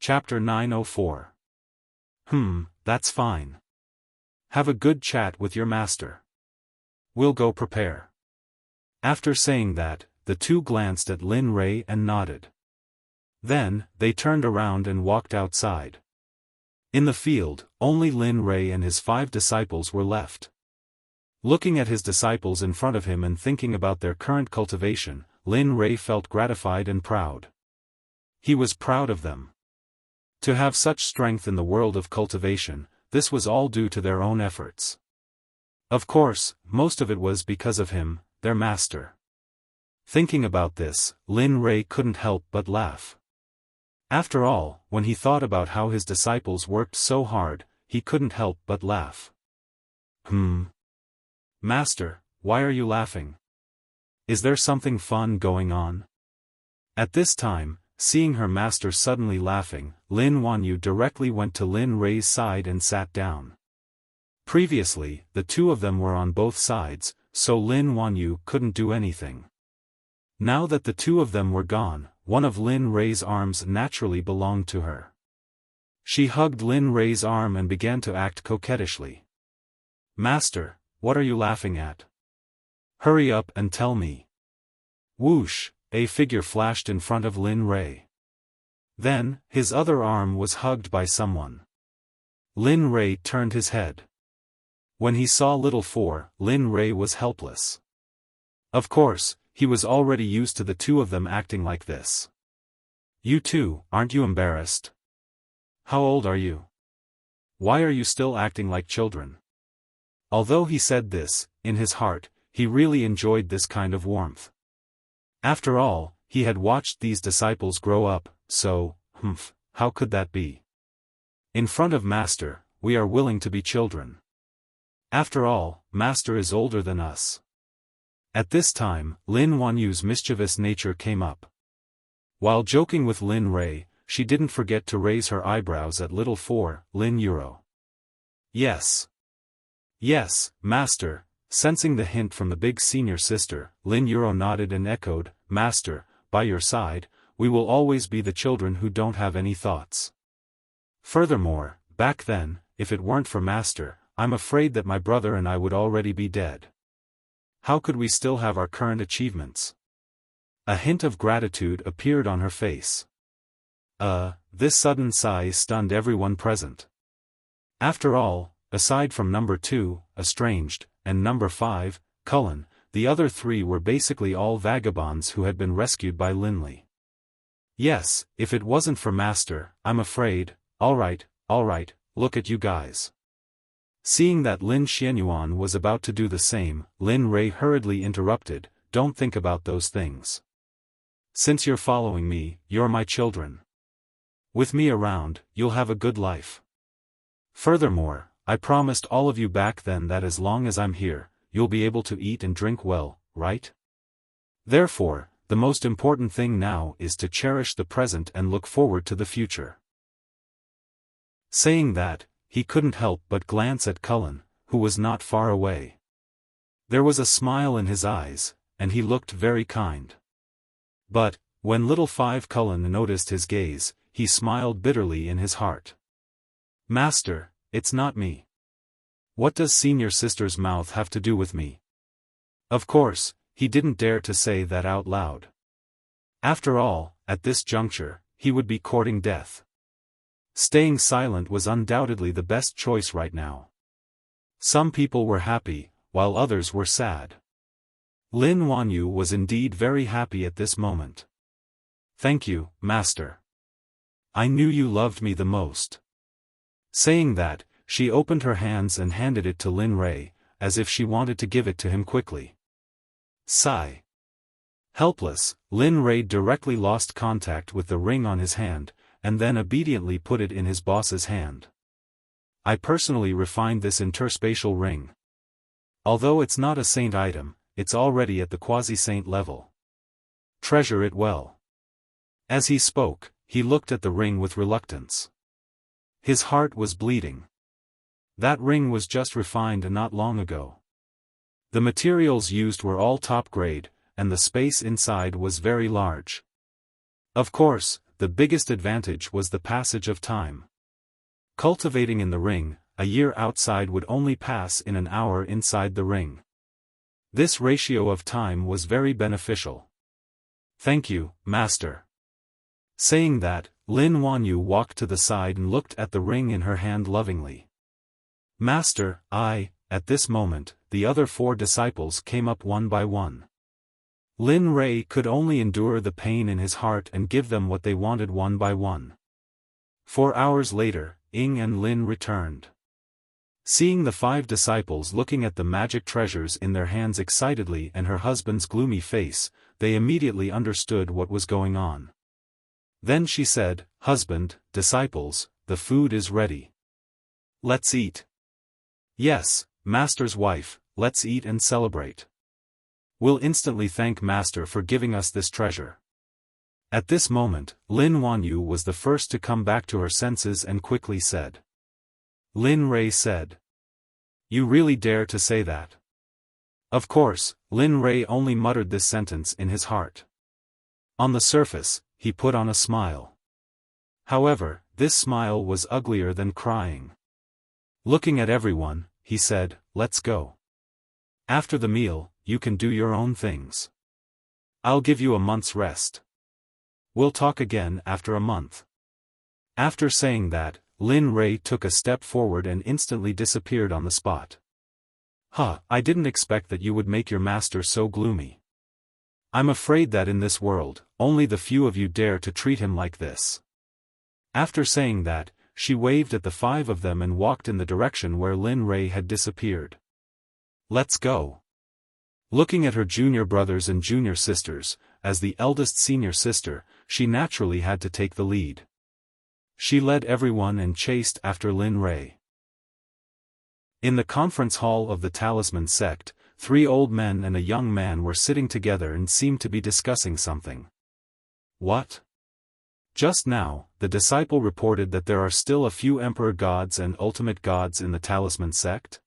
Chapter 904. That's fine. Have a good chat with your master. We'll go prepare. After saying that, the two glanced at Lin Rei and nodded. Then, they turned around and walked outside. In the field, only Lin Rei and his 5 disciples were left. Looking at his disciples in front of him and thinking about their current cultivation, Lin Rei felt gratified and proud. He was proud of them. To have such strength in the world of cultivation, this was all due to their own efforts. Of course, most of it was because of him, their master. Thinking about this, Lin Rei couldn't help but laugh. After all, when he thought about how his disciples worked so hard, he couldn't help but laugh. Master, why are you laughing? Is there something fun going on? At this time, seeing her master suddenly laughing, Lin Wanyu directly went to Lin Rei's side and sat down. Previously, the two of them were on both sides, so Lin Wanyu couldn't do anything. Now that the two of them were gone, one of Lin Rei's arms naturally belonged to her. She hugged Lin Rei's arm and began to act coquettishly. Master, what are you laughing at? Hurry up and tell me. Whoosh, a figure flashed in front of Lin Rei. Then, his other arm was hugged by someone. Lin Rei turned his head. When he saw little 4, Lin Rei was helpless. Of course, he was already used to the two of them acting like this. You two, aren't you embarrassed? How old are you? Why are you still acting like children? Although he said this, in his heart, he really enjoyed this kind of warmth. After all, he had watched these disciples grow up, so, how could that be? In front of Master, we are willing to be children. After all, Master is older than us. At this time, Lin Wanyu's mischievous nature came up. While joking with Lin Rei, she didn't forget to raise her eyebrows at little 4, Lin Euro. Yes. Yes, Master. Sensing the hint from the big senior sister, Lin Euro nodded and echoed, Master, by your side, we will always be the children who don't have any thoughts. Furthermore, back then, if it weren't for Master, I'm afraid that my brother and I would already be dead. How could we still have our current achievements? A hint of gratitude appeared on her face. This sudden sigh stunned everyone present. After all, aside from number 2, Estranged, and number 5, Cullen, the other 3 were basically all vagabonds who had been rescued by Linley. Yes, if it wasn't for Master, I'm afraid. Alright, look at you guys. Seeing that Lin Xianyuan was about to do the same, Lin Rei hurriedly interrupted, don't think about those things. Since you're following me, you're my children. With me around, you'll have a good life. Furthermore, I promised all of you back then that as long as I'm here, you'll be able to eat and drink well, right? Therefore, the most important thing now is to cherish the present and look forward to the future. Saying that, he couldn't help but glance at Cullen, who was not far away. There was a smile in his eyes, and he looked very kind. But, when little 5 Cullen noticed his gaze, he smiled bitterly in his heart. Master, it's not me. What does senior sister's mouth have to do with me? Of course, he didn't dare to say that out loud. After all, at this juncture, he would be courting death. Staying silent was undoubtedly the best choice right now. Some people were happy, while others were sad. Lin Wanyu was indeed very happy at this moment. Thank you, Master. I knew you loved me the most. Saying that, she opened her hands and handed it to Lin Rei, as if she wanted to give it to him quickly. Sigh. Helpless, Lin Rei directly lost contact with the ring on his hand, and then obediently put it in his boss's hand. I personally refined this interspatial ring. Although it's not a saint item, it's already at the quasi-saint level. Treasure it well. As he spoke, he looked at the ring with reluctance. His heart was bleeding. That ring was just refined not long ago. The materials used were all top grade, and the space inside was very large. Of course, the biggest advantage was the passage of time. Cultivating in the ring, a year outside would only pass in an hour inside the ring. This ratio of time was very beneficial. "Thank you, master." Saying that, Lin Wanyu walked to the side and looked at the ring in her hand lovingly. "Master, At this moment, the other 4 disciples came up one by one. Lin Rei could only endure the pain in his heart and give them what they wanted one by one. 4 hours later, Ying and Lin returned. Seeing the 5 disciples looking at the magic treasures in their hands excitedly and her husband's gloomy face, they immediately understood what was going on. Then she said, "Husband, disciples, the food is ready. Let's eat." "Yes, Master's wife, let's eat and celebrate. We'll instantly thank Master for giving us this treasure." At this moment, Lin Wanyu was the first to come back to her senses and quickly said. Lin Rei said. "You really dare to say that?" Of course, Lin Rei only muttered this sentence in his heart. On the surface, he put on a smile. However, this smile was uglier than crying. Looking at everyone, he said, "Let's go. After the meal, you can do your own things. I'll give you a month's rest. We'll talk again after a month." After saying that, Lin Rei took a step forward and instantly disappeared on the spot. I didn't expect that you would make your master so gloomy. I'm afraid that in this world, only the few of you dare to treat him like this." After saying that, she waved at the 5 of them and walked in the direction where Lin Rei had disappeared. "Let's go." Looking at her junior brothers and junior sisters, as the eldest senior sister, she naturally had to take the lead. She led everyone and chased after Lin Rei. In the conference hall of the Talisman Sect, 3 old men and a young man were sitting together and seemed to be discussing something. "What?" Just now, the disciple reported that there are still a few emperor gods and ultimate gods in the Talisman Sect.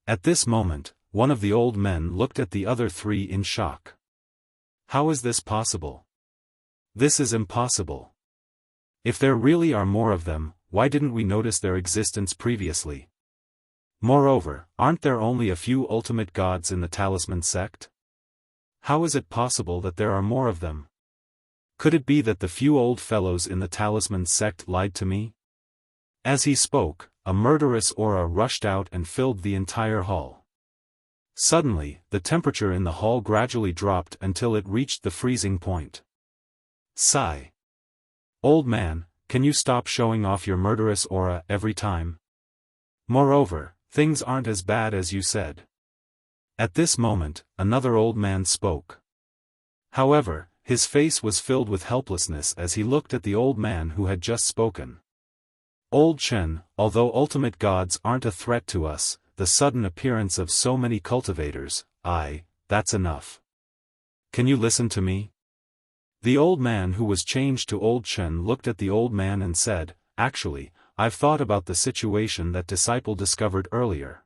At this moment, one of the old men looked at the other 3 in shock. "How is this possible? This is impossible. If there really are more of them, why didn't we notice their existence previously? Moreover, aren't there only a few ultimate gods in the Talisman Sect? How is it possible that there are more of them? Could it be that the few old fellows in the Talisman Sect lied to me?" As he spoke, a murderous aura rushed out and filled the entire hall. Suddenly, the temperature in the hall gradually dropped until it reached the freezing point. Sigh. "Old man, can you stop showing off your murderous aura every time? Moreover, things aren't as bad as you said." At this moment, another old man spoke. However, his face was filled with helplessness as he looked at the old man who had just spoken. "Old Chen, although ultimate gods aren't a threat to us, the sudden appearance of so many cultivators, that's enough. Can you listen to me?" The old man who was changed to Old Chen looked at the old man and said, "Actually, I've thought about the situation that disciple discovered earlier.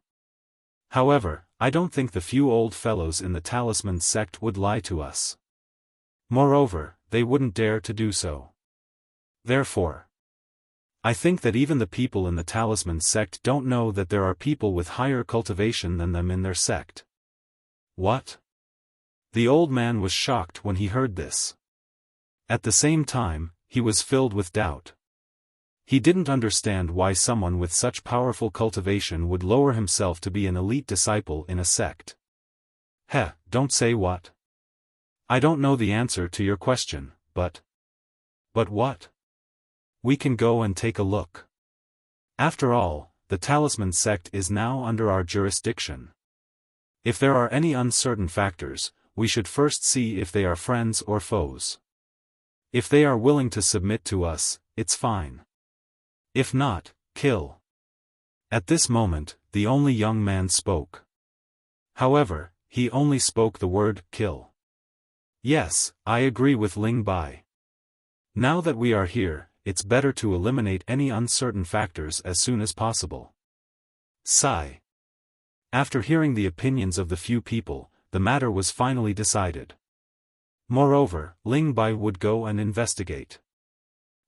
However, I don't think the few old fellows in the Talisman Sect would lie to us. Moreover, they wouldn't dare to do so. Therefore, I think that even the people in the Talisman Sect don't know that there are people with higher cultivation than them in their sect." "What?" The old man was shocked when he heard this. At the same time, he was filled with doubt. He didn't understand why someone with such powerful cultivation would lower himself to be an elite disciple in a sect. Don't say what? I don't know the answer to your question, but... But what? We can go and take a look. After all, the Talisman Sect is now under our jurisdiction. If there are any uncertain factors, we should first see if they are friends or foes. If they are willing to submit to us, it's fine. If not, kill." At this moment, the only young man spoke. However, he only spoke the word, kill. "Yes, I agree with Ling Bai. Now that we are here, it's better to eliminate any uncertain factors as soon as possible." Sigh. After hearing the opinions of the few people, the matter was finally decided. Moreover, Ling Bai would go and investigate.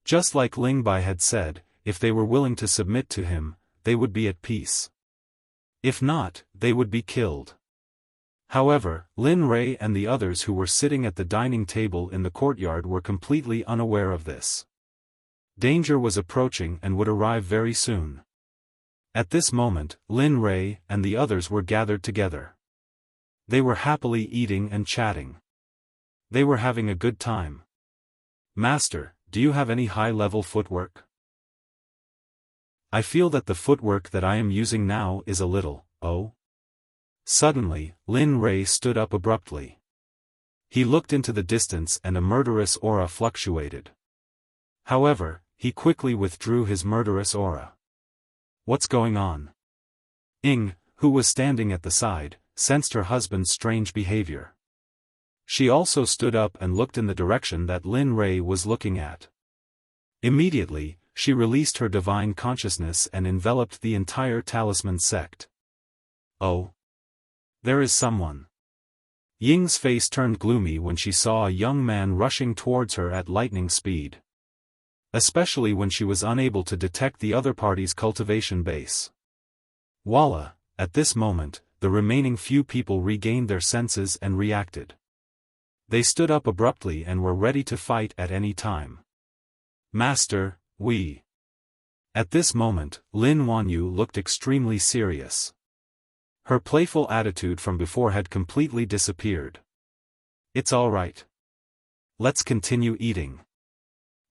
Just like Ling Bai had said, if they were willing to submit to him, they would be at peace. If not, they would be killed. However, Lin Rei and the others who were sitting at the dining table in the courtyard were completely unaware of this. Danger was approaching and would arrive very soon. At this moment, Lin Rei and the others were gathered together. They were happily eating and chatting. They were having a good time. "Master, do you have any high-level footwork?" "I feel that the footwork that I am using now is a little, oh." Suddenly, Lin Rei stood up abruptly. He looked into the distance and a murderous aura fluctuated. However, he quickly withdrew his murderous aura. "What's going on?" Ying, who was standing at the side, sensed her husband's strange behavior. She also stood up and looked in the direction that Lin Rei was looking at. Immediately, she released her divine consciousness and enveloped the entire talisman sect. "Oh. There is someone." Ying's face turned gloomy when she saw a young man rushing towards her at lightning speed. Especially when she was unable to detect the other party's cultivation base. Voila, at this moment, the remaining few people regained their senses and reacted. They stood up abruptly and were ready to fight at any time. "Master, we..." At this moment, Lin Wanyu looked extremely serious. Her playful attitude from before had completely disappeared. "It's all right. Let's continue eating."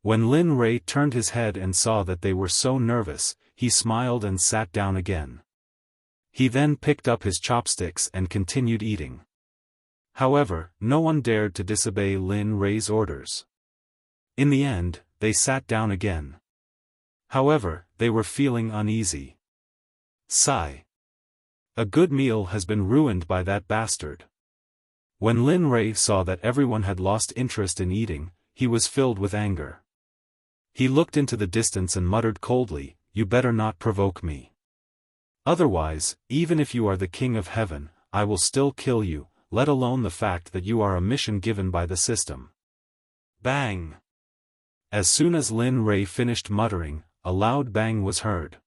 When Lin Rei turned his head and saw that they were so nervous, he smiled and sat down again. He then picked up his chopsticks and continued eating. However, no one dared to disobey Lin Rei's orders. In the end, they sat down again. However, they were feeling uneasy. Sigh. A good meal has been ruined by that bastard. When Lin Rei saw that everyone had lost interest in eating, he was filled with anger. He looked into the distance and muttered coldly, "You better not provoke me. Otherwise, even if you are the king of heaven, I will still kill you, let alone the fact that you are a mission given by the system." Bang! As soon as Lin Rei finished muttering, a loud bang was heard.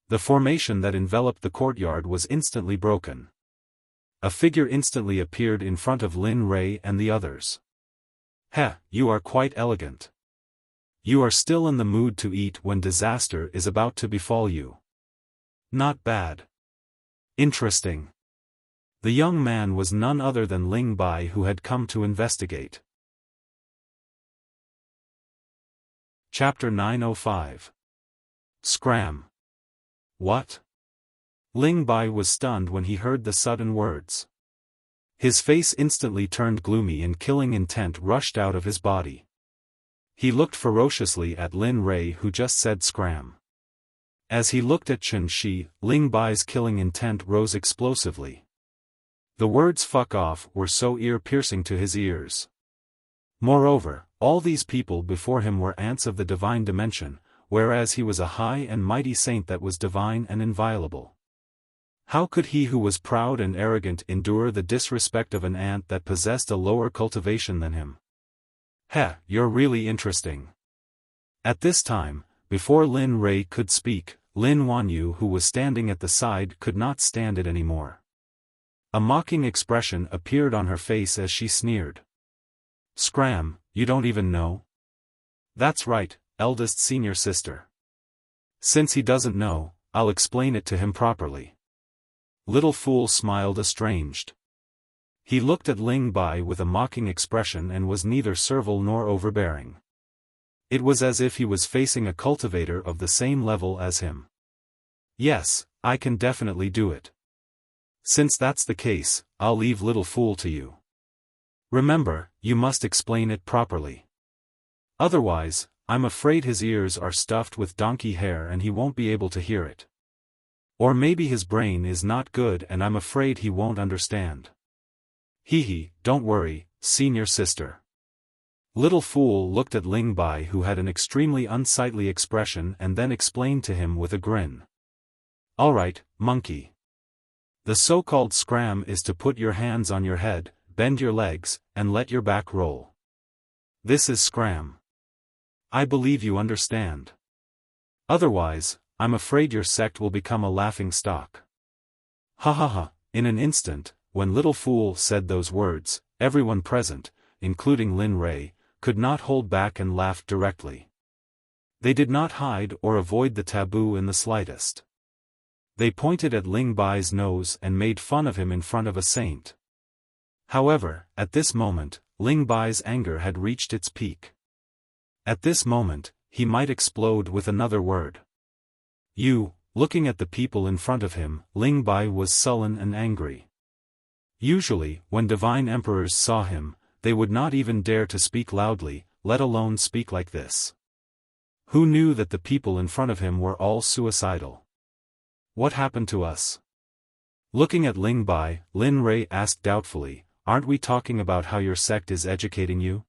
The formation that enveloped the courtyard was instantly broken. A figure instantly appeared in front of Lin Rei and the others. "Heh, you are quite elegant. You are still in the mood to eat when disaster is about to befall you. Not bad. Interesting." The young man was none other than Ling Bai, who had come to investigate. Chapter 905. Scram. What? Ling Bai was stunned when he heard the sudden words. His face instantly turned gloomy and killing intent rushed out of his body. He looked ferociously at Lin Rei, who just said scram. As he looked at Chen Shi, Ling Bai's killing intent rose explosively. The words "fuck off" were so ear-piercing to his ears. Moreover, all these people before him were ants of the divine dimension, whereas he was a high and mighty saint that was divine and inviolable. How could he who was proud and arrogant endure the disrespect of an ant that possessed a lower cultivation than him? "Heh, you're really interesting." At this time, before Lin Rei could speak, Lin Wanyu, who was standing at the side, could not stand it anymore. A mocking expression appeared on her face as she sneered. "Scram, you don't even know?" "That's right, eldest senior sister. Since he doesn't know, I'll explain it to him properly." Little Fool smiled estranged. He looked at Ling Bai with a mocking expression and was neither servile nor overbearing. It was as if he was facing a cultivator of the same level as him. "Yes, I can definitely do it. Since that's the case, I'll leave Little Fool to you. Remember, you must explain it properly. Otherwise, I'm afraid his ears are stuffed with donkey hair and he won't be able to hear it. Or maybe his brain is not good and I'm afraid he won't understand." "Hee, don't worry, senior sister." Little Fool looked at Ling Bai, who had an extremely unsightly expression, and then explained to him with a grin. "Alright, monkey. The so-called scram is to put your hands on your head, bend your legs, and let your back roll. This is scram. I believe you understand. Otherwise, I'm afraid your sect will become a laughing stock. Ha ha ha. In an instant, when Little Fool said those words, everyone present, including Lin Rei, could not hold back and laughed directly. They did not hide or avoid the taboo in the slightest. They pointed at Ling Bai's nose and made fun of him in front of a saint. However, at this moment, Ling Bai's anger had reached its peak. At this moment, he might explode with another word. Looking at the people in front of him, Ling Bai was sullen and angry. Usually, when divine emperors saw him, they would not even dare to speak loudly, let alone speak like this. Who knew that the people in front of him were all suicidal? What happened to us? Looking at Ling Bai, Lin Rei asked doubtfully, aren't we talking about how your sect is educating you?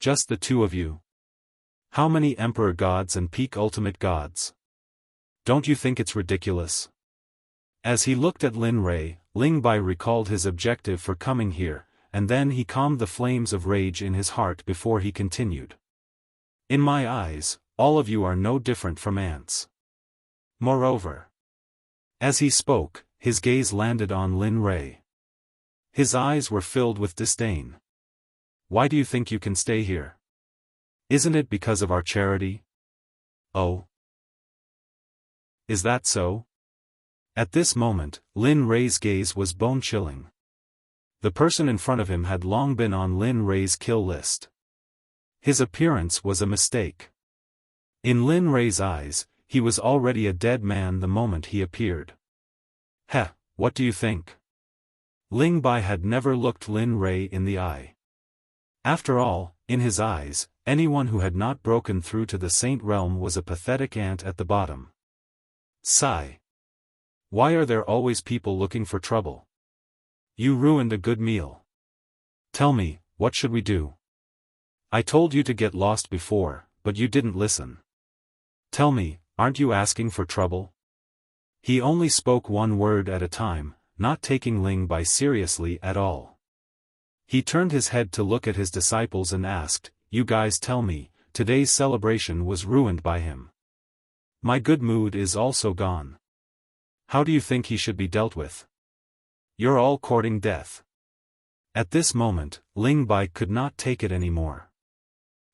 Just the two of you? How many emperor gods and peak ultimate gods? Don't you think it's ridiculous? As he looked at Lin Rei, Ling Bai recalled his objective for coming here, and then he calmed the flames of rage in his heart before he continued. In my eyes, all of you are no different from ants. Moreover. As he spoke, his gaze landed on Lin Rei. His eyes were filled with disdain. Why do you think you can stay here? Isn't it because of our charity? Oh. Is that so? At this moment, Lin Rei's gaze was bone-chilling. The person in front of him had long been on Lin Rei's kill list. His appearance was a mistake. In Lin Rei's eyes, he was already a dead man the moment he appeared. Heh, what do you think? Ling Bai had never looked Lin Rei in the eye. After all, in his eyes, anyone who had not broken through to the saint realm was a pathetic ant at the bottom. Sigh. Why are there always people looking for trouble? You ruined a good meal. Tell me, what should we do? I told you to get lost before, but you didn't listen. Tell me, aren't you asking for trouble? He only spoke one word at a time, not taking Ling Bai seriously at all. He turned his head to look at his disciples and asked, you guys tell me, today's celebration was ruined by him. My good mood is also gone. How do you think he should be dealt with? You're all courting death. At this moment, Ling Bai could not take it anymore.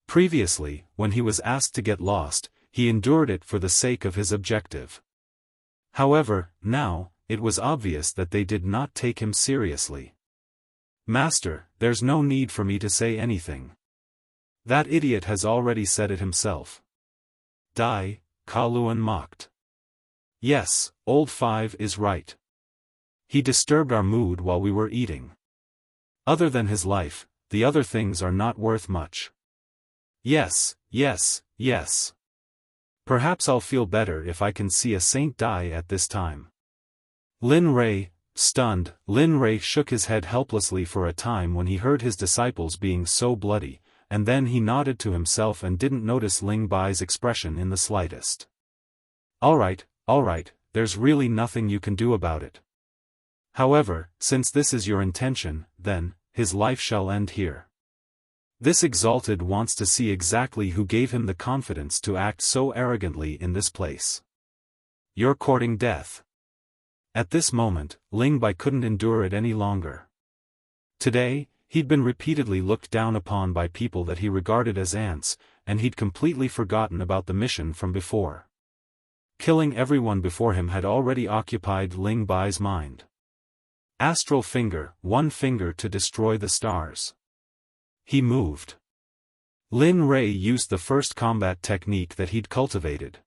Previously, when he was asked to get lost, he endured it for the sake of his objective. However, now, it was obvious that they did not take him seriously. Master, there's no need for me to say anything. That idiot has already said it himself. Die, Kaluan mocked. Yes, old Five is right. He disturbed our mood while we were eating. Other than his life, the other things are not worth much. Yes, yes, yes. Perhaps I'll feel better if I can see a saint die at this time. Lin Rei, stunned, Lin Rei shook his head helplessly for a time when he heard his disciples being so bloody, and then he nodded to himself and didn't notice Ling Bai's expression in the slightest. All right, there's really nothing you can do about it. However, since this is your intention, then, his life shall end here. This exalted wants to see exactly who gave him the confidence to act so arrogantly in this place. You're courting death. At this moment, Ling Bai couldn't endure it any longer. Today, he'd been repeatedly looked down upon by people that he regarded as ants, and he'd completely forgotten about the mission from before. Killing everyone before him had already occupied Ling Bai's mind. Astral finger, one finger to destroy the stars. He moved. Lin Rei used the first combat technique that he'd cultivated.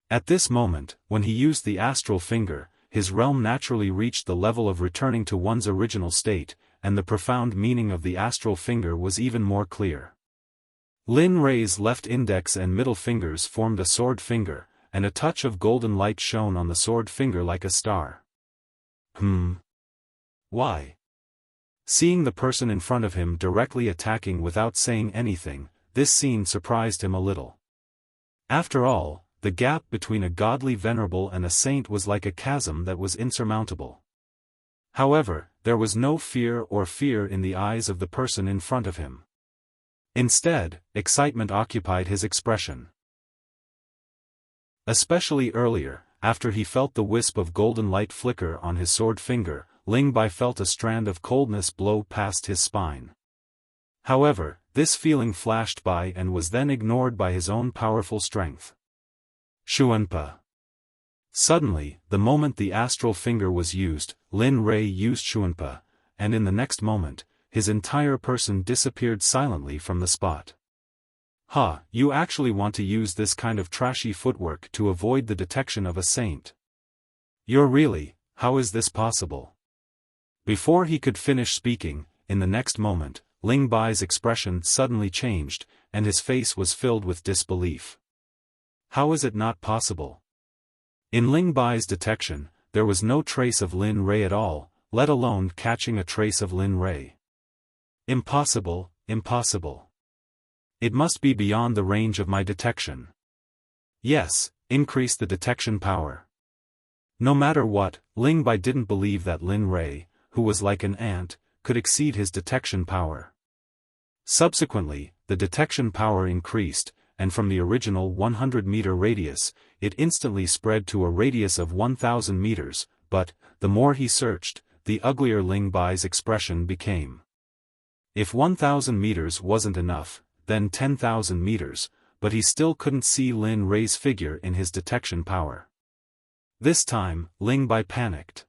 At this moment, when he used the astral finger, his realm naturally reached the level of returning to one's original state, and the profound meaning of the astral finger was even more clear. Lin Rei's left index and middle fingers formed a sword finger, and a touch of golden light shone on the sword finger like a star. Why? Seeing the person in front of him directly attacking without saying anything, this scene surprised him a little. After all, the gap between a godly venerable and a saint was like a chasm that was insurmountable. However, there was no fear in the eyes of the person in front of him. Instead, excitement occupied his expression. Especially earlier, after he felt the wisp of golden light flicker on his sword finger, Ling Bai felt a strand of coldness blow past his spine. However, this feeling flashed by and was then ignored by his own powerful strength. Xuanpa. Suddenly, the moment the astral finger was used, Lin Rei used Xuanpa, and in the next moment, his entire person disappeared silently from the spot. Ha, you actually want to use this kind of trashy footwork to avoid the detection of a saint. You're really, how is this possible? Before he could finish speaking, in the next moment, Ling Bai's expression suddenly changed, and his face was filled with disbelief. How is it not possible? In Ling Bai's detection, there was no trace of Lin Rei at all, let alone catching a trace of Lin Rei. Impossible, impossible. It must be beyond the range of my detection. Yes, increase the detection power. No matter what, Ling Bai didn't believe that Lin Rei, who was like an ant, could exceed his detection power. Subsequently, the detection power increased, and from the original 100-meter radius, it instantly spread to a radius of 1,000 meters, but, the more he searched, the uglier Ling Bai's expression became. If 1,000 meters wasn't enough, then 10,000 meters, but he still couldn't see Lin Rei's figure in his detection power. This time, Ling Bai panicked.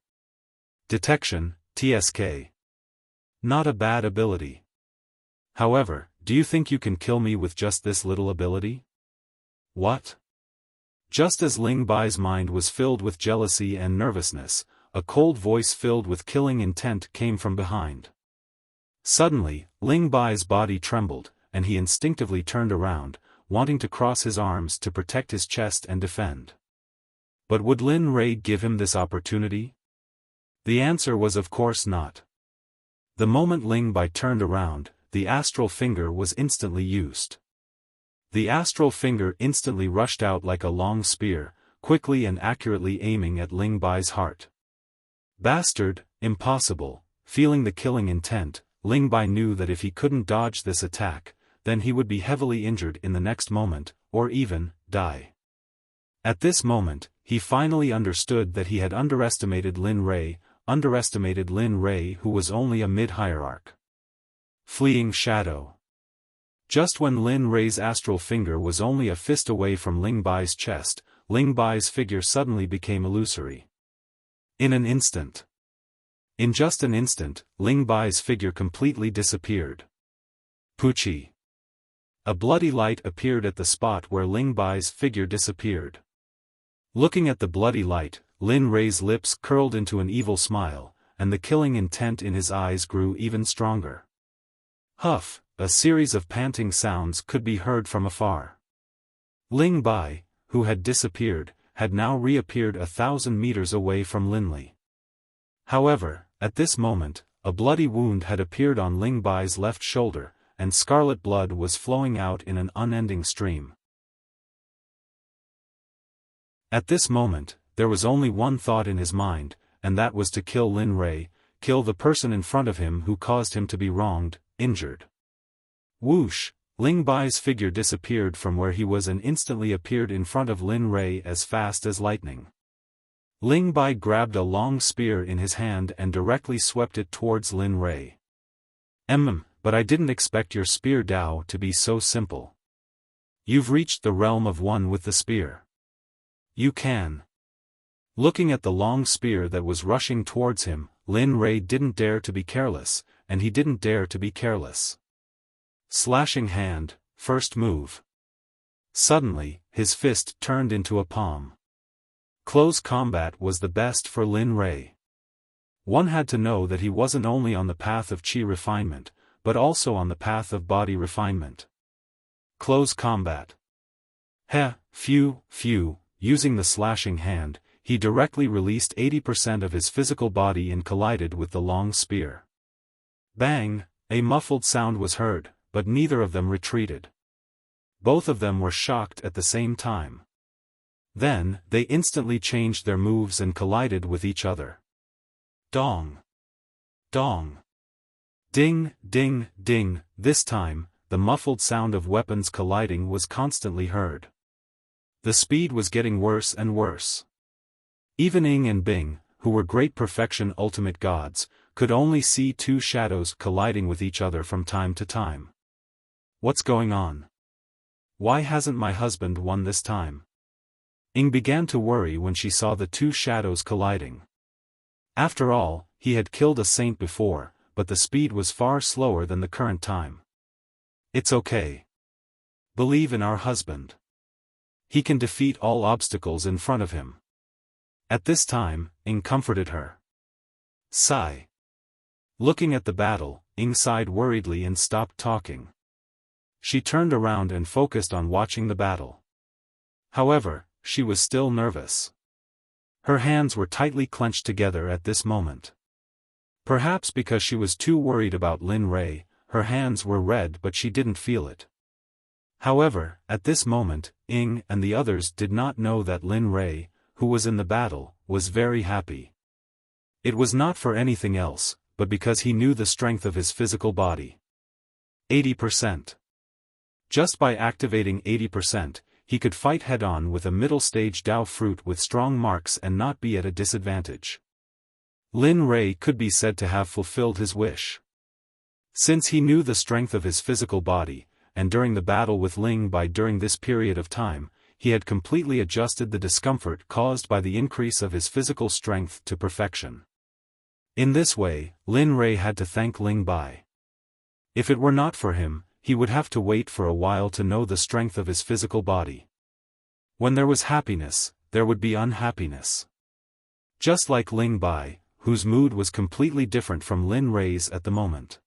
Detection, TSK. Not a bad ability. However, do you think you can kill me with just this little ability? What? Just as Ling Bai's mind was filled with jealousy and nervousness, a cold voice filled with killing intent came from behind. Suddenly, Ling Bai's body trembled, and he instinctively turned around, wanting to cross his arms to protect his chest and defend. But would Lin Rei give him this opportunity? The answer was of course not. The moment Ling Bai turned around, the astral finger was instantly used. The astral finger instantly rushed out like a long spear, quickly and accurately aiming at Ling Bai's heart. Bastard, impossible. Feeling the killing intent, Ling Bai knew that if he couldn't dodge this attack, then he would be heavily injured in the next moment, or even, die. At this moment, he finally understood that he had underestimated Lin Rei who was only a mid-hierarch. Fleeing shadow. Just when Lin Rei's astral finger was only a fist away from Ling Bai's chest, Ling Bai's figure suddenly became illusory. In an instant. In just an instant, Ling Bai's figure completely disappeared. Puchi. A bloody light appeared at the spot where Ling Bai's figure disappeared. Looking at the bloody light, Lin Rei's lips curled into an evil smile, and the killing intent in his eyes grew even stronger. Huff, a series of panting sounds could be heard from afar. Ling Bai, who had disappeared, had now reappeared 1,000 meters away from Linley. However, at this moment, a bloody wound had appeared on Ling Bai's left shoulder, and scarlet blood was flowing out in an unending stream. At this moment, there was only one thought in his mind, and that was to kill Lin Rei, kill the person in front of him who caused him to be wronged, injured. Whoosh! Ling Bai's figure disappeared from where he was and instantly appeared in front of Lin Rei as fast as lightning. Ling Bai grabbed a long spear in his hand and directly swept it towards Lin Rei. But I didn't expect your spear Dao to be so simple. You've reached the realm of one with the spear. You can. Looking at the long spear that was rushing towards him, Lin Rei didn't dare to be careless, and he didn't dare to be careless. Slashing hand, first move. Suddenly, his fist turned into a palm. Close combat was the best for Lin Rei. One had to know that he wasn't only on the path of qi refinement, but also on the path of body refinement. Close combat. Phew, using the slashing hand, he directly released 80% of his physical body and collided with the long spear. Bang! A muffled sound was heard, but neither of them retreated. Both of them were shocked at the same time. Then, they instantly changed their moves and collided with each other. Dong! Dong! Ding, ding, ding! This time, the muffled sound of weapons colliding was constantly heard. The speed was getting worse and worse. Even Ying and Bing, who were great perfection ultimate gods, could only see two shadows colliding with each other from time to time. What's going on? Why hasn't my husband won this time? Ying began to worry when she saw the two shadows colliding. After all, he had killed a saint before, but the speed was far slower than the current time. It's okay. Believe in our husband. He can defeat all obstacles in front of him. At this time, Ying comforted her. Sigh. Looking at the battle, Ying sighed worriedly and stopped talking. She turned around and focused on watching the battle. However, she was still nervous. Her hands were tightly clenched together at this moment. Perhaps because she was too worried about Lin Rei, her hands were red but she didn't feel it. However, at this moment, Ying and the others did not know that Lin Rei, who was in the battle, was very happy. It was not for anything else, but because he knew the strength of his physical body. 80%. Just by activating 80%, he could fight head-on with a middle-stage Dao fruit with strong marks and not be at a disadvantage. Lin Rei could be said to have fulfilled his wish. Since he knew the strength of his physical body, and during the battle with Ling Bai during this period of time, he had completely adjusted the discomfort caused by the increase of his physical strength to perfection. In this way, Lin Rei had to thank Ling Bai. If it were not for him, he would have to wait for a while to know the strength of his physical body. When there was happiness, there would be unhappiness. Just like Ling Bai, whose mood was completely different from Lin Rei's at the moment.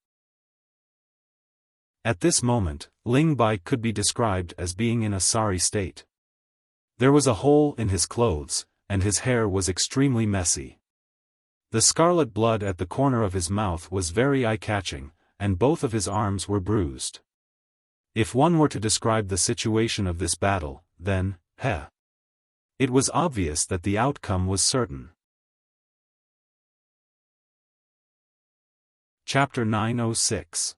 At this moment, Ling Bai could be described as being in a sorry state. There was a hole in his clothes, and his hair was extremely messy. The scarlet blood at the corner of his mouth was very eye-catching, and both of his arms were bruised. If one were to describe the situation of this battle, then, it was obvious that the outcome was certain. Chapter 906.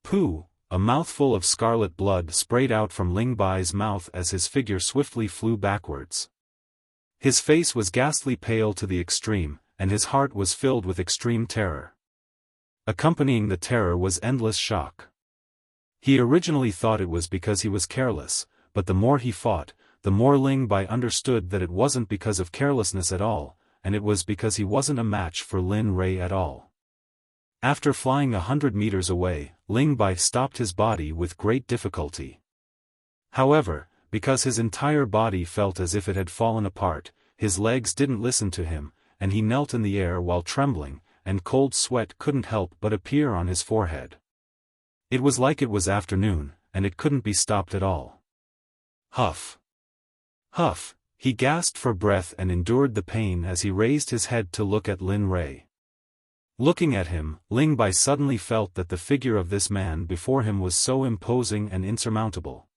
Pooh! A mouthful of scarlet blood sprayed out from Ling Bai's mouth as his figure swiftly flew backwards. His face was ghastly pale to the extreme, and his heart was filled with extreme terror. Accompanying the terror was endless shock. He originally thought it was because he was careless, but the more he fought, the more Ling Bai understood that it wasn't because of carelessness at all, and it was because he wasn't a match for Lin Rei at all. After flying 100 meters away, Ling Bai stopped his body with great difficulty. However, because his entire body felt as if it had fallen apart, his legs didn't listen to him, and he knelt in the air while trembling, and cold sweat couldn't help but appear on his forehead. It was like it was afternoon, and it couldn't be stopped at all. Huff! Huff! He gasped for breath and endured the pain as he raised his head to look at Lin Rei. Looking at him, Ling Bai suddenly felt that the figure of this man before him was so imposing and insurmountable.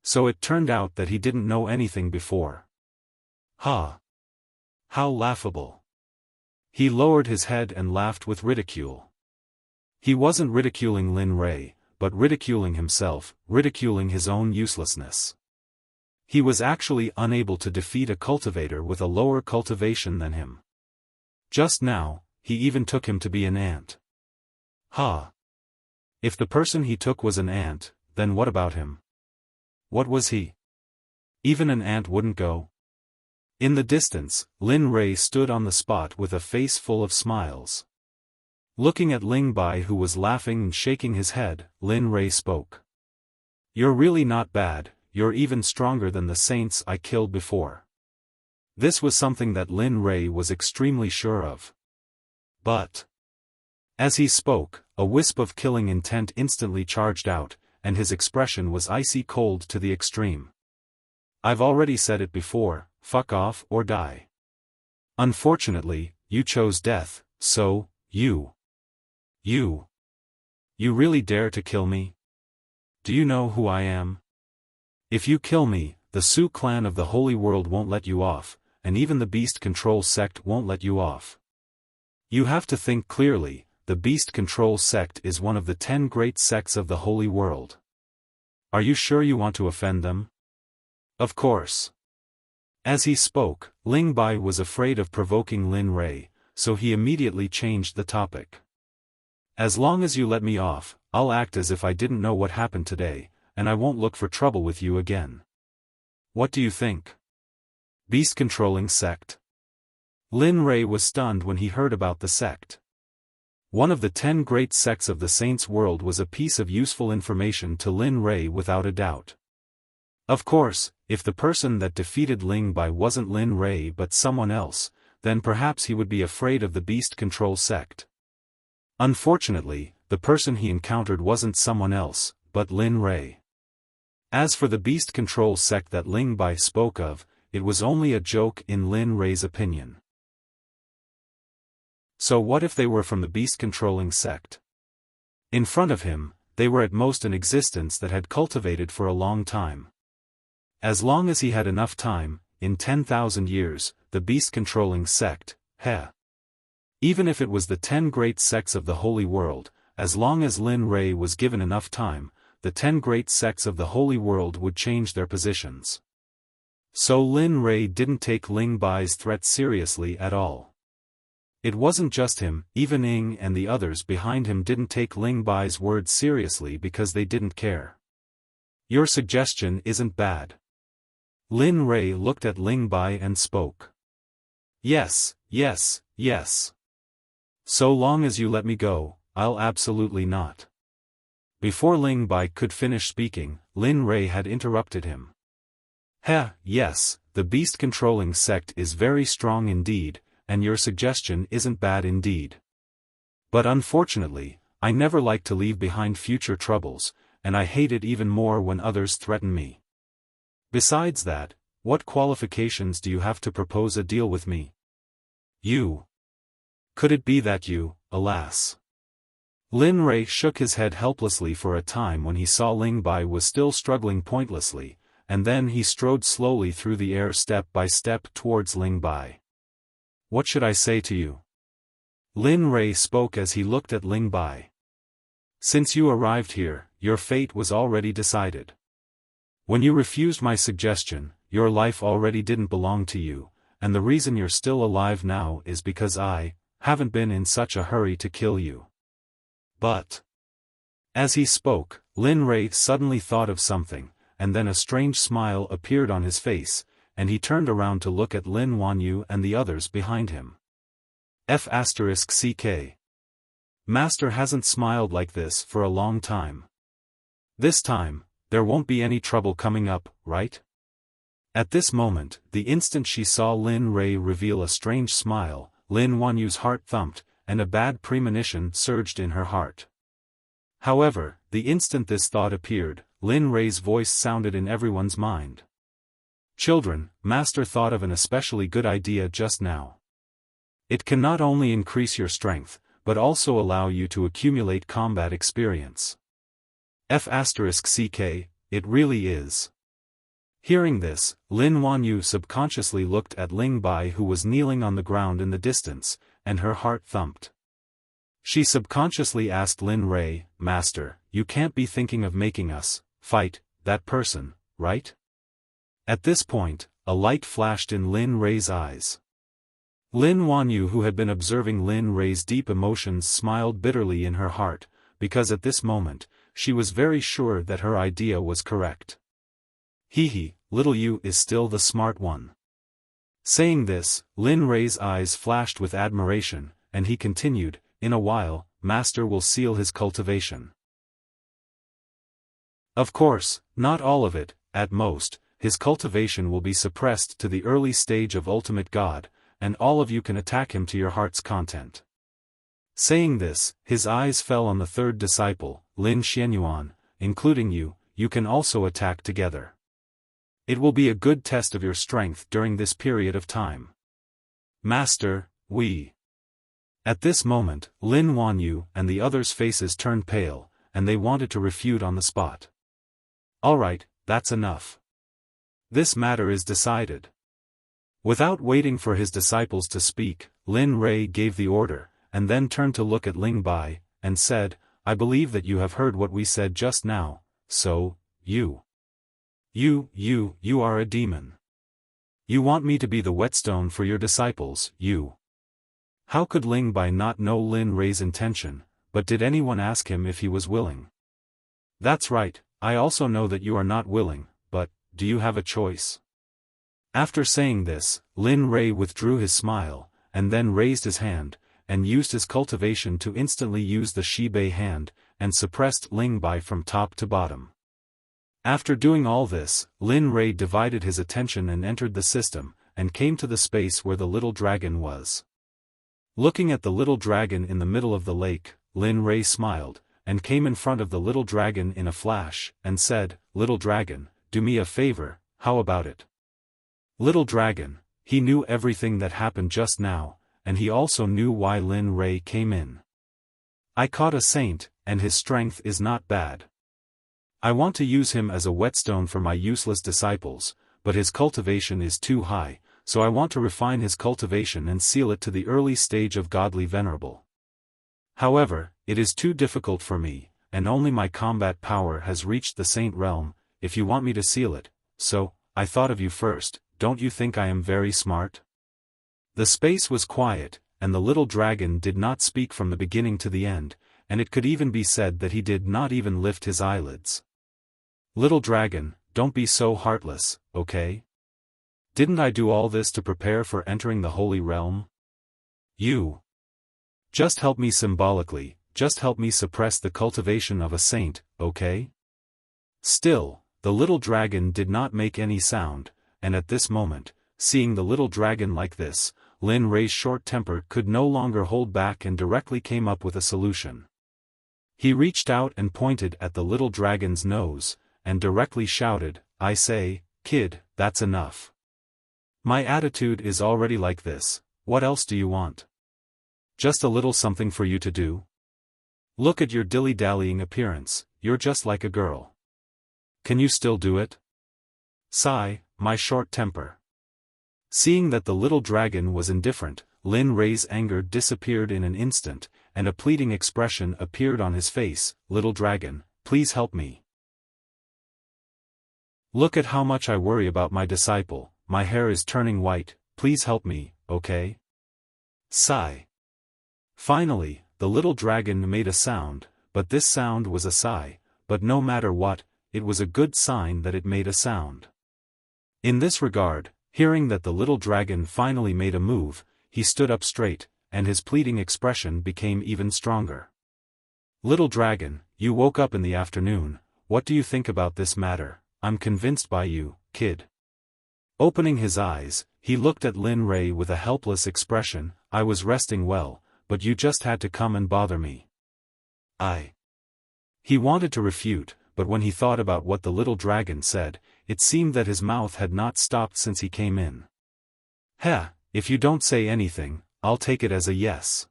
So it turned out that he didn't know anything before. Ha! How laughable! He lowered his head and laughed with ridicule. He wasn't ridiculing Lin Rei, but ridiculing himself, ridiculing his own uselessness. He was actually unable to defeat a cultivator with a lower cultivation than him. Just now, he even took him to be an ant. Ha! If the person he took was an ant, then what about him? What was he? Even an ant wouldn't go. In the distance, Lin Rei stood on the spot with a face full of smiles. Looking at Ling Bai who was laughing and shaking his head, Lin Rei spoke. You're really not bad, you're even stronger than the saints I killed before. This was something that Lin Rei was extremely sure of. But, as he spoke, a wisp of killing intent instantly charged out, and his expression was icy cold to the extreme. I've already said it before, fuck off or die. Unfortunately, you chose death, so, you really dare to kill me? Do you know who I am? If you kill me, the Su clan of the Holy World won't let you off, and even the Beast Control Sect won't let you off. You have to think clearly, the Beast Control Sect is one of the 10 great sects of the Holy World. Are you sure you want to offend them? Of course. As he spoke, Ling Bai was afraid of provoking Lin Rei, so he immediately changed the topic. As long as you let me off, I'll act as if I didn't know what happened today, and I won't look for trouble with you again. What do you think? Beast Controlling Sect. Lin Rei was stunned when he heard about the sect. One of the 10 great sects of the Saints' world was a piece of useful information to Lin Rei without a doubt. Of course, if the person that defeated Ling Bai wasn't Lin Rei but someone else, then perhaps he would be afraid of the Beast Control Sect. Unfortunately, the person he encountered wasn't someone else, but Lin Rei. As for the Beast Control Sect that Ling Bai spoke of, it was only a joke in Lin Rei's opinion. So what if they were from the Beast Controlling Sect? In front of him, they were at most an existence that had cultivated for a long time. As long as he had enough time, in 10,000 years, the Beast Controlling Sect, even if it was the 10 great sects of the Holy World, as long as Lin Rei was given enough time, the 10 great sects of the Holy World would change their positions. So Lin Rei didn't take Ling Bai's threat seriously at all. It wasn't just him, even Ying and the others behind him didn't take Ling Bai's words seriously because they didn't care. Your suggestion isn't bad. Lin Rei looked at Ling Bai and spoke. Yes, yes, yes. So long as you let me go, I'll absolutely not. Before Ling Bai could finish speaking, Lin Rei had interrupted him. Yes, the Beast Controlling Sect is very strong indeed, and your suggestion isn't bad indeed. But unfortunately, I never like to leave behind future troubles, and I hate it even more when others threaten me. Besides that, what qualifications do you have to propose a deal with me? You. Could it be that you, alas? Lin Rei shook his head helplessly for a time when he saw Ling Bai was still struggling pointlessly, and then he strode slowly through the air step by step towards Ling Bai. What should I say to you? Lin Rei spoke as he looked at Ling Bai. Since you arrived here, your fate was already decided. When you refused my suggestion, your life already didn't belong to you, and the reason you're still alive now is because I haven't been in such a hurry to kill you. But. As he spoke, Lin Rei suddenly thought of something, and then a strange smile appeared on his face, and he turned around to look at Lin Wanyu and the others behind him. F***ck. Master hasn't smiled like this for a long time. This time, there won't be any trouble coming up, right? At this moment, the instant she saw Lin Rei reveal a strange smile, Lin Wanyu's heart thumped, and a bad premonition surged in her heart. However, the instant this thought appeared, Lin Rei's voice sounded in everyone's mind. Children, Master thought of an especially good idea just now. It can not only increase your strength, but also allow you to accumulate combat experience. F***ck, it really is. Hearing this, Lin Wanyu subconsciously looked at Ling Bai who was kneeling on the ground in the distance, and her heart thumped. She subconsciously asked Lin Rei, Master, you can't be thinking of making us fight that person, right? At this point, a light flashed in Lin Rei's eyes. Lin Wanyu, who had been observing Lin Rei's deep emotions, smiled bitterly in her heart, because at this moment, she was very sure that her idea was correct. Little you is still the smart one. Saying this, Lin Rei's eyes flashed with admiration, and he continued, in a while, Master will seal his cultivation. Of course, not all of it, at most, his cultivation will be suppressed to the early stage of ultimate God, and all of you can attack him to your heart's content. Saying this, his eyes fell on the third disciple, Lin Xianyuan, including you can also attack together. It will be a good test of your strength during this period of time. Master, we. At this moment, Lin Wanyu and the others' faces turned pale, and they wanted to refute on the spot. Alright, that's enough. This matter is decided. Without waiting for his disciples to speak, Lin Rei gave the order, and then turned to look at Ling Bai, and said, I believe that you have heard what we said just now, so, you are a demon. You want me to be the whetstone for your disciples, you. How could Ling Bai not know Lin Rei's intention, but did anyone ask him if he was willing? That's right, I also know that you are not willing, but, do you have a choice? After saying this, Lin Rei withdrew his smile, and then raised his hand, and used his cultivation to instantly use the Shibei hand, and suppressed Ling Bai from top to bottom. After doing all this, Lin Rei divided his attention and entered the system, and came to the space where the little dragon was. Looking at the little dragon in the middle of the lake, Lin Rei smiled, and came in front of the little dragon in a flash, and said, Little dragon, do me a favor, how about it? Little dragon, he knew everything that happened just now, and he also knew why Lin Rei came in. I caught a saint, and his strength is not bad. I want to use him as a whetstone for my useless disciples, but his cultivation is too high, so I want to refine his cultivation and seal it to the early stage of godly venerable. However, it is too difficult for me, and only my combat power has reached the saint realm, if you want me to seal it, so, I thought of you first, don't you think I am very smart? The space was quiet, and the little dragon did not speak from the beginning to the end, and it could even be said that he did not even lift his eyelids. Little dragon, don't be so heartless, okay? Didn't I do all this to prepare for entering the holy realm? You. Just help me symbolically, just help me suppress the cultivation of a saint, okay? Still, the little dragon did not make any sound, and at this moment, seeing the little dragon like this, Lin Rei's short temper could no longer hold back and directly came up with a solution. He reached out and pointed at the little dragon's nose, and directly shouted, I say, kid, that's enough. My attitude is already like this, what else do you want? Just a little something for you to do? Look at your dilly-dallying appearance, you're just like a girl. Can you still do it? Sigh, my short temper. Seeing that the little dragon was indifferent, Lin Rei's anger disappeared in an instant, and a pleading expression appeared on his face, Little dragon, please help me. Look at how much I worry about my disciple, my hair is turning white, please help me, okay? Sigh. Finally, the little dragon made a sound, but this sound was a sigh, but no matter what, it was a good sign that it made a sound. In this regard, hearing that the little dragon finally made a move, he stood up straight, and his pleading expression became even stronger. Little dragon, you woke up in the afternoon, what do you think about this matter? I'm convinced by you, kid. Opening his eyes, he looked at Lin Rei with a helpless expression, I was resting well, but you just had to come and bother me. He wanted to refute, but when he thought about what the little dragon said, it seemed that his mouth had not stopped since he came in. Heh, if you don't say anything, I'll take it as a yes.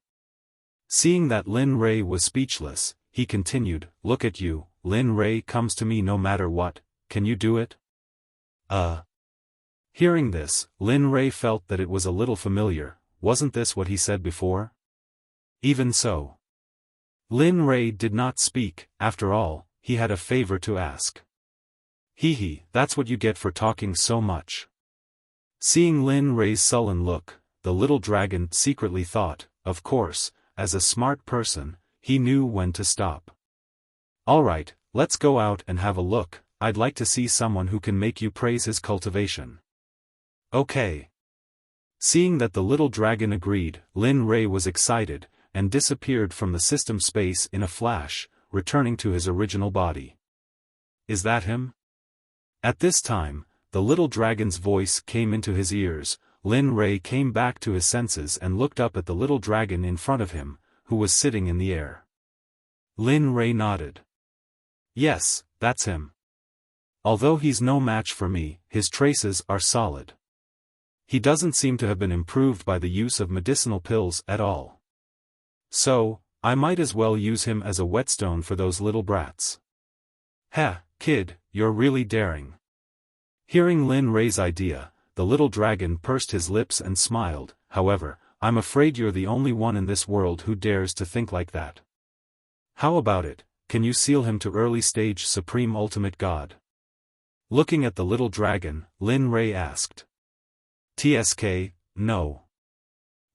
Seeing that Lin Rei was speechless, he continued, look at you, Lin Rei comes to me no matter what, can you do it? Hearing this, Lin Rei felt that it was a little familiar, wasn't this what he said before? Even so. Lin Rei did not speak, after all, he had a favor to ask. That's what you get for talking so much. Seeing Lin Rei's sullen look, the little dragon secretly thought, of course, as a smart person, he knew when to stop. Alright, let's go out and have a look, I'd like to see someone who can make you praise his cultivation. Okay. Seeing that the little dragon agreed, Lin Rei was excited, and disappeared from the system space in a flash, returning to his original body. Is that him? At this time, the little dragon's voice came into his ears, Lin Rei came back to his senses and looked up at the little dragon in front of him, who was sitting in the air. Lin Rei nodded. Yes, that's him. Although he's no match for me, his traces are solid. He doesn't seem to have been improved by the use of medicinal pills at all. So, I might as well use him as a whetstone for those little brats. Heh, kid, you're really daring. Hearing Lin Rei's idea, the little dragon pursed his lips and smiled, however, I'm afraid you're the only one in this world who dares to think like that. How about it, can you seal him to early stage Supreme Ultimate God? Looking at the little dragon, Lin Rei asked. TSK, no.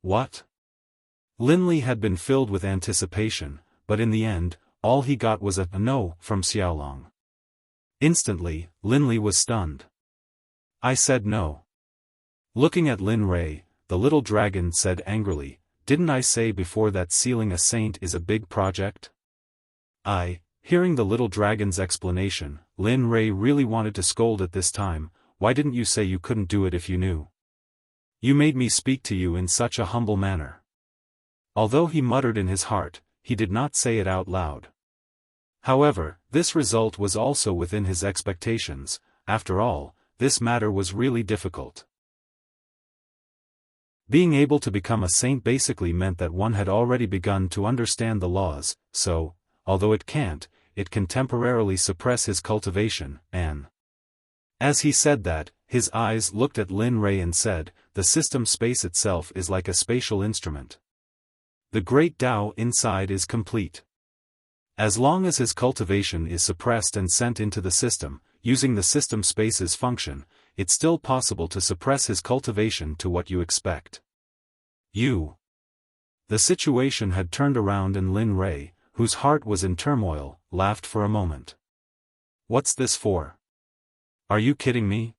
What? Linli had been filled with anticipation, but in the end, all he got was a no from Xiaolong. Instantly, Linli was stunned. I said no. Looking at Lin Rei, the little dragon said angrily, didn't I say before that sealing a saint is a big project? Hearing the little dragon's explanation, Lin Rei really wanted to scold at this time. Why didn't you say you couldn't do it if you knew? You made me speak to you in such a humble manner. Although he muttered in his heart, he did not say it out loud. However, this result was also within his expectations. After all, this matter was really difficult. Being able to become a saint basically meant that one had already begun to understand the laws, so, although it can temporarily suppress his cultivation, and as he said that, his eyes looked at Lin Rei and said, the system space itself is like a spatial instrument. The great Tao inside is complete. As long as his cultivation is suppressed and sent into the system, using the system space's function, it's still possible to suppress his cultivation to what you expect. The situation had turned around and Lin Rei, whose heart was in turmoil, laughed for a moment. What's this for? Are you kidding me?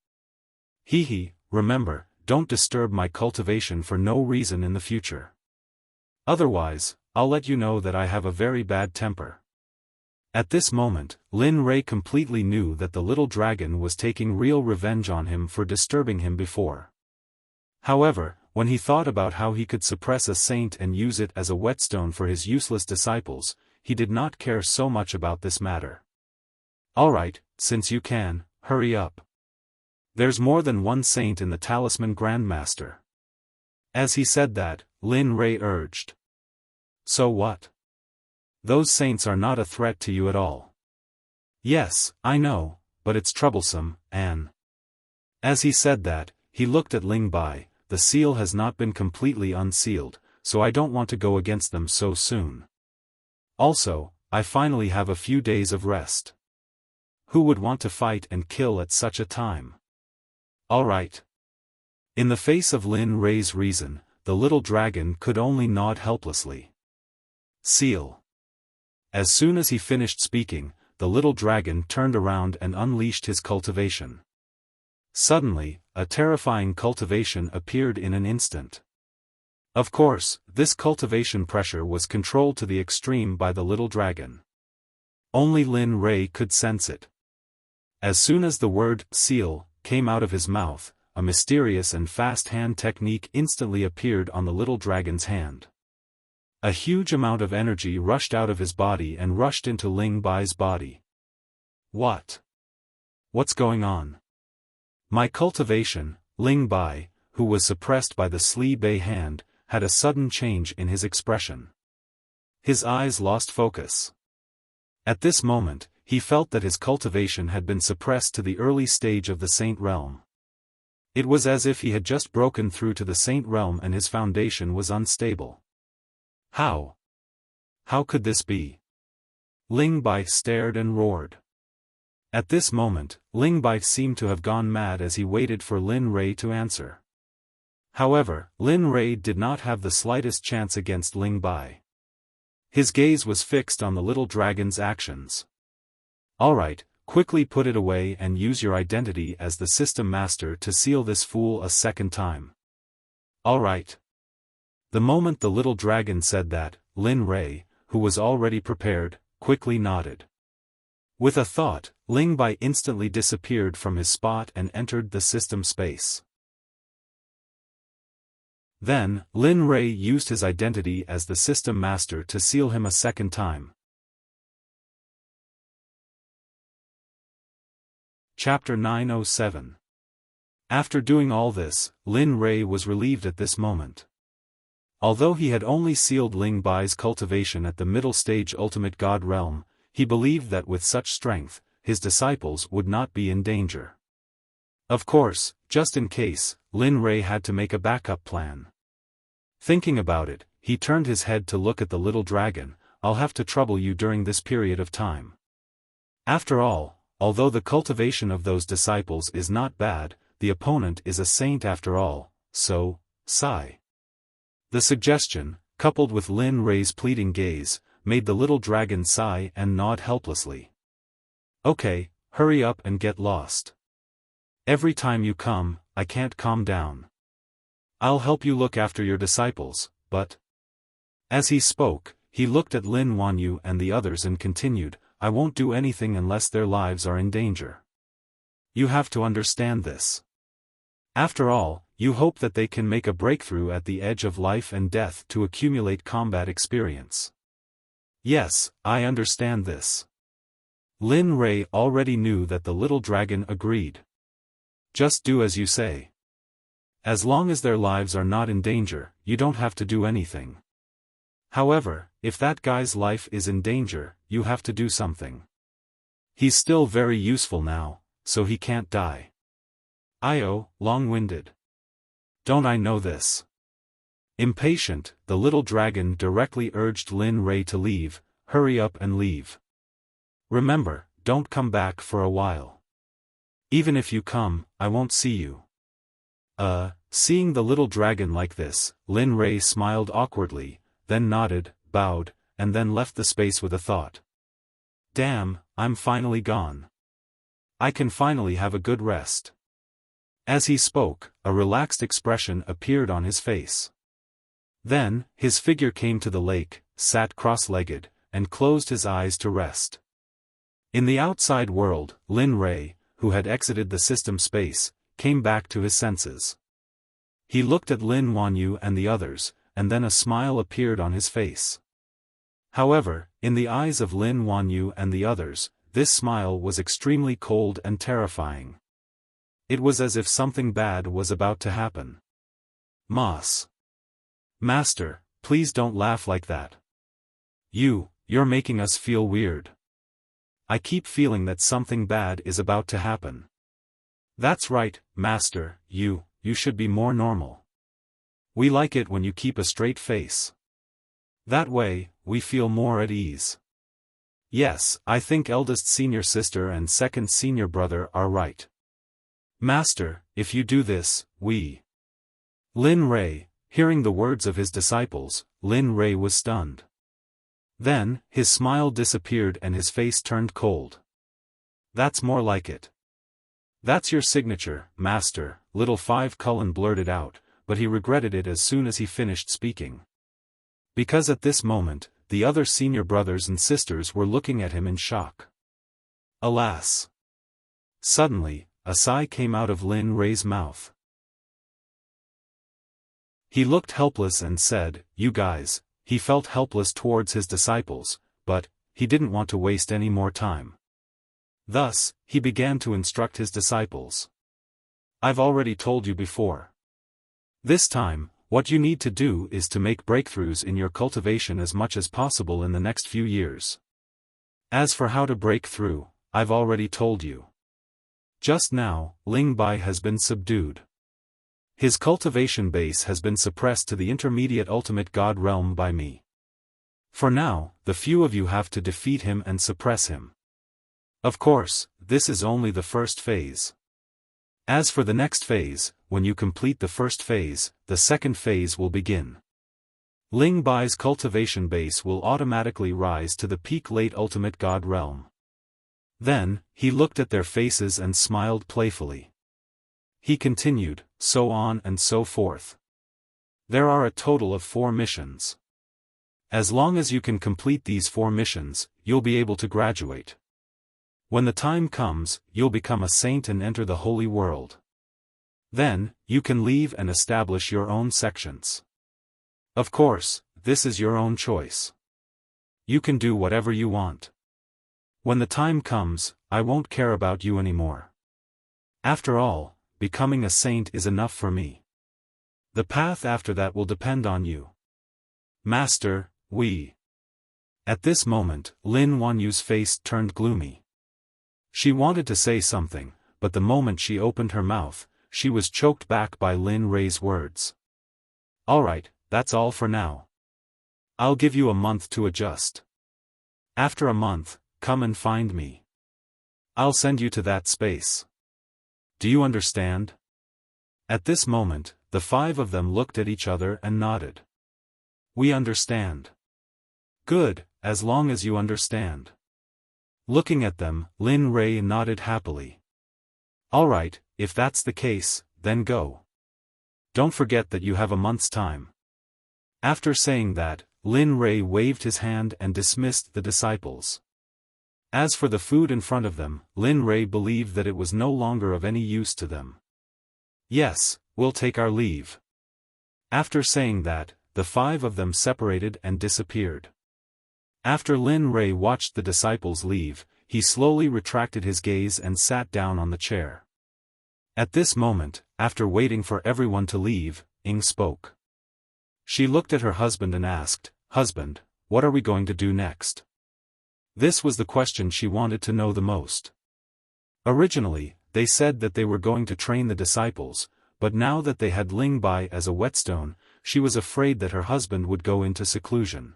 Remember, don't disturb my cultivation for no reason in the future. Otherwise, I'll let you know that I have a very bad temper. At this moment, Lin Rei completely knew that the little dragon was taking real revenge on him for disturbing him before. However, when he thought about how he could suppress a saint and use it as a whetstone for his useless disciples, he did not care so much about this matter. Alright, since you can, hurry up. There's more than one saint in the Talisman Grandmaster. As he said that, Lin Rei urged. So what? Those saints are not a threat to you at all. Yes, I know, but it's troublesome, and as he said that, he looked at Ling Bai. The seal has not been completely unsealed, so I don't want to go against them so soon. Also, I finally have a few days of rest. Who would want to fight and kill at such a time? Alright. In the face of Lin Rei's reason, the little dragon could only nod helplessly. Seal. As soon as he finished speaking, the little dragon turned around and unleashed his cultivation. Suddenly, a terrifying cultivation appeared in an instant. Of course, this cultivation pressure was controlled to the extreme by the little dragon. Only Lin Rei could sense it. As soon as the word seal came out of his mouth, a mysterious and fast hand technique instantly appeared on the little dragon's hand. A huge amount of energy rushed out of his body and rushed into Ling Bai's body. What's going on? My cultivation, Ling Bai, who was suppressed by the Sli Bei hand, had a sudden change in his expression. His eyes lost focus. At this moment, he felt that his cultivation had been suppressed to the early stage of the Saint Realm. It was as if he had just broken through to the Saint Realm and his foundation was unstable. How could this be? Ling Bai stared and roared. At this moment, Ling Bai seemed to have gone mad as he waited for Lin Rei to answer. However, Lin Rei did not have the slightest chance against Ling Bai. His gaze was fixed on the little dragon's actions. Alright, quickly put it away and use your identity as the system master to seal this fool a second time. Alright. The moment the little dragon said that, Lin Rei, who was already prepared, quickly nodded. With a thought, Ling Bai instantly disappeared from his spot and entered the system space. Then, Lin Rei used his identity as the system master to seal him a second time. Chapter 907. After doing all this, Lin Rei was relieved at this moment. Although he had only sealed Ling Bai's cultivation at the middle stage Ultimate God realm, he believed that with such strength, his disciples would not be in danger. Of course, just in case, Lin Rei had to make a backup plan. Thinking about it, he turned his head to look at the little dragon. I'll have to trouble you during this period of time. After all, although the cultivation of those disciples is not bad, the opponent is a saint after all, so, sigh. The suggestion, coupled with Lin Rei's pleading gaze, made the little dragon sigh and nod helplessly. Okay, hurry up and get lost. Every time you come, I can't calm down. I'll help you look after your disciples, but... As he spoke, he looked at Lin Wanyu and the others and continued, I won't do anything unless their lives are in danger. You have to understand this. After all, you hope that they can make a breakthrough at the edge of life and death to accumulate combat experience. Yes, I understand this. Lin Rei already knew that the little dragon agreed. Just do as you say. As long as their lives are not in danger, you don't have to do anything. However, if that guy's life is in danger, you have to do something. He's still very useful now, so he can't die. Io, long-winded. Don't I know this? Impatient, the little dragon directly urged Lin Rei to leave. Hurry up and leave. Remember, don't come back for a while. Even if you come, I won't see you. Seeing the little dragon like this, Lin Rei smiled awkwardly, then nodded, bowed, and then left the space with a thought. Damn, I'm finally gone. I can finally have a good rest. As he spoke, a relaxed expression appeared on his face. Then, his figure came to the lake, sat cross-legged, and closed his eyes to rest. In the outside world, Lin Rei, who had exited the system space, came back to his senses. He looked at Lin Wanyu and the others, and then a smile appeared on his face. However, in the eyes of Lin Wanyu and the others, this smile was extremely cold and terrifying. It was as if something bad was about to happen. Moss. Master, please don't laugh like that. You're making us feel weird. I keep feeling that something bad is about to happen. That's right, Master, you should be more normal. We like it when you keep a straight face. That way, we feel more at ease. Yes, I think eldest senior sister and second senior brother are right. Master, if you do this, we... Lin Rei, hearing the words of his disciples, Lin Rei was stunned. Then, his smile disappeared and his face turned cold. That's more like it. That's your signature, Master, little Five Cullen blurted out, but he regretted it as soon as he finished speaking. Because at this moment, the other senior brothers and sisters were looking at him in shock. Alas! Suddenly, a sigh came out of Lin Rei's mouth. He looked helpless and said, You guys. He felt helpless towards his disciples, but he didn't want to waste any more time. Thus, he began to instruct his disciples. I've already told you before. This time, what you need to do is to make breakthroughs in your cultivation as much as possible in the next few years. As for how to break through, I've already told you. Just now, Ling Bai has been subdued. His cultivation base has been suppressed to the intermediate ultimate god realm by me. For now, the few of you have to defeat him and suppress him. Of course, this is only the first phase. As for the next phase, when you complete the first phase, the second phase will begin. Ling Bai's cultivation base will automatically rise to the peak late ultimate god realm. Then, he looked at their faces and smiled playfully. He continued, so on and so forth. There are a total of 4 missions. As long as you can complete these 4 missions, you'll be able to graduate. When the time comes, you'll become a saint and enter the holy world. Then, you can leave and establish your own sections. Of course, this is your own choice. You can do whatever you want. When the time comes, I won't care about you anymore. After all, becoming a saint is enough for me. The path after that will depend on you. Master, we... At this moment, Lin Wanyu's face turned gloomy. She wanted to say something, but the moment she opened her mouth, she was choked back by Lin Rei's words. Alright, that's all for now. I'll give you a month to adjust. After a month, come and find me. I'll send you to that space. Do you understand? At this moment, the 5 of them looked at each other and nodded. We understand. Good, as long as you understand. Looking at them, Lin Rei nodded happily. All right, if that's the case, then go. Don't forget that you have a month's time. After saying that, Lin Rei waved his hand and dismissed the disciples. As for the food in front of them, Lin Rei believed that it was no longer of any use to them. Yes, we'll take our leave. After saying that, the 5 of them separated and disappeared. After Lin Rei watched the disciples leave, he slowly retracted his gaze and sat down on the chair. At this moment, after waiting for everyone to leave, Ying spoke. She looked at her husband and asked, "Husband, what are we going to do next?" This was the question she wanted to know the most. Originally, they said that they were going to train the disciples, but now that they had Ling Bai as a whetstone, she was afraid that her husband would go into seclusion.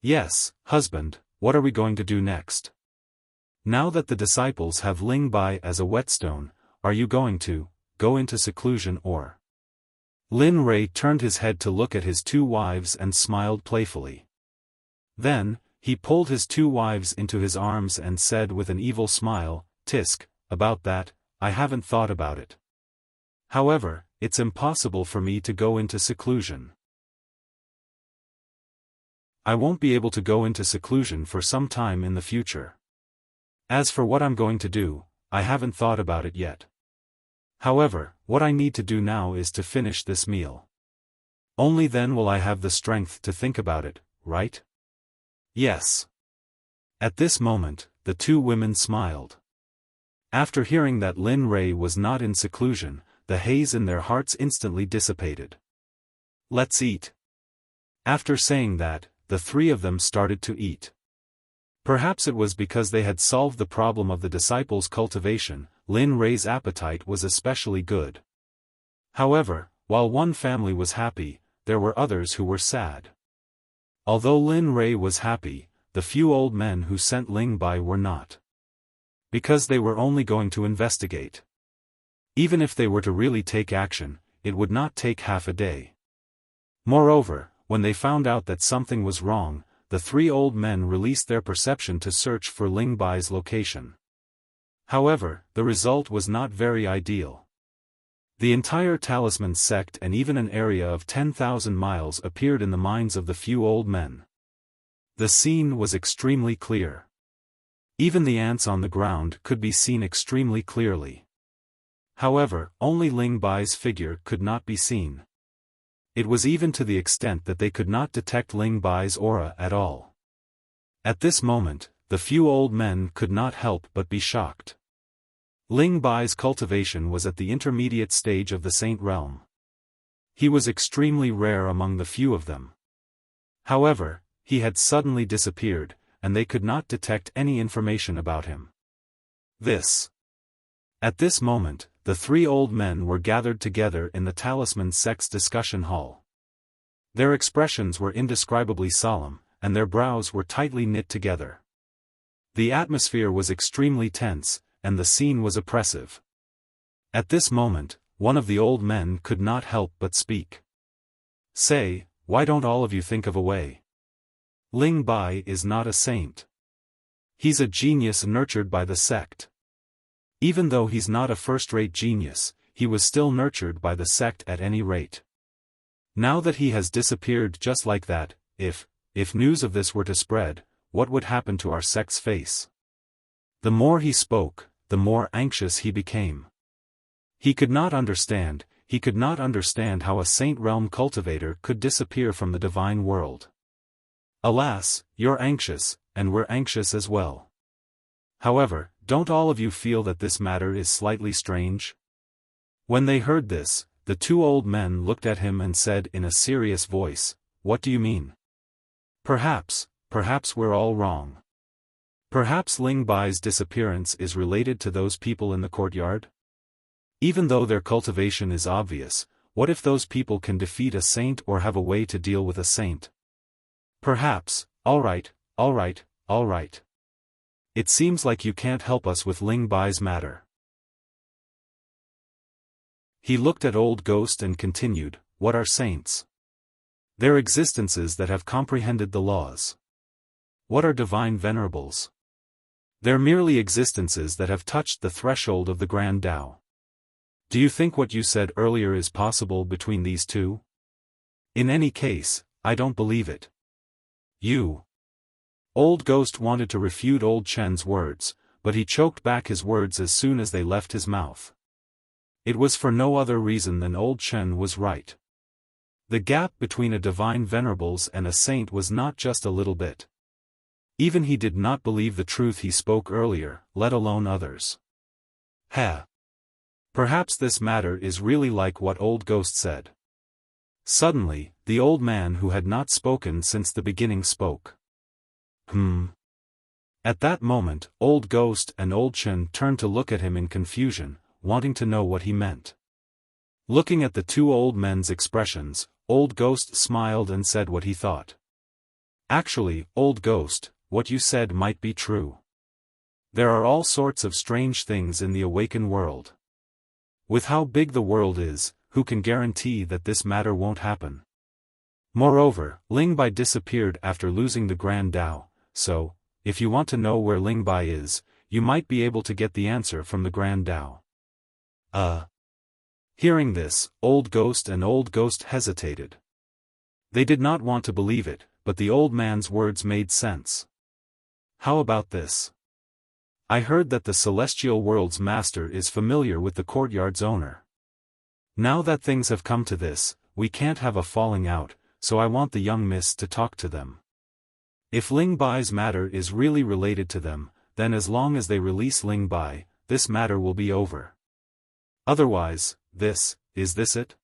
Yes, husband, what are we going to do next? Now that the disciples have Ling Bai as a whetstone, are you going to go into seclusion or? Lin Rei turned his head to look at his 2 wives and smiled playfully. Then, he pulled his 2 wives into his arms and said with an evil smile, "Tisk, about that, I haven't thought about it. However, it's impossible for me to go into seclusion. I won't be able to go into seclusion for some time in the future. As for what I'm going to do, I haven't thought about it yet. However, what I need to do now is to finish this meal. Only then will I have the strength to think about it, right?" "Yes." At this moment, the 2 women smiled. After hearing that Lin Rei was not in seclusion, the haze in their hearts instantly dissipated. "Let's eat." After saying that, the 3 of them started to eat. Perhaps it was because they had solved the problem of the disciples' cultivation, Lin Rei's appetite was especially good. However, while one family was happy, there were others who were sad. Although Lin Rei was happy, the few old men who sent Ling Bai were not. Because they were only going to investigate. Even if they were to really take action, it would not take half a day. Moreover, when they found out that something was wrong, the 3 old men released their perception to search for Ling Bai's location. However, the result was not very ideal. The entire talisman sect and even an area of 10,000 miles appeared in the minds of the few old men. The scene was extremely clear. Even the ants on the ground could be seen extremely clearly. However, only Ling Bai's figure could not be seen. It was even to the extent that they could not detect Ling Bai's aura at all. At this moment, the few old men could not help but be shocked. Ling Bai's cultivation was at the intermediate stage of the Saint realm. He was extremely rare among the few of them. However, he had suddenly disappeared, and they could not detect any information about him. At this moment, the 3 old men were gathered together in the Talisman Sect's discussion hall. Their expressions were indescribably solemn, and their brows were tightly knit together. The atmosphere was extremely tense, and the scene was oppressive. At this moment, one of the old men could not help but speak. "Say, why don't all of you think of a way? Ling Bai is not a saint. He's a genius nurtured by the sect. Even though he's not a first-rate genius, he was still nurtured by the sect at any rate. Now that he has disappeared just like that, if news of this were to spread, what would happen to our sect's face?" The more he spoke, the more anxious he became. He could not understand how a Saint Realm cultivator could disappear from the divine world. "Alas, you're anxious, and we're anxious as well. However, don't all of you feel that this matter is slightly strange?" When they heard this, the 2 old men looked at him and said in a serious voice, "What do you mean? Perhaps we're all wrong. Perhaps Ling Bai's disappearance is related to those people in the courtyard? Even though their cultivation is obvious, what if those people can defeat a saint or have a way to deal with a saint? Perhaps. Alright, alright, alright. It seems like you can't help us with Ling Bai's matter. He looked at Old Ghost and continued, what are saints? They're existences that have comprehended the laws. What are divine venerables? They're merely existences that have touched the threshold of the Grand Tao. Do you think what you said earlier is possible between these two? In any case, I don't believe it. You. Old Ghost wanted to refute Old Chen's words, but he choked back his words as soon as they left his mouth. It was for no other reason than Old Chen was right. The gap between a divine venerables and a saint was not just a little bit. Even he did not believe the truth he spoke earlier, let alone others. Perhaps this matter is really like what Old Ghost said. Suddenly, the old man who had not spoken since the beginning spoke. At that moment, Old Ghost and Old Chen turned to look at him in confusion, wanting to know what he meant. Looking at the two old men's expressions, Old Ghost smiled and said what he thought. Actually, Old Ghost, what you said might be true. There are all sorts of strange things in the awakened world. With how big the world is, who can guarantee that this matter won't happen? Moreover, Ling Bai disappeared after losing the Grand Tao, so, if you want to know where Ling Bai is, you might be able to get the answer from the Grand Tao. Hearing this, Old Ghost and Old Ghost hesitated. They did not want to believe it, but the old man's words made sense. How about this? I heard that the celestial world's master is familiar with the courtyard's owner. Now that things have come to this, we can't have a falling out, so I want the young miss to talk to them. If Ling Bai's matter is really related to them, then as long as they release Ling Bai, this matter will be over. Otherwise, is this it?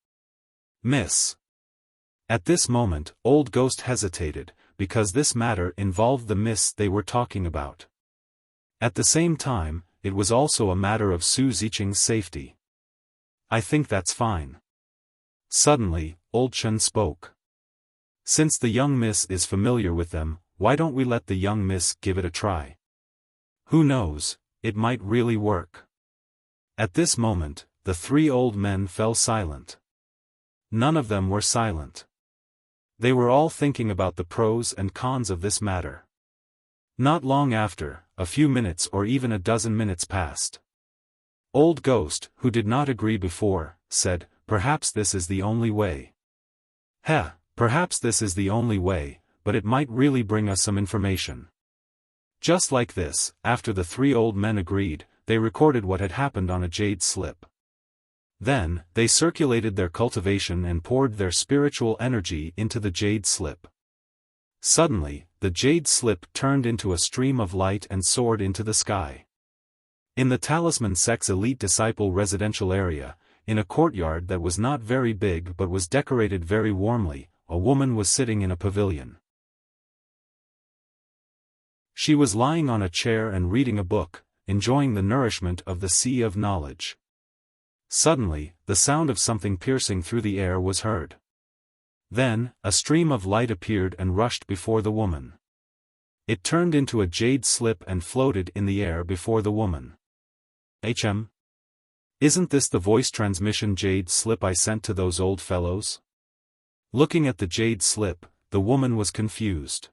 Miss. At this moment, Old Ghost hesitated, because this matter involved the miss they were talking about. At the same time, it was also a matter of Su Ziqing's safety. I think that's fine. Suddenly, Old Chen spoke. Since the young miss is familiar with them, why don't we let the young miss give it a try? Who knows, it might really work. At this moment, the three old men fell silent. None of them were silent. They were all thinking about the pros and cons of this matter. Not long after, a few minutes or even a dozen minutes passed. Old Ghost, who did not agree before, said, perhaps this is the only way. Perhaps this is the only way, but it might really bring us some information. Just like this, after the three old men agreed, they recorded what had happened on a jade slip. Then, they circulated their cultivation and poured their spiritual energy into the jade slip. Suddenly, the jade slip turned into a stream of light and soared into the sky. In the Talisman Sect's elite disciple residential area, in a courtyard that was not very big but was decorated very warmly, a woman was sitting in a pavilion. She was lying on a chair and reading a book, enjoying the nourishment of the sea of knowledge. Suddenly, the sound of something piercing through the air was heard. Then, a stream of light appeared and rushed before the woman. It turned into a jade slip and floated in the air before the woman. Isn't this the voice transmission jade slip I sent to those old fellows? Looking at the jade slip, the woman was confused.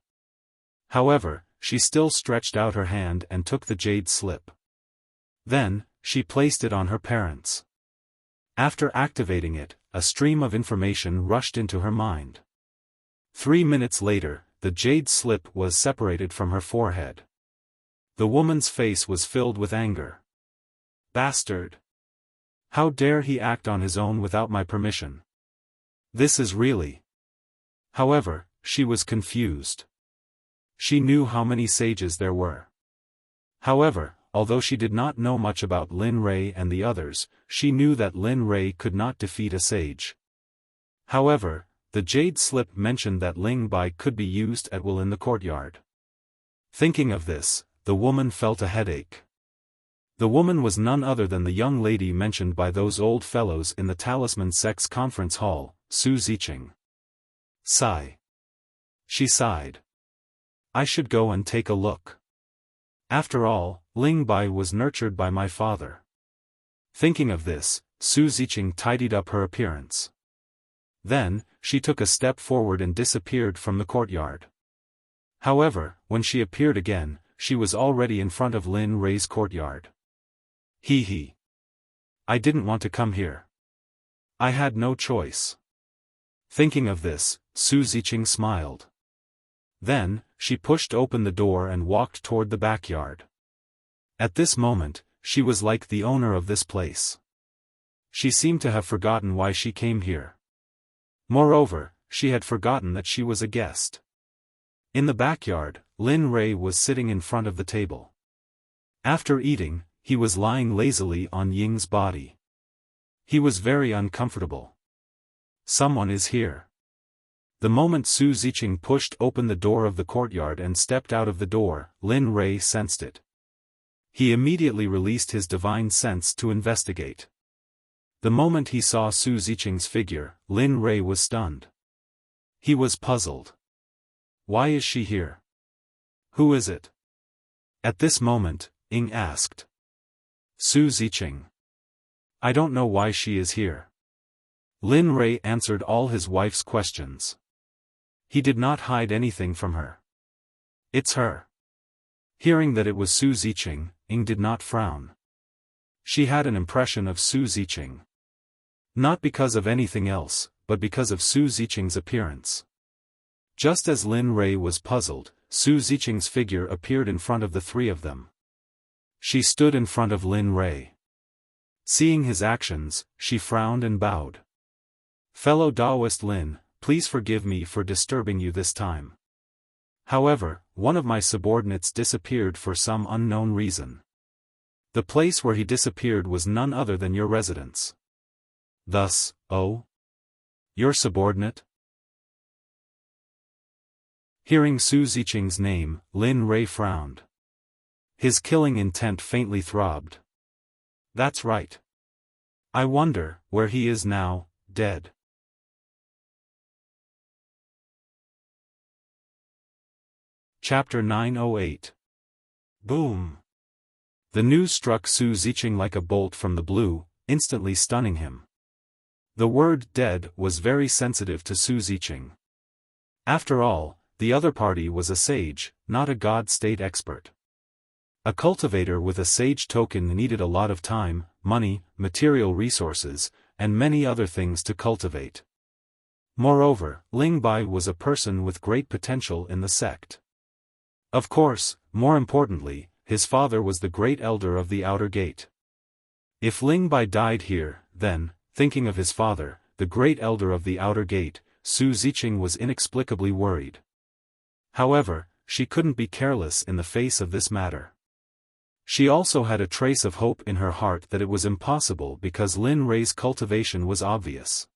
However, she still stretched out her hand and took the jade slip. Then, she placed it on her parents. After activating it, a stream of information rushed into her mind. 3 minutes later, the jade slip was separated from her forehead. The woman's face was filled with anger. Bastard! How dare he act on his own without my permission? This is really... However, she was confused. She knew how many sages there were. However, although she did not know much about Lin Rei and the others, she knew that Lin Rei could not defeat a sage. However, the jade slip mentioned that Ling Bai could be used at will in the courtyard. Thinking of this, the woman felt a headache. The woman was none other than the young lady mentioned by those old fellows in the Talisman Sect's conference hall, Su Ziqing. Sigh. She sighed. I should go and take a look. After all, Ling Bai was nurtured by my father. Thinking of this, Su Ziqing tidied up her appearance. Then, she took a step forward and disappeared from the courtyard. However, when she appeared again, she was already in front of Lin Rei's courtyard. He. I didn't want to come here. I had no choice. Thinking of this, Su Ziqing smiled. Then, she pushed open the door and walked toward the backyard. At this moment, she was like the owner of this place. She seemed to have forgotten why she came here. Moreover, she had forgotten that she was a guest. In the backyard, Lin Rei was sitting in front of the table. After eating, he was lying lazily on Ying's body. He was very uncomfortable. Someone is here. The moment Su Ziqing pushed open the door of the courtyard and stepped out of the door, Lin Rei sensed it. He immediately released his divine sense to investigate. The moment he saw Su Ziqing's figure, Lin Rei was stunned. He was puzzled. Why is she here? Who is it? At this moment, Ying asked. Su Ziqing. I don't know why she is here. Lin Rei answered all his wife's questions. He did not hide anything from her. It's her. Hearing that it was Su Ziqing, Ying did not frown. She had an impression of Su Ziqing. Not because of anything else, but because of Su Ziqing's appearance. Just as Lin Rei was puzzled, Su Ziqing's figure appeared in front of the three of them. She stood in front of Lin Rei. Seeing his actions, she frowned and bowed. Fellow Taoist Lin, please forgive me for disturbing you this time. However, one of my subordinates disappeared for some unknown reason. The place where he disappeared was none other than your residence. Thus, your subordinate? Hearing Su Ziqing's name, Lin Rei frowned. His killing intent faintly throbbed. That's right. I wonder where he is now, dead. Chapter 908. Boom. The news struck Su Ziqing like a bolt from the blue, instantly stunning him. The word dead was very sensitive to Su Ziqing. After all, the other party was a sage, not a god-state expert. A cultivator with a sage token needed a lot of time, money, material resources, and many other things to cultivate. Moreover, Ling Bai was a person with great potential in the sect. Of course, more importantly, his father was the great elder of the outer gate. If Ling Bai died here, then, thinking of his father, the great elder of the outer gate, Su Ziqing was inexplicably worried. However, she couldn't be careless in the face of this matter. She also had a trace of hope in her heart that it was impossible because Lin Rei's cultivation was obvious.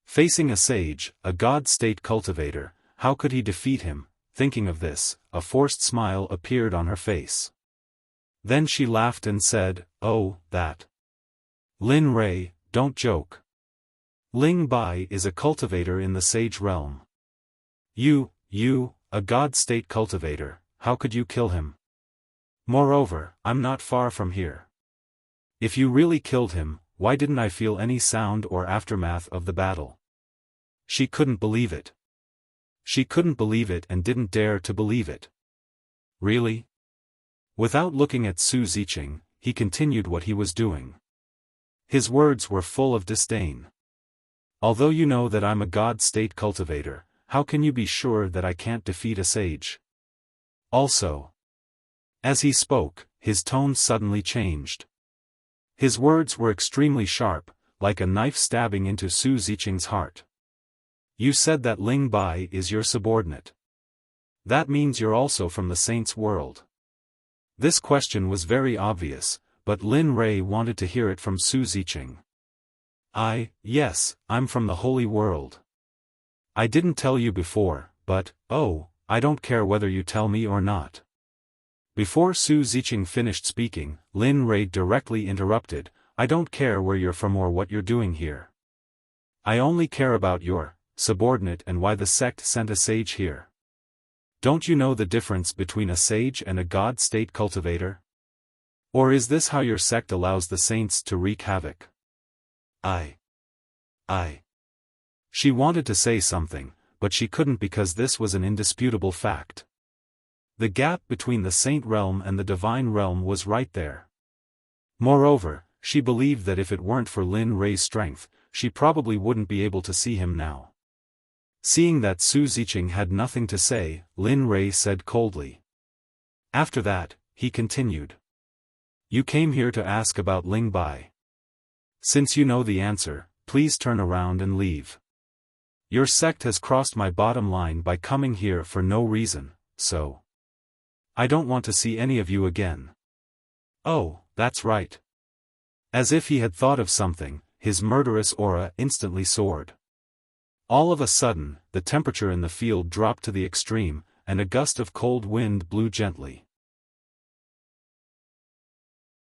Facing a sage, a god-state cultivator, how could he defeat him? Thinking of this, a forced smile appeared on her face. Then she laughed and said, "Oh, that. Lin Rei, don't joke. Ling Bai is a cultivator in the sage realm. You, a god-state cultivator, how could you kill him? Moreover, I'm not far from here. If you really killed him, why didn't I feel any sound or aftermath of the battle?" She couldn't believe it. She couldn't believe it and didn't dare to believe it. Really? Without looking at Su Ziqing, he continued what he was doing. His words were full of disdain. Although you know that I'm a god-state cultivator, how can you be sure that I can't defeat a sage? Also. As he spoke, his tone suddenly changed. His words were extremely sharp, like a knife stabbing into Su Ziqing's heart. You said that Ling Bai is your subordinate. That means you're also from the saints' world. This question was very obvious, but Lin Rei wanted to hear it from Su Ziqing. Yes, I'm from the holy world. I didn't tell you before, but, I don't care whether you tell me or not. Before Su Ziqing finished speaking, Lin Rei directly interrupted, "I don't care where you're from or what you're doing here. I only care about your subordinate and why the sect sent a sage here. Don't you know the difference between a sage and a god-state cultivator? Or is this how your sect allows the saints to wreak havoc?" I. She wanted to say something, but she couldn't because this was an indisputable fact. The gap between the saint realm and the divine realm was right there. Moreover, she believed that if it weren't for Lin Rei's strength, she probably wouldn't be able to see him now. Seeing that Su Ziqing had nothing to say, Lin Rei said coldly. After that, he continued. "You came here to ask about Ling Bai. Since you know the answer, please turn around and leave. Your sect has crossed my bottom line by coming here for no reason, so I don't want to see any of you again." "Oh, that's right." As if he had thought of something, his murderous aura instantly soared. All of a sudden, the temperature in the field dropped to the extreme, and a gust of cold wind blew gently.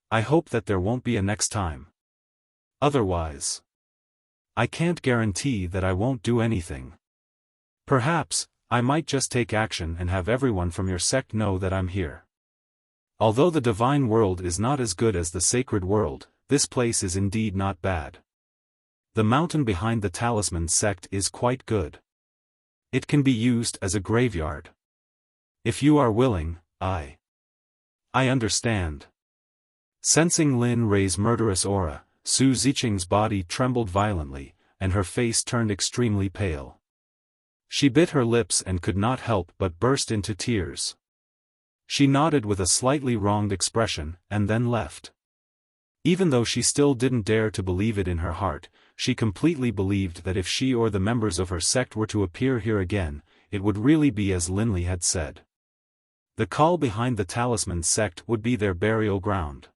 "I hope that there won't be a next time. Otherwise, I can't guarantee that I won't do anything. Perhaps, I might just take action and have everyone from your sect know that I'm here. Although the divine world is not as good as the sacred world, this place is indeed not bad. The mountain behind the talisman sect is quite good. It can be used as a graveyard. If you are willing, I understand." Sensing Lin Rei's murderous aura, Su Ziqing's body trembled violently, and her face turned extremely pale. She bit her lips and could not help but burst into tears. She nodded with a slightly wronged expression, and then left. Even though she still didn't dare to believe it in her heart, she completely believed that if she or the members of her sect were to appear here again, it would really be as Linley had said. The call behind the talisman sect would be their burial ground.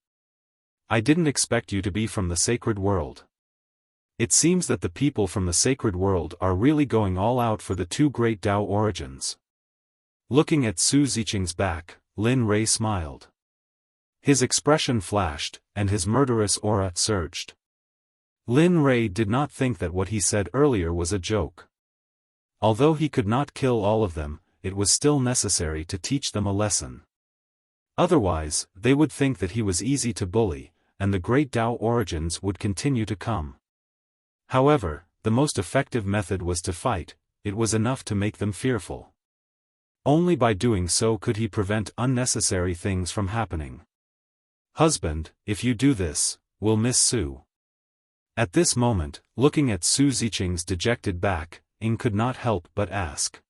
"I didn't expect you to be from the sacred world. It seems that the people from the sacred world are really going all out for the two great Tao origins." Looking at Su Ziqing's back, Lin Rei smiled. His expression flashed, and his murderous aura surged. Lin Rei did not think that what he said earlier was a joke. Although he could not kill all of them, it was still necessary to teach them a lesson. Otherwise, they would think that he was easy to bully, and the great Tao origins would continue to come. However, the most effective method was to fight. It was enough to make them fearful. Only by doing so could he prevent unnecessary things from happening. "Husband, if you do this, we'll miss Su." At this moment, looking at Su Ziqing's dejected back, Ying could not help but ask.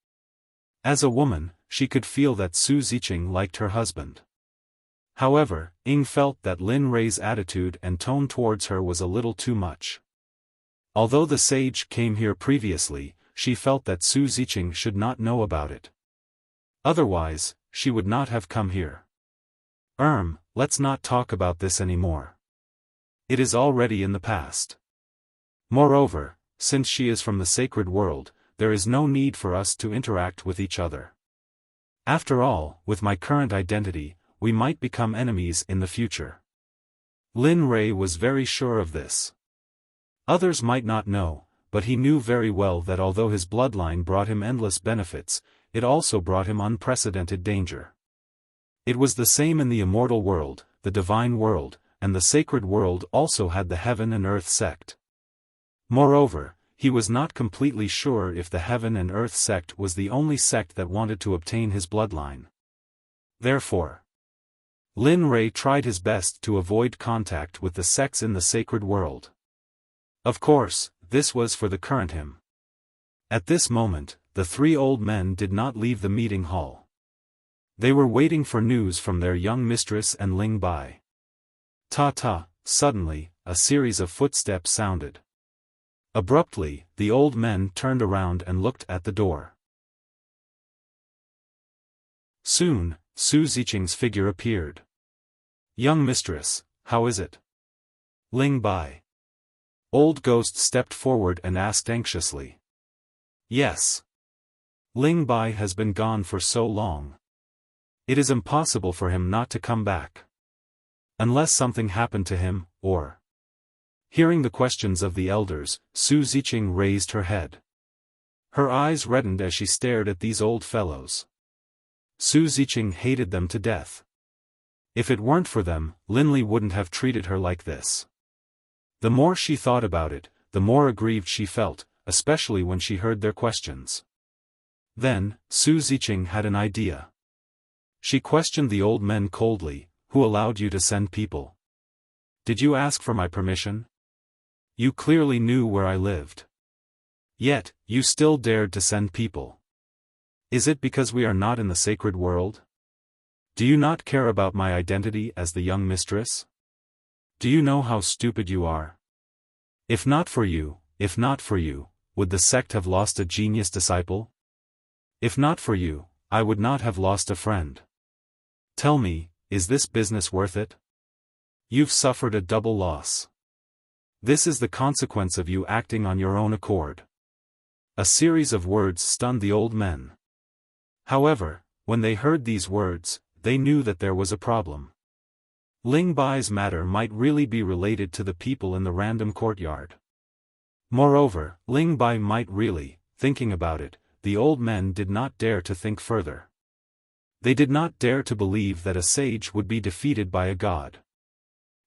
As a woman, she could feel that Su Ziqing liked her husband. However, Ying felt that Lin Rei's attitude and tone towards her was a little too much. Although the sage came here previously, she felt that Su Ziqing should not know about it. Otherwise, she would not have come here. Let's not talk about this anymore. It is already in the past. Moreover, since she is from the sacred world, there is no need for us to interact with each other. After all, with my current identity, we might become enemies in the future. Lin Rei was very sure of this. Others might not know, but he knew very well that although his bloodline brought him endless benefits, it also brought him unprecedented danger. It was the same in the immortal world, the divine world, and the sacred world also had the heaven and earth sect. Moreover, he was not completely sure if the heaven and earth sect was the only sect that wanted to obtain his bloodline. Therefore, Lin Rei tried his best to avoid contact with the sects in the sacred world. Of course, this was for the current him. At this moment, the three old men did not leave the meeting hall. They were waiting for news from their young mistress and Ling Bai. Ta-ta, suddenly, a series of footsteps sounded. Abruptly, the old men turned around and looked at the door. Soon, Su Ziqing's figure appeared. "Young mistress, how is it?" "Ling Bai." Old Ghost stepped forward and asked anxiously. "Yes. Ling Bai has been gone for so long. It is impossible for him not to come back. Unless something happened to him, or... Hearing the questions of the elders, Su Ziqing raised her head. Her eyes reddened as she stared at these old fellows. Su Ziqing hated them to death. If it weren't for them, Linli wouldn't have treated her like this. The more she thought about it, the more aggrieved she felt, especially when she heard their questions. Then, Su Ziqing had an idea. She questioned the old men coldly, "Who allowed you to send people? Did you ask for my permission? You clearly knew where I lived. Yet, you still dared to send people. Is it because we are not in the sacred world? Do you not care about my identity as the young mistress? Do you know how stupid you are? If not for you, would the sect have lost a genius disciple? If not for you, I would not have lost a friend. Tell me, is this business worth it? You've suffered a double loss. This is the consequence of you acting on your own accord." A series of words stunned the old men. However, when they heard these words, they knew that there was a problem. Ling Bai's matter might really be related to the people in the random courtyard. Moreover, Ling Bai might really, thinking about it, the old men did not dare to think further. They did not dare to believe that a sage would be defeated by a god.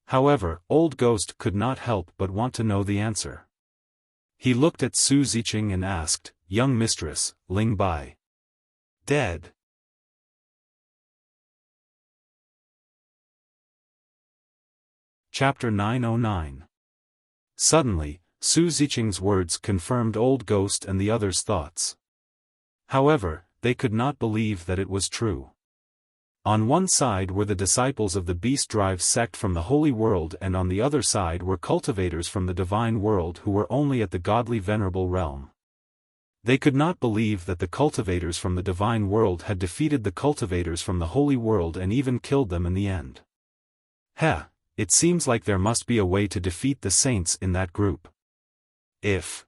However, Old Ghost could not help but want to know the answer. He looked at Su Ziqing and asked, "Young mistress, Ling Bai dead?" Chapter 909. Suddenly, Su Ziqing's words confirmed Old Ghost and the others' thoughts. However, they could not believe that it was true. On one side were the disciples of the Beast Drive sect from the Holy World, and on the other side were cultivators from the Divine World who were only at the godly venerable realm. They could not believe that the cultivators from the Divine World had defeated the cultivators from the Holy World and even killed them in the end. It seems like there must be a way to defeat the saints in that group. If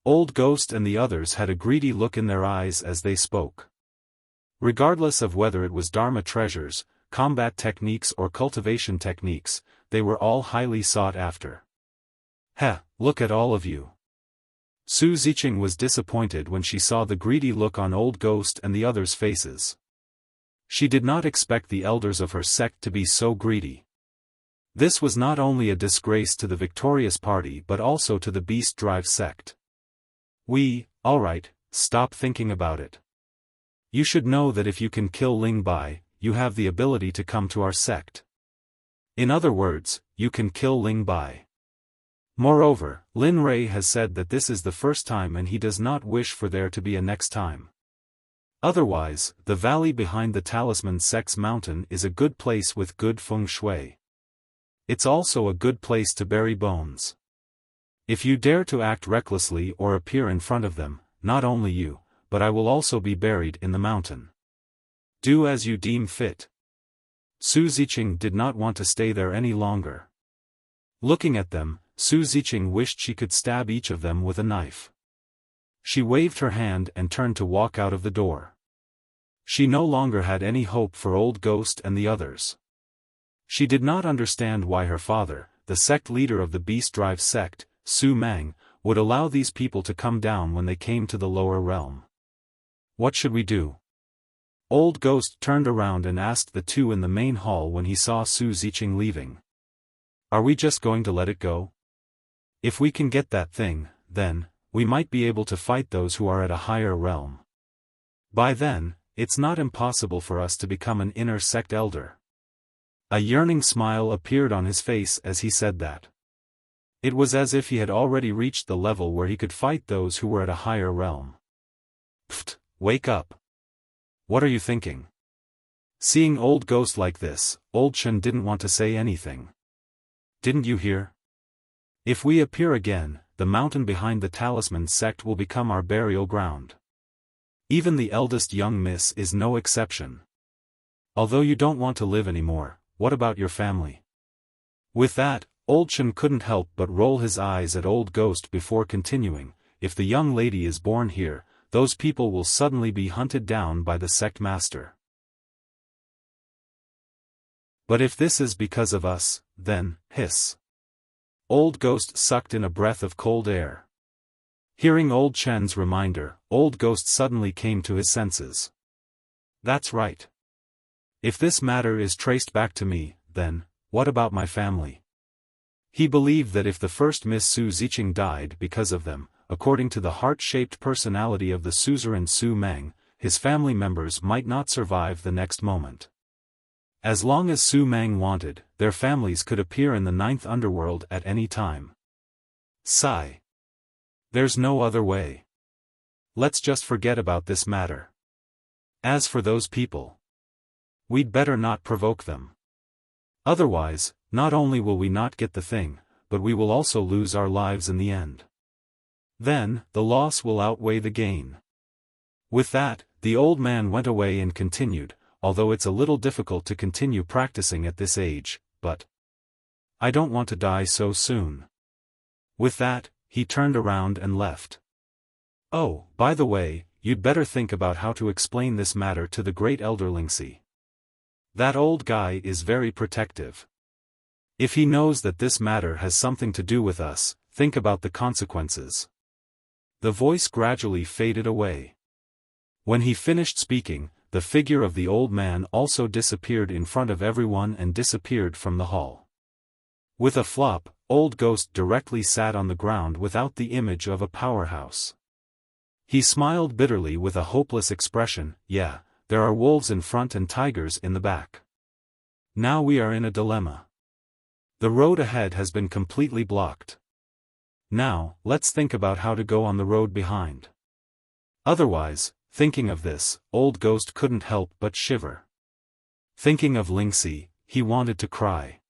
Old Ghost and the others had a greedy look in their eyes as they spoke. Regardless of whether it was Dharma treasures, combat techniques or cultivation techniques, they were all highly sought after. Look at all of you. Su Ziqing was disappointed when she saw the greedy look on Old Ghost and the others' faces. She did not expect the elders of her sect to be so greedy. This was not only a disgrace to the victorious party but also to the Beast Drive sect. Alright, stop thinking about it. You should know that if you can kill Ling Bai, you have the ability to come to our sect. In other words, you can kill Ling Bai. Moreover, Lin Rei has said that this is the first time and he does not wish for there to be a next time. Otherwise, the valley behind the Talisman Sect's mountain is a good place with good feng shui. It's also a good place to bury bones. If you dare to act recklessly or appear in front of them, not only you, but I will also be buried in the mountain. Do as you deem fit. Su Ziqing did not want to stay there any longer. Looking at them, Su Ziqing wished she could stab each of them with a knife. She waved her hand and turned to walk out of the door. She no longer had any hope for Old Ghost and the others. She did not understand why her father, the sect leader of the Beast Drive sect, Su Mang, would allow these people to come down when they came to the lower realm. What should we do? Old Ghost turned around and asked the two in the main hall when he saw Su Ziqing leaving. Are we just going to let it go? If we can get that thing, then, we might be able to fight those who are at a higher realm. By then, it's not impossible for us to become an inner sect elder. A yearning smile appeared on his face as he said that. It was as if he had already reached the level where he could fight those who were at a higher realm. Pfft, wake up. What are you thinking? Seeing Old Ghost like this, Old Chen didn't want to say anything. Didn't you hear? If we appear again, the mountain behind the Talisman sect will become our burial ground. Even the eldest young miss is no exception. Although you don't want to live anymore, what about your family? With that, Old Chen couldn't help but roll his eyes at Old Ghost before continuing. If the young lady is born here, those people will suddenly be hunted down by the sect master. But if this is because of us, then, hiss. Old Ghost sucked in a breath of cold air. Hearing Old Chen's reminder, Old Ghost suddenly came to his senses. That's right. If this matter is traced back to me, then, what about my family? He believed that if the first Miss Su Ziqing died because of them, according to the heart-shaped personality of the suzerain Su Meng, his family members might not survive the next moment. As long as Su Meng wanted, their families could appear in the ninth underworld at any time. Sigh. There's no other way. Let's just forget about this matter. As for those people, we'd better not provoke them. Otherwise, not only will we not get the thing, but we will also lose our lives in the end. Then, the loss will outweigh the gain. With that, the old man went away and continued, although it's a little difficult to continue practicing at this age, but I don't want to die so soon. With that, he turned around and left. Oh, by the way, you'd better think about how to explain this matter to the great elder Lingxi. That old guy is very protective. If he knows that this matter has something to do with us, think about the consequences. The voice gradually faded away. When he finished speaking, the figure of the old man also disappeared in front of everyone and disappeared from the hall. With a flop, Old Ghost directly sat on the ground without the image of a powerhouse. He smiled bitterly with a hopeless expression. Yeah, there are wolves in front and tigers in the back. Now we are in a dilemma. The road ahead has been completely blocked. Now, let's think about how to go on the road behind. Otherwise, thinking of this, Old Ghost couldn't help but shiver. Thinking of Lingxi, he wanted to cry.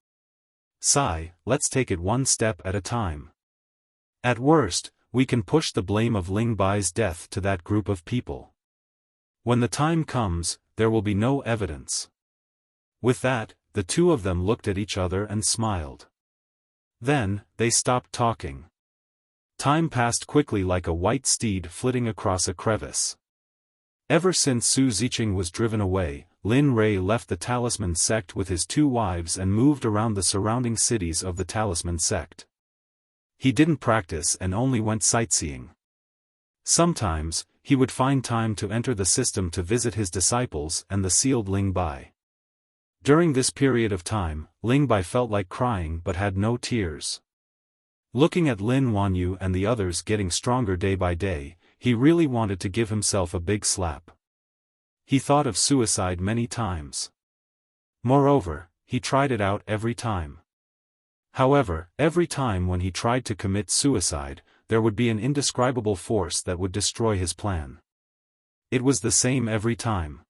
Sigh, let's take it one step at a time. At worst, we can push the blame of Ling Bai's death to that group of people. When the time comes, there will be no evidence. With that, the two of them looked at each other and smiled. Then, they stopped talking. Time passed quickly like a white steed flitting across a crevice. Ever since Su Ziqing was driven away, Lin Rei left the Talisman Sect with his two wives and moved around the surrounding cities of the Talisman Sect. He didn't practice and only went sightseeing. Sometimes, he would find time to enter the system to visit his disciples and the sealed Ling Bai. During this period of time, Ling Bai felt like crying but had no tears. Looking at Lin Wanyu and the others getting stronger day by day, he really wanted to give himself a big slap. He thought of suicide many times. Moreover, he tried it out every time. However, every time when he tried to commit suicide, there would be an indescribable force that would destroy his plan. It was the same every time.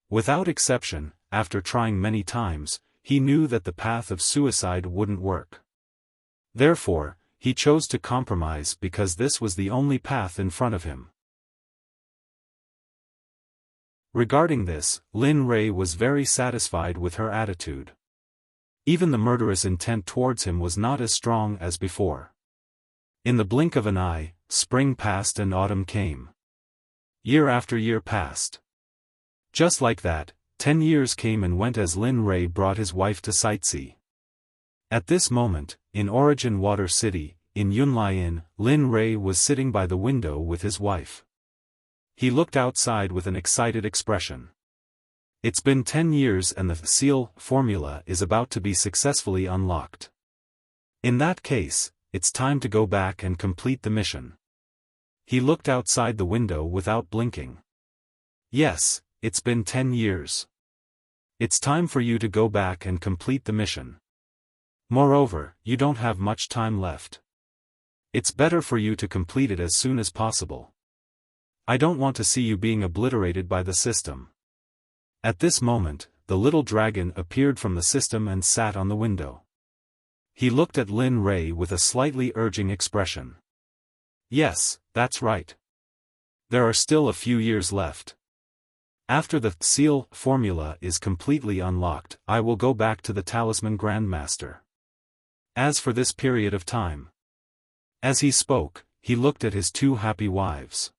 Without exception, after trying many times, he knew that the path of suicide wouldn't work. Therefore, he chose to compromise because this was the only path in front of him. Regarding this, Lin Rei was very satisfied with her attitude. Even the murderous intent towards him was not as strong as before. In the blink of an eye, spring passed and autumn came. Year after year passed. Just like that, 10 years came and went as Lin Rei brought his wife to sightsee. At this moment, in Origin Water City, in Yunlai, Lin Rei was sitting by the window with his wife. He looked outside with an excited expression. It's been 10 years and the seal formula is about to be successfully unlocked. In that case, it's time to go back and complete the mission. He looked outside the window without blinking. Yes, it's been 10 years. It's time for you to go back and complete the mission. Moreover, you don't have much time left. It's better for you to complete it as soon as possible. I don't want to see you being obliterated by the system. At this moment, the little dragon appeared from the system and sat on the window. He looked at Lin Rei with a slightly urging expression. Yes, that's right. There are still a few years left. After the seal formula is completely unlocked, I will go back to the Talisman Grandmaster. As for this period of time. As he spoke, he looked at his two happy wives.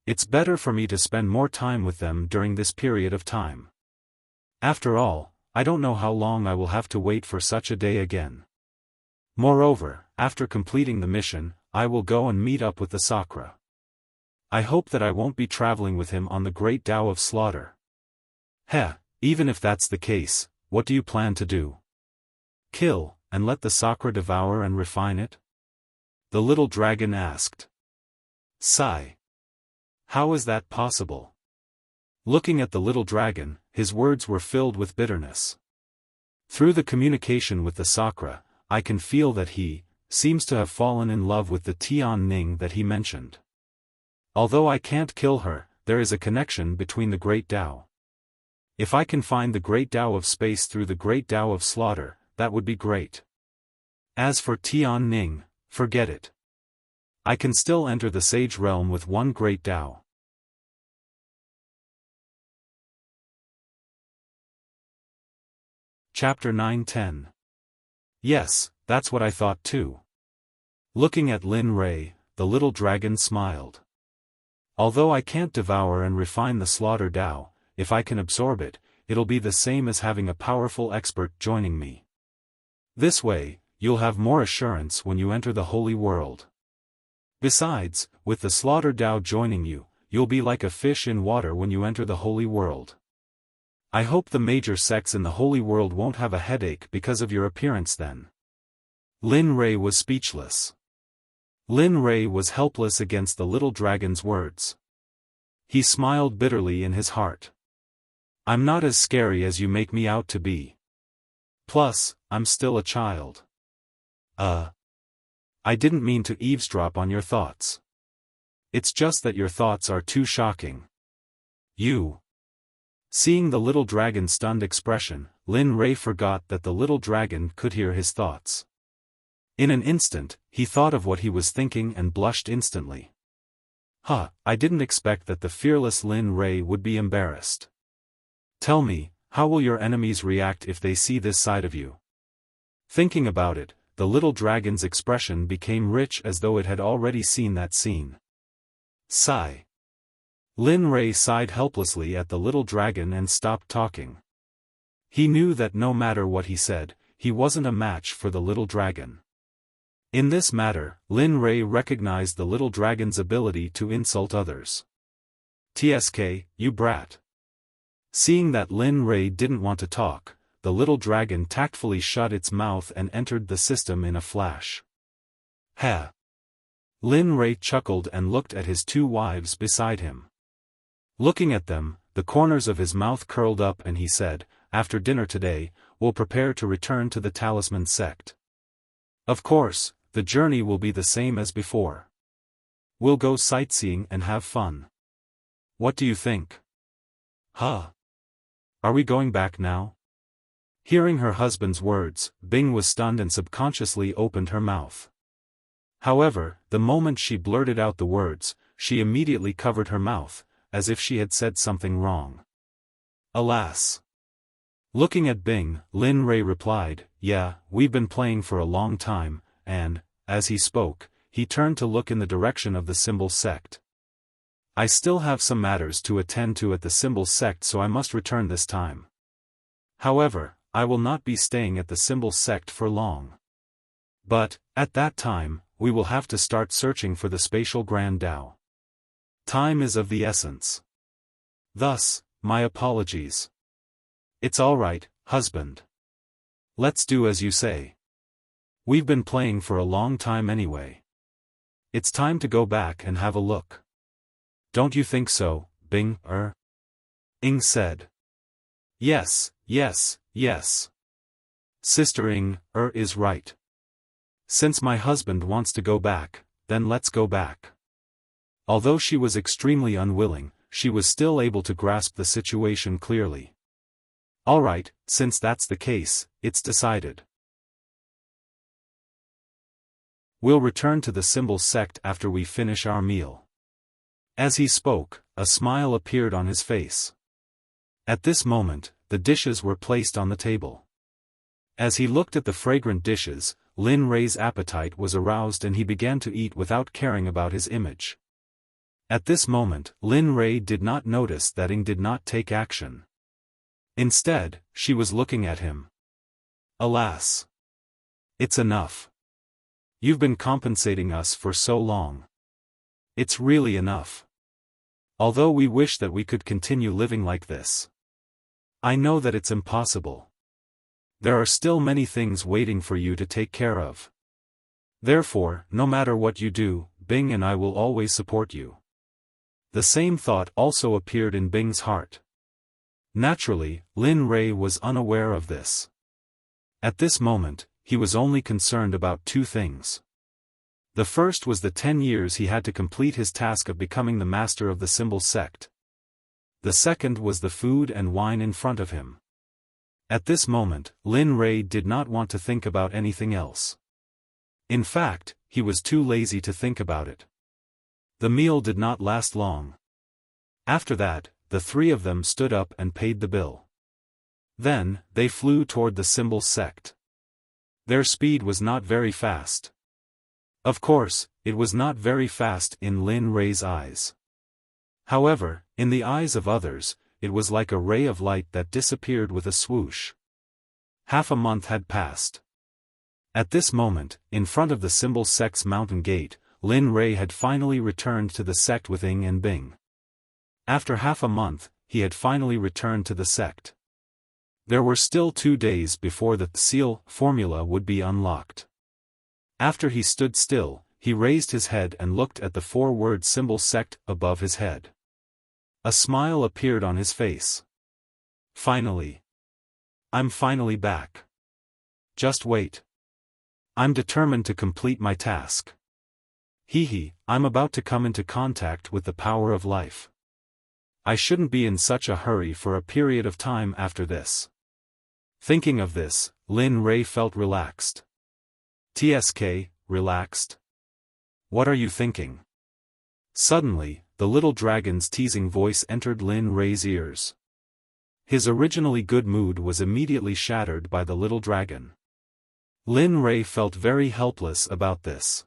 It's better for me to spend more time with them during this period of time. After all, I don't know how long I will have to wait for such a day again. Moreover, after completing the mission, I will go and meet up with the Sakra. I hope that I won't be traveling with him on the Great Tao of Slaughter. Heh, even if that's the case, what do you plan to do? Kill, and let the Sakra devour and refine it? The little dragon asked. Sigh. How is that possible? Looking at the little dragon, his words were filled with bitterness. Through the communication with the Sakra, I can feel that he seems to have fallen in love with the Tian Ning that he mentioned. Although I can't kill her, there is a connection between the Great Tao. If I can find the Great Tao of Space through the Great Tao of Slaughter, that would be great. As for Tian Ning, forget it. I can still enter the Sage Realm with one Great Tao. Chapter 9-10. Yes, that's what I thought too. Looking at Lin Rei, the little dragon smiled. Although I can't devour and refine the Slaughter Tao, if I can absorb it, it'll be the same as having a powerful expert joining me. This way, you'll have more assurance when you enter the Holy World. Besides, with the Slaughter Tao joining you, you'll be like a fish in water when you enter the Holy World. I hope the major sects in the Holy World won't have a headache because of your appearance then. Lin Rei was speechless. Lin Rei was helpless against the little dragon's words. He smiled bitterly in his heart. I'm not as scary as you make me out to be. Plus, I'm still a child. I didn't mean to eavesdrop on your thoughts. It's just that your thoughts are too shocking. You. Seeing the little dragon's stunned expression, Lin Rei forgot that the little dragon could hear his thoughts. In an instant, he thought of what he was thinking and blushed instantly. I didn't expect that the fearless Lin Rei would be embarrassed. Tell me, how will your enemies react if they see this side of you? Thinking about it, the little dragon's expression became rich as though it had already seen that scene. Sigh. Lin Rei sighed helplessly at the little dragon and stopped talking. He knew that no matter what he said, he wasn't a match for the little dragon. In this matter, Lin Rei recognized the little dragon's ability to insult others. "Tsk, you brat." Seeing that Lin Rei didn't want to talk, the little dragon tactfully shut its mouth and entered the system in a flash. Ha! Lin Rei chuckled and looked at his two wives beside him. Looking at them, the corners of his mouth curled up and he said, "After dinner today, we'll prepare to return to the Talisman Sect. Of course, the journey will be the same as before. We'll go sightseeing and have fun. What do you think?" Are we going back now? Hearing her husband's words, Bing was stunned and subconsciously opened her mouth. However, the moment she blurted out the words, she immediately covered her mouth, as if she had said something wrong. Alas! Looking at Bing, Lin Rei replied, "Yeah, we've been playing for a long time," and, as he spoke, he turned to look in the direction of the Symbol Sect. "I still have some matters to attend to at the Symbol Sect, so I must return this time. However, I will not be staying at the Symbol Sect for long. But, at that time, we will have to start searching for the Spatial Grand Tao. Time is of the essence. Thus, my apologies." "It's all right, husband. Let's do as you say. We've been playing for a long time anyway. It's time to go back and have a look. Don't you think so, Bing?" Ing said. Yes. Sister Ing is right. Since my husband wants to go back, then let's go back." Although she was extremely unwilling, she was still able to grasp the situation clearly. "All right, since that's the case, it's decided. We'll return to the Symbol Sect after we finish our meal." As he spoke, a smile appeared on his face. At this moment, the dishes were placed on the table. As he looked at the fragrant dishes, Lin Rei's appetite was aroused and he began to eat without caring about his image. At this moment, Lin Rei did not notice that Ing did not take action. Instead, she was looking at him. Alas. It's enough. You've been compensating us for so long. It's really enough. Although we wish that we could continue living like this. I know that it's impossible. There are still many things waiting for you to take care of. Therefore, no matter what you do, Bing and I will always support you. The same thought also appeared in Bing's heart. Naturally, Lin Rui was unaware of this. At this moment, he was only concerned about two things. The first was the 10 years he had to complete his task of becoming the master of the symbol sect. The second was the food and wine in front of him. At this moment, Lin Rui did not want to think about anything else. In fact, he was too lazy to think about it. The meal did not last long. After that, the three of them stood up and paid the bill. Then, they flew toward the symbol sect. Their speed was not very fast. Of course, it was not very fast in Lin Rui's eyes. However, in the eyes of others, it was like a ray of light that disappeared with a swoosh. Half a month had passed. At this moment, in front of the symbol sect's mountain gate, Lin Rui had finally returned to the sect with Ying and Bing. After half a month, he had finally returned to the sect. There were still 2 days before the seal formula would be unlocked. After he stood still, he raised his head and looked at the 4-word symbol sect above his head. A smile appeared on his face. Finally. I'm finally back. Just wait. I'm determined to complete my task. I'm about to come into contact with the power of life. I shouldn't be in such a hurry for a period of time after this. Thinking of this, Lin Rui felt relaxed. TSK, relaxed? What are you thinking? Suddenly, the little dragon's teasing voice entered Lin Rui's ears. His originally good mood was immediately shattered by the little dragon. Lin Rui felt very helpless about this.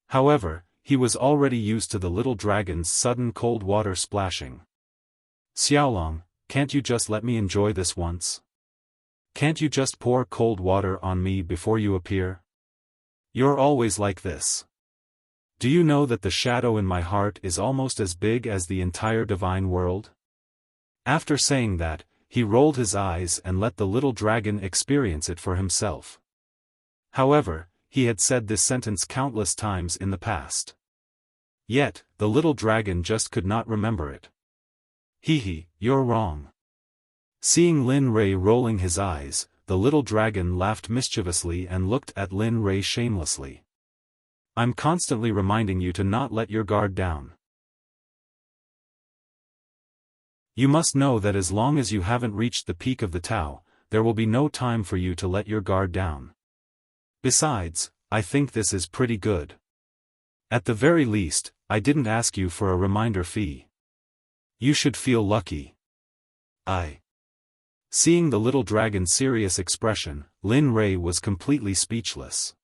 However, he was already used to the little dragon's sudden cold water splashing. Xiaolong, can't you just let me enjoy this once? Can't you just pour cold water on me before you appear? You're always like this. Do you know that the shadow in my heart is almost as big as the entire divine world? After saying that, he rolled his eyes and let the little dragon experience it for himself. However, he had said this sentence countless times in the past. Yet, the little dragon just could not remember it. You're wrong. Seeing Lin Rui rolling his eyes, the little dragon laughed mischievously and looked at Lin Rui shamelessly. I'm constantly reminding you to not let your guard down. You must know that as long as you haven't reached the peak of the Tao, there will be no time for you to let your guard down. Besides, I think this is pretty good. At the very least, I didn't ask you for a reminder fee. You should feel lucky. Seeing the little dragon's serious expression, Lin Rui was completely speechless.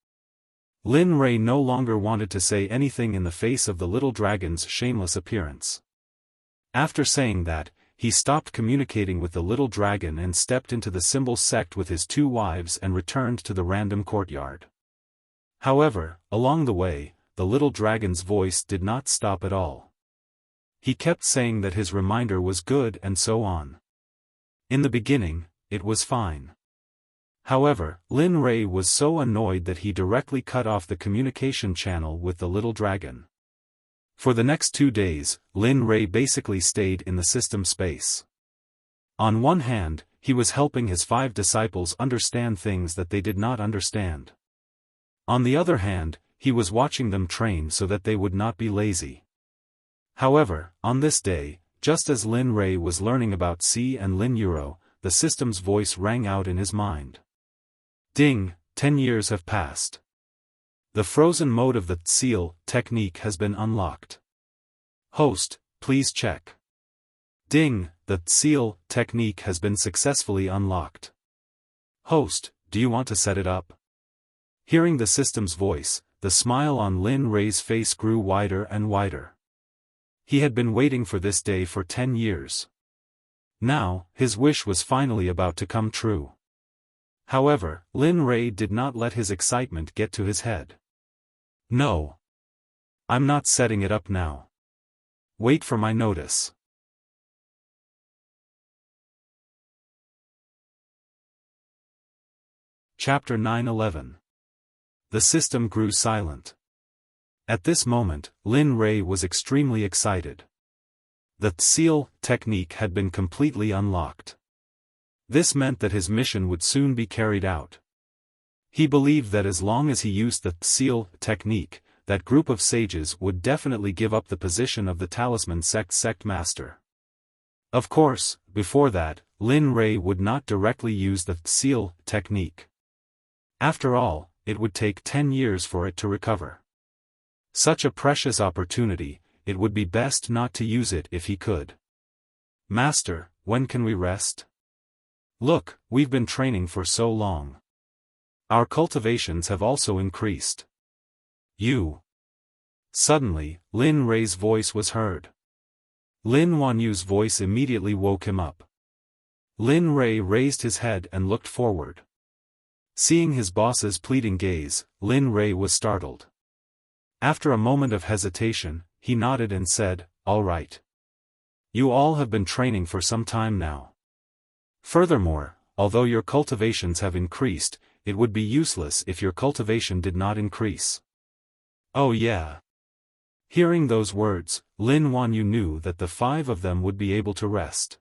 Lin Rui no longer wanted to say anything in the face of the little dragon's shameless appearance. After saying that, he stopped communicating with the little dragon and stepped into the symbol sect with his 2 wives and returned to the random courtyard. However, along the way, the little dragon's voice did not stop at all. He kept saying that his reminder was good and so on. In the beginning, it was fine. However, Lin Rui was so annoyed that he directly cut off the communication channel with the little dragon. For the next 2 days, Lin Rui basically stayed in the system space. On one hand, he was helping his 5 disciples understand things that they did not understand. On the other hand, he was watching them train so that they would not be lazy. However, on this day, just as Lin Rui was learning about Si and Lin Yuro, the system's voice rang out in his mind. Ding, 10 years have passed. The frozen mode of the seal technique has been unlocked. Host, please check. Ding, the seal technique has been successfully unlocked. Host, do you want to set it up? Hearing the system's voice, the smile on Lin Rui's face grew wider and wider. He had been waiting for this day for 10 years. Now, his wish was finally about to come true. However, Lin Rei did not let his excitement get to his head. No. I'm not setting it up now. Wait for my notice. Chapter 9-11. The system grew silent. At this moment, Lin Rei was extremely excited. The seal technique had been completely unlocked. This meant that his mission would soon be carried out. He believed that as long as he used the seal technique, that group of sages would definitely give up the position of the Talisman Sect master. Of course, before that, Lin Rei would not directly use the seal technique. After all, it would take 10 years for it to recover. Such a precious opportunity, it would be best not to use it if he could. Master, when can we rest? Look, we've been training for so long. Our cultivations have also increased. Suddenly, Lin Rei's voice was heard. Lin Huanyu's voice immediately woke him up. Lin Rei raised his head and looked forward. Seeing his boss's pleading gaze, Lin Rei was startled. After a moment of hesitation, he nodded and said, "All right. You all have been training for some time now. Furthermore, although your cultivations have increased, it would be useless if your cultivation did not increase." Oh yeah. Hearing those words, Lin Huanyu knew that the 5 of them would be able to rest.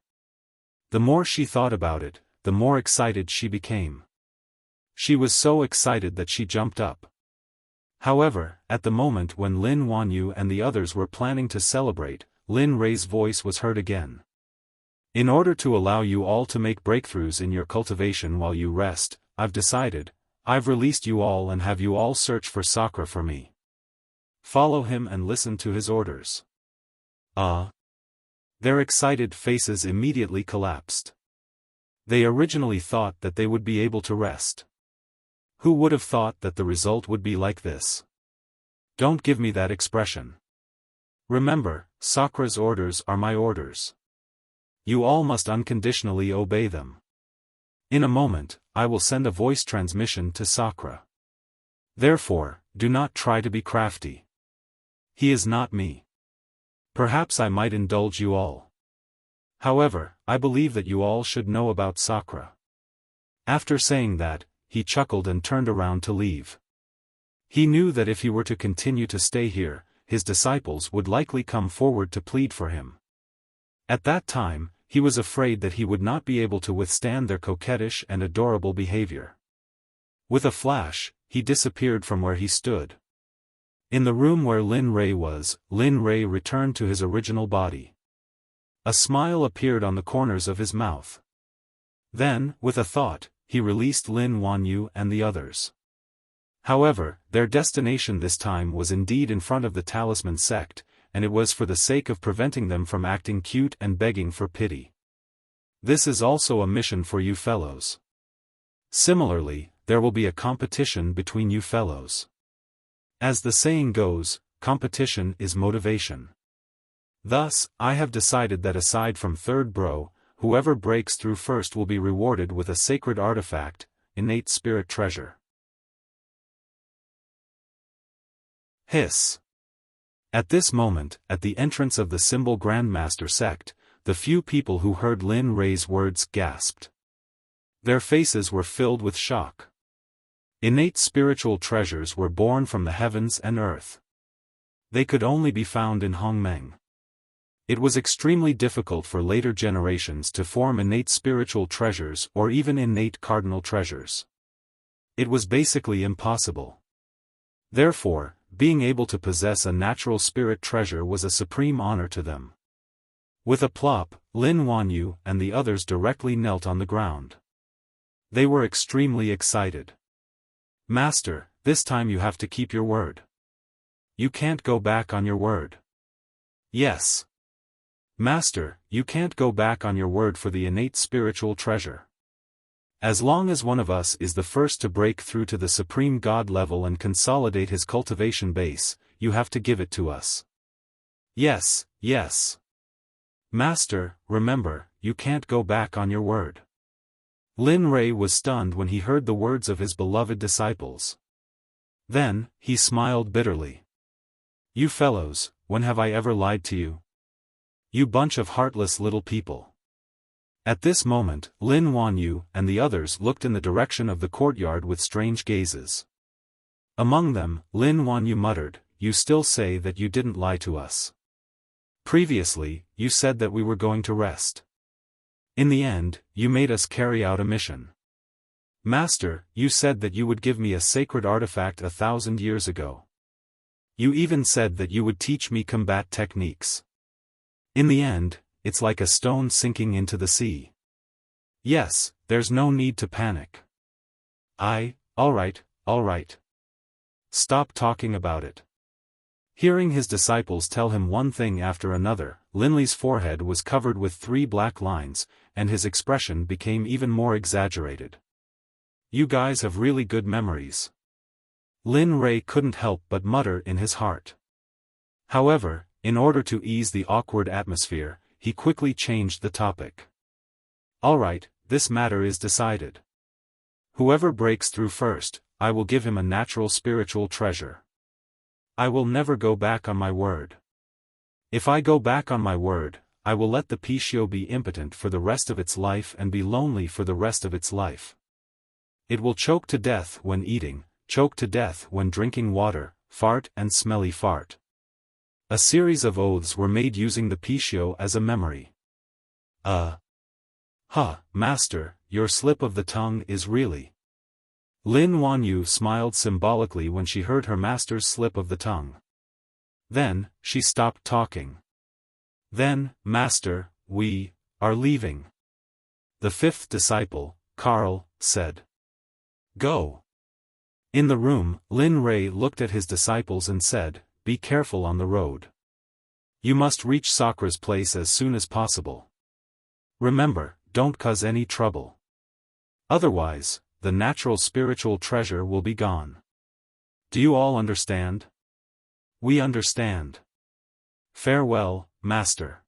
The more she thought about it, the more excited she became. She was so excited that she jumped up. However, at the moment when Lin Huanyu and the others were planning to celebrate, Lin Rei's voice was heard again. In order to allow you all to make breakthroughs in your cultivation while you rest, I've released you all and have you all search for Sakura for me. Follow him and listen to his orders. Their excited faces immediately collapsed. They originally thought that they would be able to rest. Who would have thought that the result would be like this? Don't give me that expression. Remember, Sakura's orders are my orders. You all must unconditionally obey them. In a moment, I will send a voice transmission to Sakura. Therefore, do not try to be crafty. He is not me. Perhaps I might indulge you all. However, I believe that you all should know about Sakura. After saying that, he chuckled and turned around to leave. He knew that if he were to continue to stay here, his disciples would likely come forward to plead for him. At that time, he was afraid that he would not be able to withstand their coquettish and adorable behavior. With a flash, he disappeared from where he stood. In the room where Lin Rei was, Lin Rei returned to his original body. A smile appeared on the corners of his mouth. Then, with a thought, he released Lin Huanyu and the others. However, their destination this time was indeed in front of the Talisman Sect, and it was for the sake of preventing them from acting cute and begging for pity. This is also a mission for you fellows. Similarly, there will be a competition between you fellows. As the saying goes, competition is motivation. Thus, I have decided that aside from third bro, whoever breaks through first will be rewarded with a sacred artifact, innate spirit treasure. Hiss. At this moment, at the entrance of the Symbol Grandmaster Sect, the few people who heard Lin Rei's words gasped. Their faces were filled with shock. Innate spiritual treasures were born from the heavens and earth. They could only be found in Hongmeng. It was extremely difficult for later generations to form innate spiritual treasures or even innate cardinal treasures. It was basically impossible. Therefore, being able to possess a natural spirit treasure was a supreme honor to them. With a plop, Lin Huanyu and the others directly knelt on the ground. They were extremely excited. Master, this time you have to keep your word. You can't go back on your word. Yes. Master, you can't go back on your word for the innate spiritual treasure. As long as one of us is the first to break through to the supreme God level and consolidate his cultivation base, you have to give it to us. Yes, yes. Master, remember, you can't go back on your word. Lin Rei was stunned when he heard the words of his beloved disciples. Then, he smiled bitterly. You fellows, when have I ever lied to you? You bunch of heartless little people. At this moment, Lin Wanyu and the others looked in the direction of the courtyard with strange gazes. Among them, Lin Wanyu muttered, You still say that you didn't lie to us. Previously, you said that we were going to rest. In the end, you made us carry out a mission. Master, you said that you would give me a sacred artifact 1,000 years ago. You even said that you would teach me combat techniques. In the end, it's like a stone sinking into the sea. Yes, there's no need to panic. All right. Stop talking about it. Hearing his disciples tell him one thing after another, Linley's forehead was covered with 3 black lines, and his expression became even more exaggerated. You guys have really good memories. Lin Rei couldn't help but mutter in his heart. However, in order to ease the awkward atmosphere, he quickly changed the topic. Alright, this matter is decided. Whoever breaks through first, I will give him a natural spiritual treasure. I will never go back on my word. If I go back on my word, I will let the Pishio be impotent for the rest of its life and be lonely for the rest of its life. It will choke to death when eating, choke to death when drinking water, fart and smelly fart. A series of oaths were made using the Pishio as a memory. Master, your slip of the tongue is really. Lin Wanyu smiled symbolically when she heard her master's slip of the tongue. Then, she stopped talking. Then, Master, we are leaving. The 5th disciple, Carl, said. Go. In the room, Lin Rei looked at his disciples and said, Be careful on the road. You must reach Sakura's place as soon as possible. Remember, don't cause any trouble. Otherwise, the natural spiritual treasure will be gone. Do you all understand? We understand. Farewell, Master.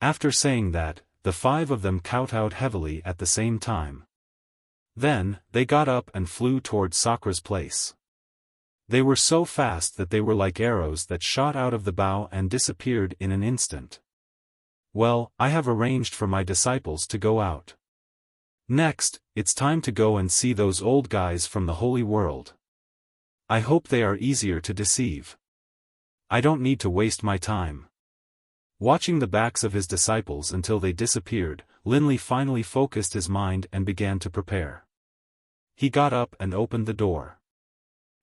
After saying that, the 5 of them kowtowed heavily at the same time. Then, they got up and flew toward Sakura's place. They were so fast that they were like arrows that shot out of the bow and disappeared in an instant. Well, I have arranged for my disciples to go out. Next, it's time to go and see those old guys from the Holy World. I hope they are easier to deceive. I don't need to waste my time. Watching the backs of his disciples until they disappeared, Linley finally focused his mind and began to prepare. He got up and opened the door.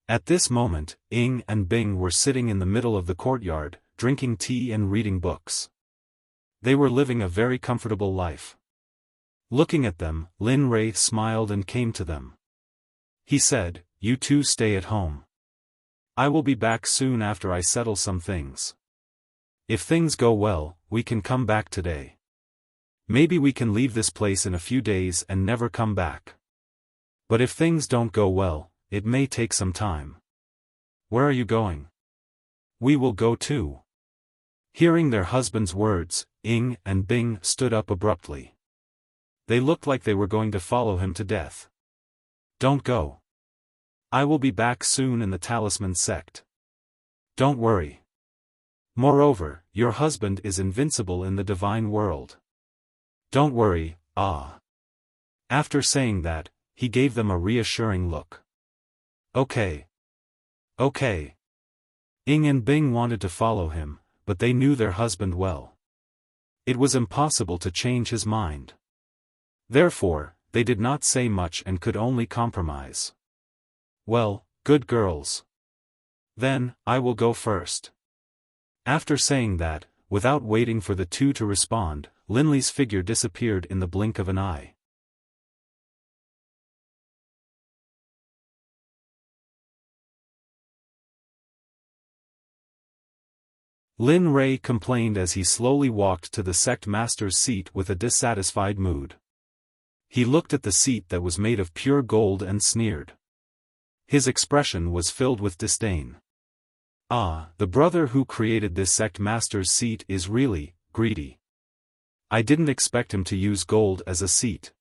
At this moment, Ying and Bing were sitting in the middle of the courtyard, drinking tea and reading books. They were living a very comfortable life. Looking at them, Lin Rei smiled and came to them. He said, You two stay at home. I will be back soon after I settle some things. If things go well, we can come back today. Maybe we can leave this place in a few days and never come back. But if things don't go well, it may take some time. Where are you going? We will go too. Hearing their husband's words, Ying and Bing stood up abruptly. They looked like they were going to follow him to death. Don't go. I will be back soon in the Talisman Sect. Don't worry. Moreover, your husband is invincible in the divine world. Don't worry, After saying that, he gave them a reassuring look. Okay. Ying and Bing wanted to follow him, but they knew their husband well. It was impossible to change his mind. Therefore, they did not say much and could only compromise. Well, good girls. Then, I will go first. After saying that, without waiting for the two to respond, Linley's figure disappeared in the blink of an eye. Lin Rei complained as he slowly walked to the sect master's seat with a dissatisfied mood. He looked at the seat that was made of pure gold and sneered. His expression was filled with disdain. Ah, the brother who created this sect master's seat is really greedy. I didn't expect him to use gold as a seat.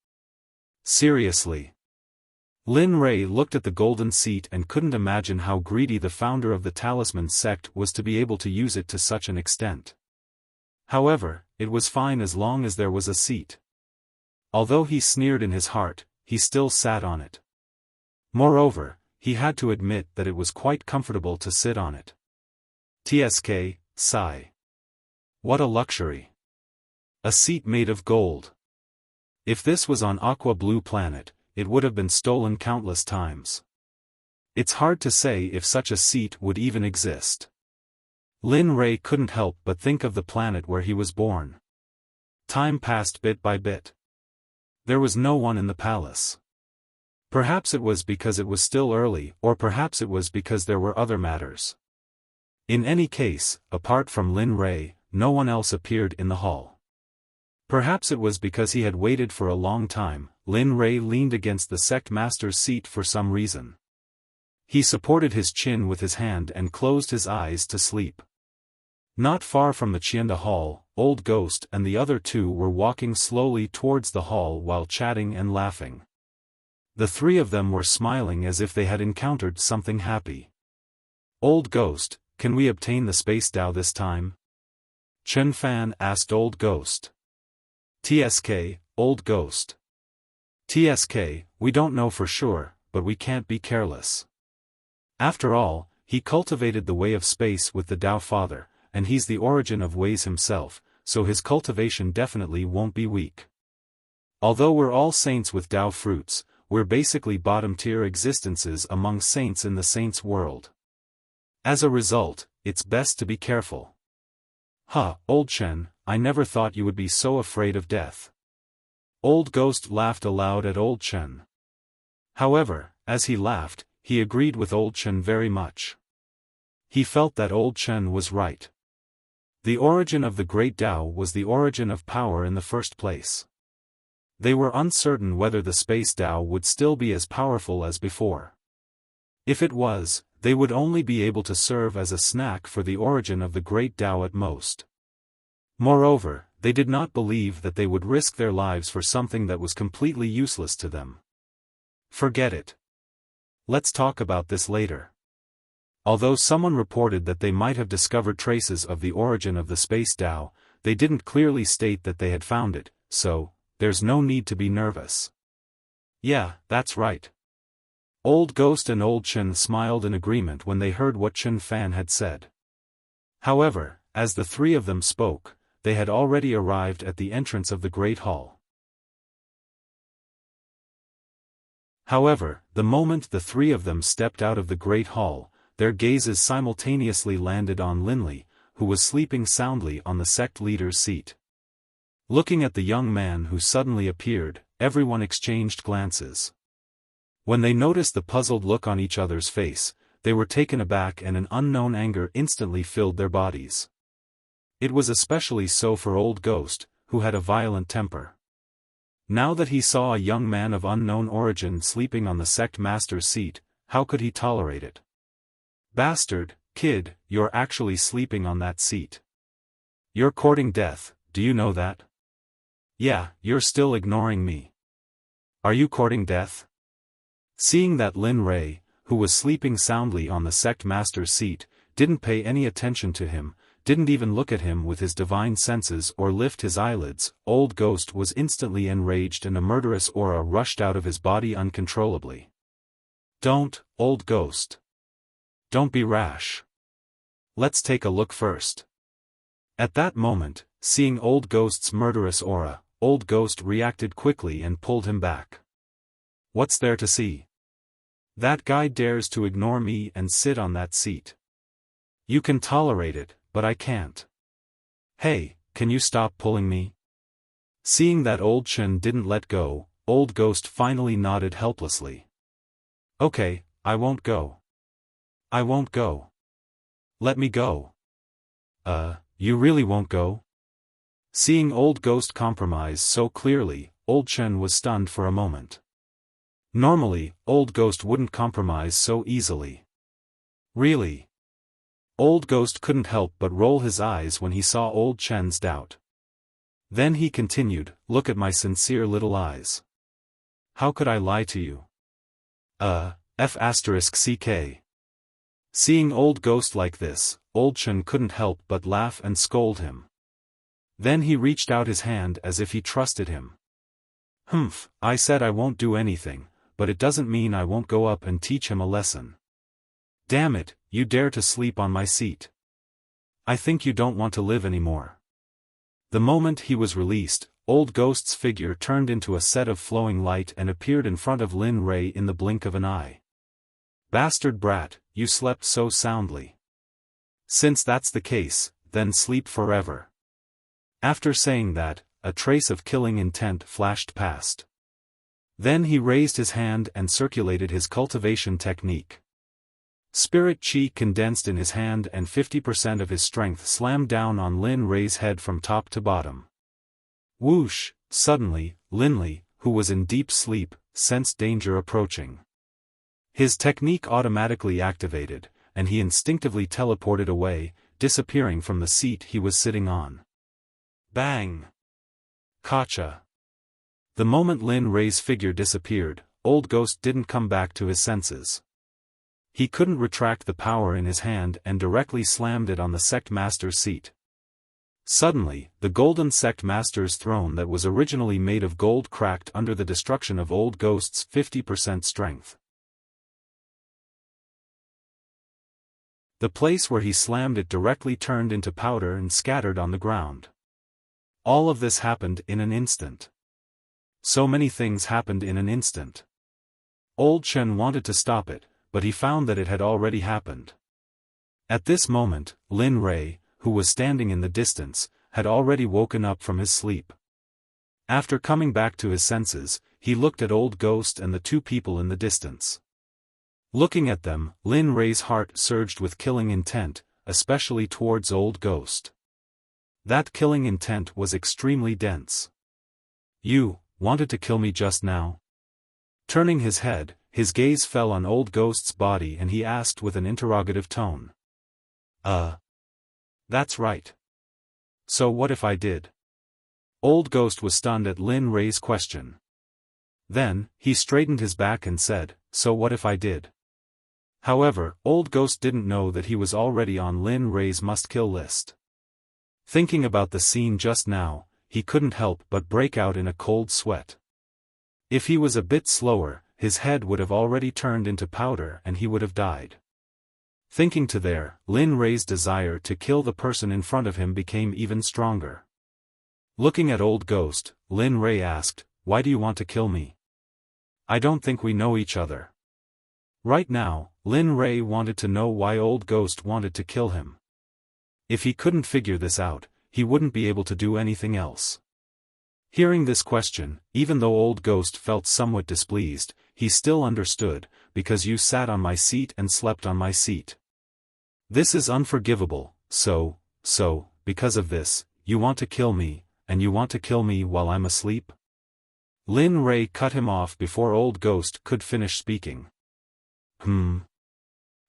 Seriously. Lin Rei looked at the golden seat and couldn't imagine how greedy the founder of the Talisman sect was to be able to use it to such an extent. However, it was fine as long as there was a seat. Although he sneered in his heart, he still sat on it. Moreover, he had to admit that it was quite comfortable to sit on it. TSK, sigh. What a luxury. A seat made of gold. If this was on Aqua Blue Planet, it would have been stolen countless times. It's hard to say if such a seat would even exist. Lin Rei couldn't help but think of the planet where he was born. Time passed bit by bit. There was no one in the palace. Perhaps it was because it was still early, or perhaps it was because there were other matters. In any case, apart from Lin Rei, no one else appeared in the hall. Perhaps it was because he had waited for a long time. Lin Rei leaned against the sect master's seat for some reason. He supported his chin with his hand and closed his eyes to sleep. Not far from the Qianda Hall, Old Ghost and the other two were walking slowly towards the hall while chatting and laughing. The three of them were smiling as if they had encountered something happy. Old Ghost, can we obtain the space Dao this time? Xiaofan asked Old Ghost. TSK, Old Ghost. TSK, we don't know for sure, but we can't be careless. After all, he cultivated the way of space with the Dao Father, and he's the origin of ways himself, so his cultivation definitely won't be weak. Although we're all saints with Dao fruits, we're basically bottom-tier existences among saints in the saints' world. As a result, it's best to be careful. Huh, Old Chen, I never thought you would be so afraid of death. Old Ghost laughed aloud at Old Chen. However, as he laughed, he agreed with Old Chen very much. He felt that Old Chen was right. The origin of the Great Dao was the origin of power in the first place. They were uncertain whether the Space Dao would still be as powerful as before. If it was, they would only be able to serve as a snack for the origin of the Great Dao at most. Moreover, they did not believe that they would risk their lives for something that was completely useless to them. Forget it. Let's talk about this later. Although someone reported that they might have discovered traces of the origin of the Space Dao, they didn't clearly state that they had found it, so there's no need to be nervous. Yeah, that's right. Old Ghost and Old Chen smiled in agreement when they heard what Xiaofan had said. However, as the three of them spoke, they had already arrived at the entrance of the Great Hall. However, the moment the three of them stepped out of the Great Hall, their gazes simultaneously landed on Linley, who was sleeping soundly on the sect leader's seat. Looking at the young man who suddenly appeared, everyone exchanged glances. When they noticed the puzzled look on each other's face, they were taken aback and an unknown anger instantly filled their bodies. It was especially so for Old Ghost, who had a violent temper. Now that he saw a young man of unknown origin sleeping on the sect master's seat, how could he tolerate it? Bastard, kid, you're actually sleeping on that seat. You're courting death, do you know that? Yeah, you're still ignoring me. Are you courting death? Seeing that Lin Rei, who was sleeping soundly on the sect master's seat, didn't pay any attention to him, didn't even look at him with his divine senses or lift his eyelids, Old Ghost was instantly enraged and a murderous aura rushed out of his body uncontrollably. Don't, Old Ghost. Don't be rash. Let's take a look first. At that moment, seeing Old Ghost's murderous aura, Old Ghost reacted quickly and pulled him back. What's there to see? That guy dares to ignore me and sit on that seat. You can tolerate it, but I can't. Hey, can you stop pulling me? Seeing that Old Chen didn't let go, Old Ghost finally nodded helplessly. Okay, I won't go. I won't go. Let me go. You really won't go? Seeing Old Ghost compromise so clearly, Old Chen was stunned for a moment. Normally, Old Ghost wouldn't compromise so easily. Really? Old Ghost couldn't help but roll his eyes when he saw Old Chen's doubt. Then he continued, "Look at my sincere little eyes. How could I lie to you? F***ck. Seeing Old Ghost like this, Old Chen couldn't help but laugh and scold him. Then he reached out his hand as if he trusted him. "Humph, I said I won't do anything, but it doesn't mean I won't go up and teach him a lesson. Damn it, you dare to sleep on my seat. I think you don't want to live anymore." The moment he was released, Old Ghost's figure turned into a set of flowing light and appeared in front of Lin Ray in the blink of an eye. "Bastard brat, you slept so soundly. Since that's the case, then sleep forever." After saying that, a trace of killing intent flashed past. Then he raised his hand and circulated his cultivation technique. Spirit chi condensed in his hand and 50% of his strength slammed down on Lin Ray's head from top to bottom. Whoosh! Suddenly, Linley, who was in deep sleep, sensed danger approaching. His technique automatically activated, and he instinctively teleported away, disappearing from the seat he was sitting on. Bang! Gotcha! The moment Lin Ray's figure disappeared, Old Ghost didn't come back to his senses. He couldn't retract the power in his hand and directly slammed it on the Sect Master's seat. Suddenly, the golden Sect Master's throne that was originally made of gold cracked under the destruction of Old Ghost's 50% strength. The place where he slammed it directly turned into powder and scattered on the ground. All of this happened in an instant. So many things happened in an instant. Old Chen wanted to stop it, but he found that it had already happened. At this moment, Lin Ray, who was standing in the distance, had already woken up from his sleep. After coming back to his senses, he looked at Old Ghost and the two people in the distance. Looking at them, Lin Ray's heart surged with killing intent, especially towards Old Ghost. That killing intent was extremely dense. "You wanted to kill me just now?" Turning his head, his gaze fell on Old Ghost's body and he asked with an interrogative tone. That's right. So what if I did?" Old Ghost was stunned at Lin Ray's question. Then, he straightened his back and said, "So what if I did?" However, Old Ghost didn't know that he was already on Lin Ray's must-kill list. Thinking about the scene just now, he couldn't help but break out in a cold sweat. If he was a bit slower, his head would have already turned into powder and he would have died. Thinking to there, Lin Ray's desire to kill the person in front of him became even stronger. Looking at Old Ghost, Lin Ray asked, "Why do you want to kill me? I don't think we know each other." Right now, Lin Ray wanted to know why Old Ghost wanted to kill him. If he couldn't figure this out, he wouldn't be able to do anything else. Hearing this question, even though Old Ghost felt somewhat displeased, he still understood, "Because you sat on my seat and slept on my seat. This is unforgivable, so, because of this, you want to kill me, and you want to kill me while I'm asleep?" Lin Ray cut him off before Old Ghost could finish speaking.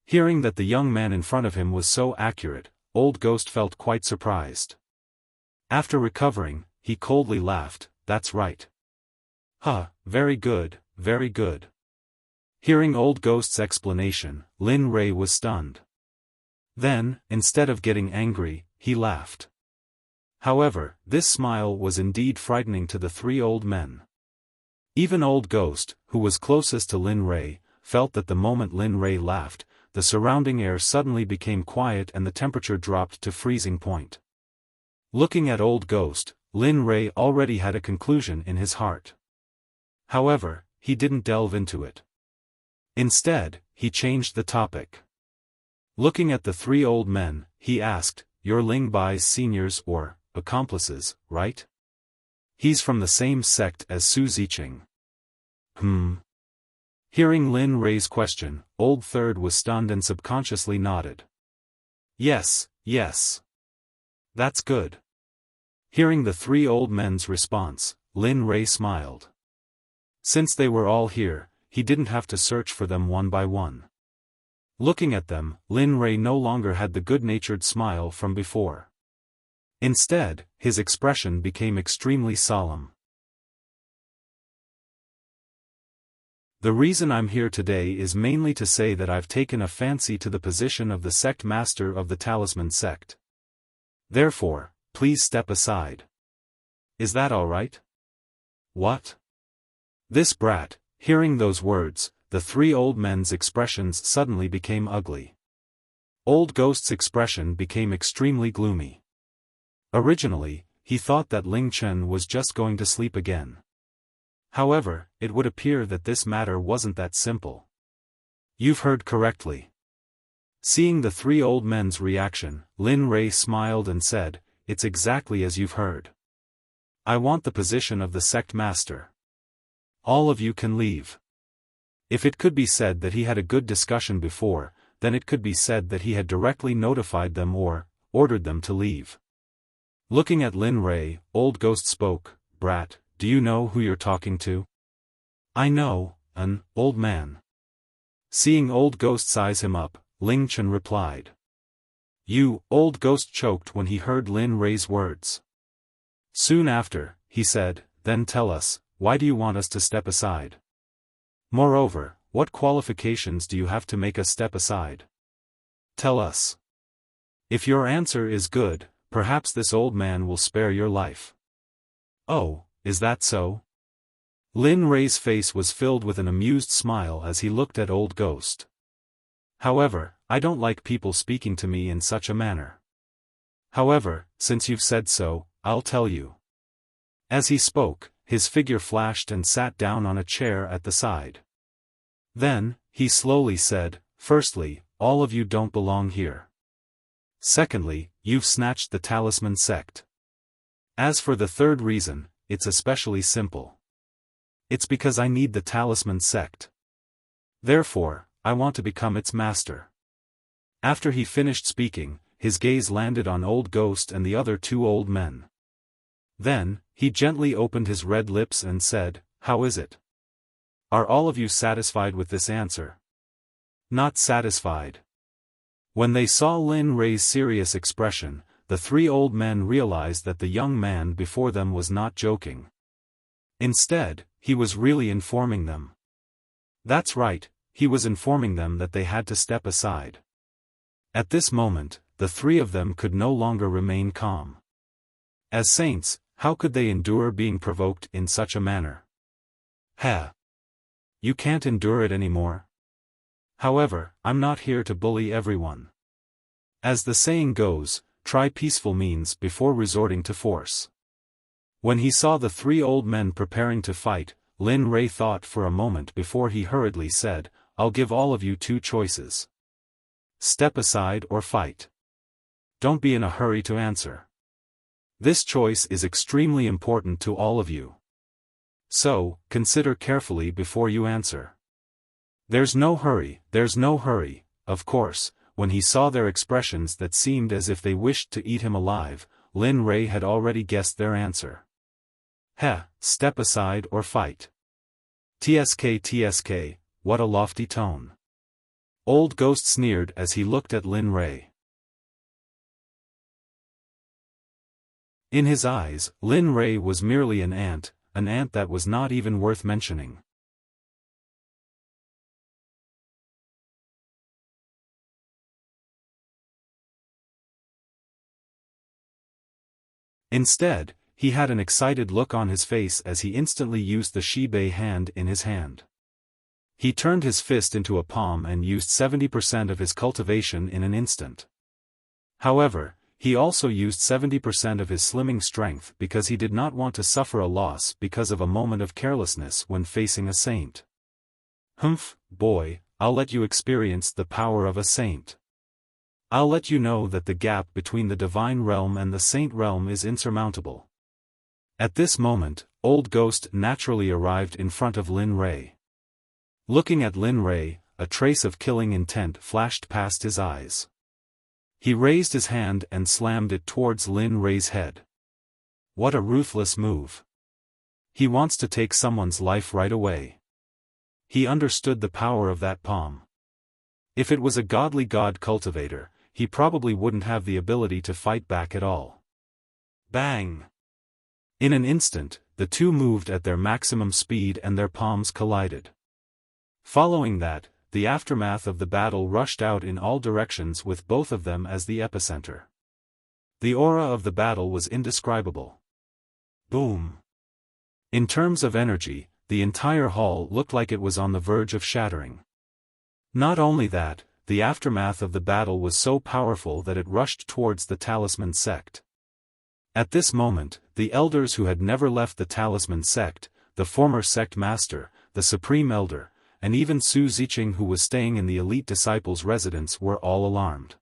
Hearing that the young man in front of him was so accurate, Old Ghost felt quite surprised. After recovering, he coldly laughed, "That's right. Very good, very good." Hearing Old Ghost's explanation, Lin Ray was stunned. Then, instead of getting angry, he laughed. However, this smile was indeed frightening to the three old men. Even Old Ghost, who was closest to Lin Ray, felt that the moment Lin Ray laughed, the surrounding air suddenly became quiet and the temperature dropped to freezing point. Looking at Old Ghost, Lin Ray already had a conclusion in his heart. However, he didn't delve into it. Instead, he changed the topic. Looking at the three old men, he asked, "You're Ling Bai's seniors or accomplices, right? He's from the same sect as Su Ziqing." Hearing Lin Ray's question, Old Third was stunned and subconsciously nodded. Yes. That's good." Hearing the three old men's response, Lin Ray smiled. Since they were all here, he didn't have to search for them one by one. Looking at them, Lin Rei no longer had the good-natured smile from before. Instead, his expression became extremely solemn. The reason I'm here today is mainly to say that I've taken a fancy to the position of the sect master of the Talisman sect. Therefore, please step aside. Is that all right? What? This brat, hearing those words, the three old men's expressions suddenly became ugly. Old Ghost's expression became extremely gloomy. Originally, he thought that Ling Chen was just going to sleep again. However, it would appear that this matter wasn't that simple. You've heard correctly. Seeing the three old men's reaction, Lin Rei smiled and said, "It's exactly as you've heard. I want the position of the sect master. All of you can leave." If it could be said that he had a good discussion before, then it could be said that he had directly notified them or ordered them to leave. Looking at Lin Rei, Old Ghost spoke, "Brat, do you know who you're talking to?" "I know, an old man." Seeing Old Ghost size him up, Ling Chen replied. "You." Old Ghost choked when he heard Lin Rei's words. Soon after, he said, "Then tell us, why do you want us to step aside? Moreover, what qualifications do you have to make us step aside? Tell us. If your answer is good, perhaps this old man will spare your life." "Oh, is that so?" Lin Rei's face was filled with an amused smile as he looked at Old Ghost. "However, I don't like people speaking to me in such a manner. However, since you've said so, I'll tell you." As he spoke, his figure flashed and sat down on a chair at the side. Then, he slowly said, "Firstly, all of you don't belong here. Secondly, you've snatched the Talisman sect. As for the third reason, it's especially simple. It's because I need the Talisman sect. Therefore, I want to become its master." After he finished speaking, his gaze landed on Old Ghost and the other two old men. Then, he gently opened his red lips and said, "How is it? Are all of you satisfied with this answer?" "Not satisfied." When they saw Lin Rei's serious expression, the three old men realized that the young man before them was not joking. Instead, he was really informing them. That's right, he was informing them that they had to step aside. At this moment, the three of them could no longer remain calm. As saints, how could they endure being provoked in such a manner? "Ha! You can't endure it anymore? However, I'm not here to bully everyone. As the saying goes, try peaceful means before resorting to force." When he saw the three old men preparing to fight, Lin Rei thought for a moment before he hurriedly said, "I'll give all of you two choices. Step aside or fight. Don't be in a hurry to answer. This choice is extremely important to all of you. So, consider carefully before you answer." There's no hurry, of course." When he saw their expressions that seemed as if they wished to eat him alive, Lin Rei had already guessed their answer. Step aside or fight. TSK, what a lofty tone. Old Ghost sneered as he looked at Lin Rei. In his eyes, Lin Rei was merely an ant that was not even worth mentioning. Instead, he had an excited look on his face as he instantly used the Shibei hand in his hand. He turned his fist into a palm and used 70% of his cultivation in an instant. However, he also used 70% of his slimming strength because he did not want to suffer a loss because of a moment of carelessness when facing a saint. "Humph, boy, I'll let you experience the power of a saint. I'll let you know that the gap between the divine realm and the saint realm is insurmountable." At this moment, Old Ghost naturally arrived in front of Lin Rei. Looking at Lin Rei, a trace of killing intent flashed past his eyes. He raised his hand and slammed it towards Lin Rei's head. What a ruthless move. He wants to take someone's life right away. He understood the power of that palm. If it was a godly god cultivator, he probably wouldn't have the ability to fight back at all. Bang! In an instant, the two moved at their maximum speed and their palms collided. Following that, the aftermath of the battle rushed out in all directions with both of them as the epicenter. The aura of the battle was indescribable. Boom! In terms of energy, the entire hall looked like it was on the verge of shattering. Not only that, the aftermath of the battle was so powerful that it rushed towards the Talisman Sect. At this moment, the elders who had never left the Talisman Sect, the former Sect Master, the Supreme Elder, and even Su Ziqing who was staying in the elite disciples' residence were all alarmed.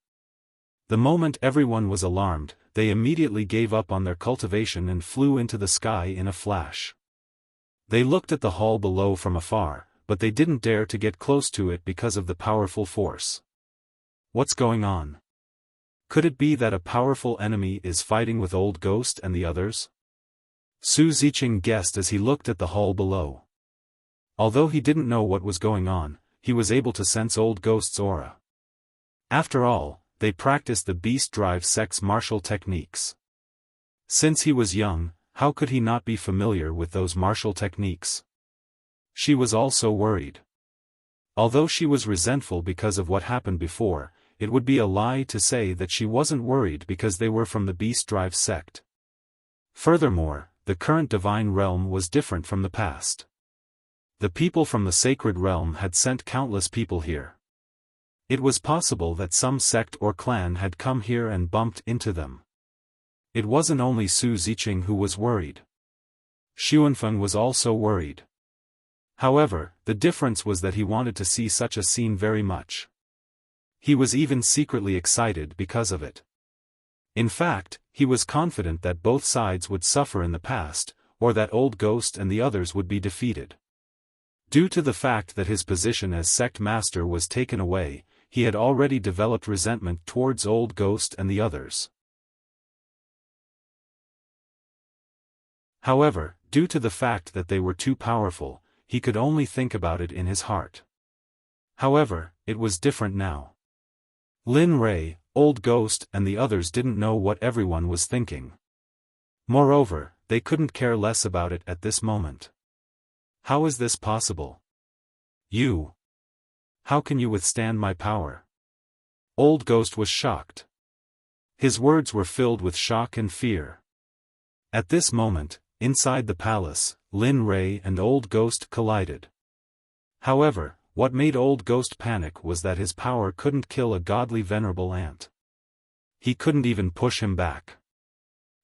The moment everyone was alarmed, they immediately gave up on their cultivation and flew into the sky in a flash. They looked at the hall below from afar, but they didn't dare to get close to it because of the powerful force. What's going on? Could it be that a powerful enemy is fighting with Old Ghost and the others? Su Ziqing guessed as he looked at the hall below. Although he didn't know what was going on, he was able to sense Old Ghost's aura. After all, they practiced the Beast Drive Sect's martial techniques. Since he was young, how could he not be familiar with those martial techniques? She was also worried. Although she was resentful because of what happened before, it would be a lie to say that she wasn't worried because they were from the Beast Drive Sect. Furthermore, the current divine realm was different from the past. The people from the sacred realm had sent countless people here. It was possible that some sect or clan had come here and bumped into them. It wasn't only Su Ziqing who was worried. Xiaofan was also worried. However, the difference was that he wanted to see such a scene very much. He was even secretly excited because of it. In fact, he was confident that both sides would suffer in the past, or that Old Ghost and the others would be defeated. Due to the fact that his position as Sect Master was taken away, he had already developed resentment towards Old Ghost and the others. However, due to the fact that they were too powerful, he could only think about it in his heart. However, it was different now. Lin Rei, Old Ghost and the others didn't know what everyone was thinking. Moreover, they couldn't care less about it at this moment. How is this possible? You. How can you withstand my power? Old Ghost was shocked. His words were filled with shock and fear. At this moment, inside the palace, Lin Rei and Old Ghost collided. However, what made Old Ghost panic was that his power couldn't kill a godly venerable ant. He couldn't even push him back.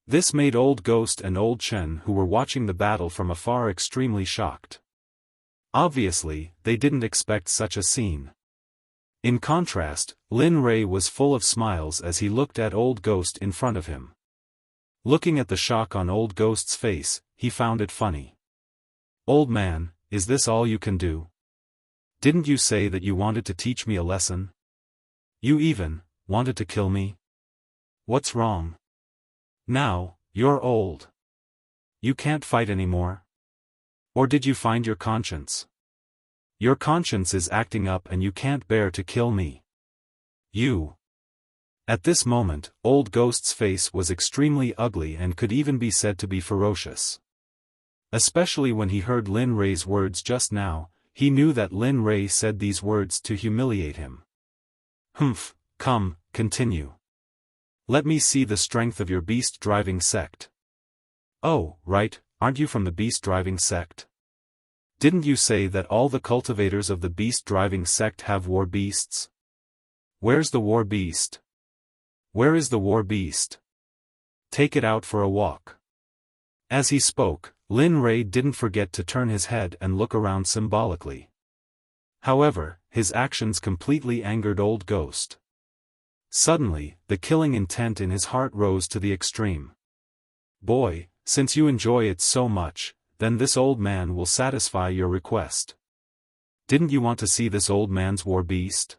This made Old Ghost and Old Chen who were watching the battle from afar extremely shocked. Obviously, they didn't expect such a scene. In contrast, Lin Rei was full of smiles as he looked at Old Ghost in front of him. Looking at the shock on Old Ghost's face, he found it funny. Old man, is this all you can do? Didn't you say that you wanted to teach me a lesson? You even wanted to kill me? What's wrong? Now, you're old. You can't fight anymore? Or did you find your conscience? Your conscience is acting up and you can't bear to kill me. You. At this moment, Old Ghost's face was extremely ugly and could even be said to be ferocious. Especially when he heard Lin Rei's words just now, he knew that Lin Rei said these words to humiliate him. Humph, come, continue. Let me see the strength of your beast-driving sect. Oh, right, aren't you from the beast-driving sect? Didn't you say that all the cultivators of the beast-driving sect have war beasts? Where's the war beast? Where is the war beast? Take it out for a walk. As he spoke, Lin Rei didn't forget to turn his head and look around symbolically. However, his actions completely angered Old Ghost. Suddenly, the killing intent in his heart rose to the extreme. Boy, since you enjoy it so much, then this old man will satisfy your request. Didn't you want to see this old man's war beast?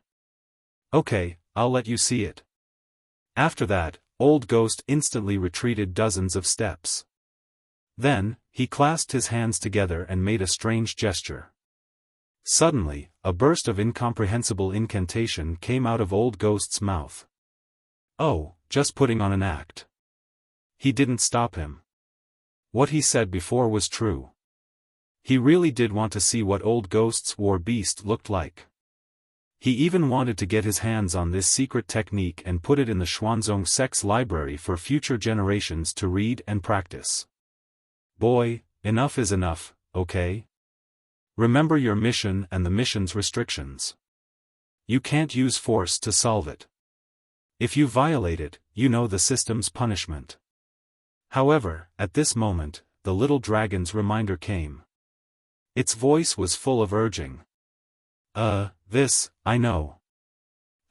Okay, I'll let you see it. After that, Old Ghost instantly retreated dozens of steps. Then, he clasped his hands together and made a strange gesture. Suddenly, a burst of incomprehensible incantation came out of Old Ghost's mouth. Oh, just putting on an act. He didn't stop him. What he said before was true. He really did want to see what Old Ghost's war beast looked like. He even wanted to get his hands on this secret technique and put it in the Xuanzong Sect's library for future generations to read and practice. Boy, enough is enough, okay? Remember your mission and the mission's restrictions. You can't use force to solve it. If you violate it, you know the system's punishment. However, at this moment, the little dragon's reminder came. Its voice was full of urging. This, I know.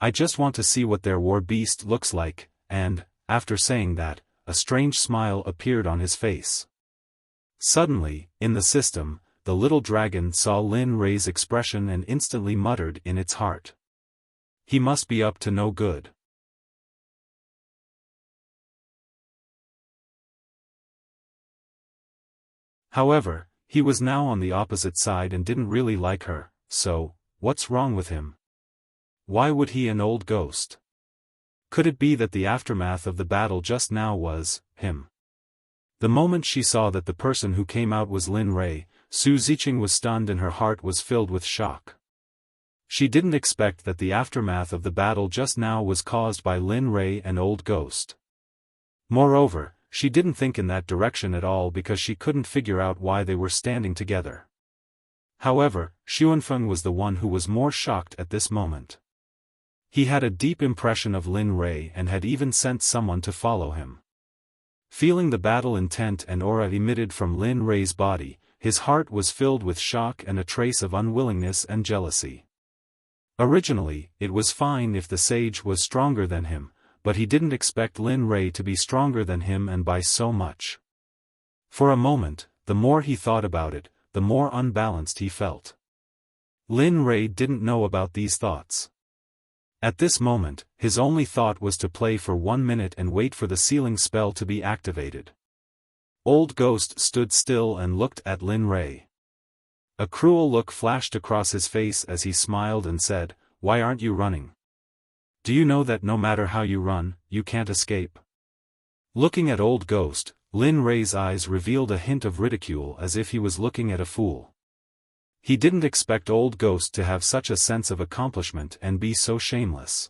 I just want to see what their war beast looks like, and, after saying that, a strange smile appeared on his face. Suddenly, in the system, the little dragon saw Lin Rei's expression and instantly muttered in its heart. He must be up to no good. However, he was now on the opposite side and didn't really like her, so, what's wrong with him? Why would he an Old Ghost? Could it be that the aftermath of the battle just now was him? The moment she saw that the person who came out was Lin Rei, Su Ziqing was stunned and her heart was filled with shock. She didn't expect that the aftermath of the battle just now was caused by Lin Rei and Old Ghost. Moreover, she didn't think in that direction at all because she couldn't figure out why they were standing together. However, Xiaofan was the one who was more shocked at this moment. He had a deep impression of Lin Rei and had even sent someone to follow him. Feeling the battle intent and aura emitted from Lin Rei's body, his heart was filled with shock and a trace of unwillingness and jealousy. Originally, it was fine if the sage was stronger than him, but he didn't expect Lin Rei to be stronger than him and by so much. For a moment, the more he thought about it, the more unbalanced he felt. Lin Rei didn't know about these thoughts. At this moment, his only thought was to play for 1 minute and wait for the sealing spell to be activated. Old Ghost stood still and looked at Lin Rei. A cruel look flashed across his face as he smiled and said, "Why aren't you running? Do you know that no matter how you run, you can't escape?" Looking at Old Ghost, Lin Rei's eyes revealed a hint of ridicule as if he was looking at a fool. He didn't expect Old Ghost to have such a sense of accomplishment and be so shameless.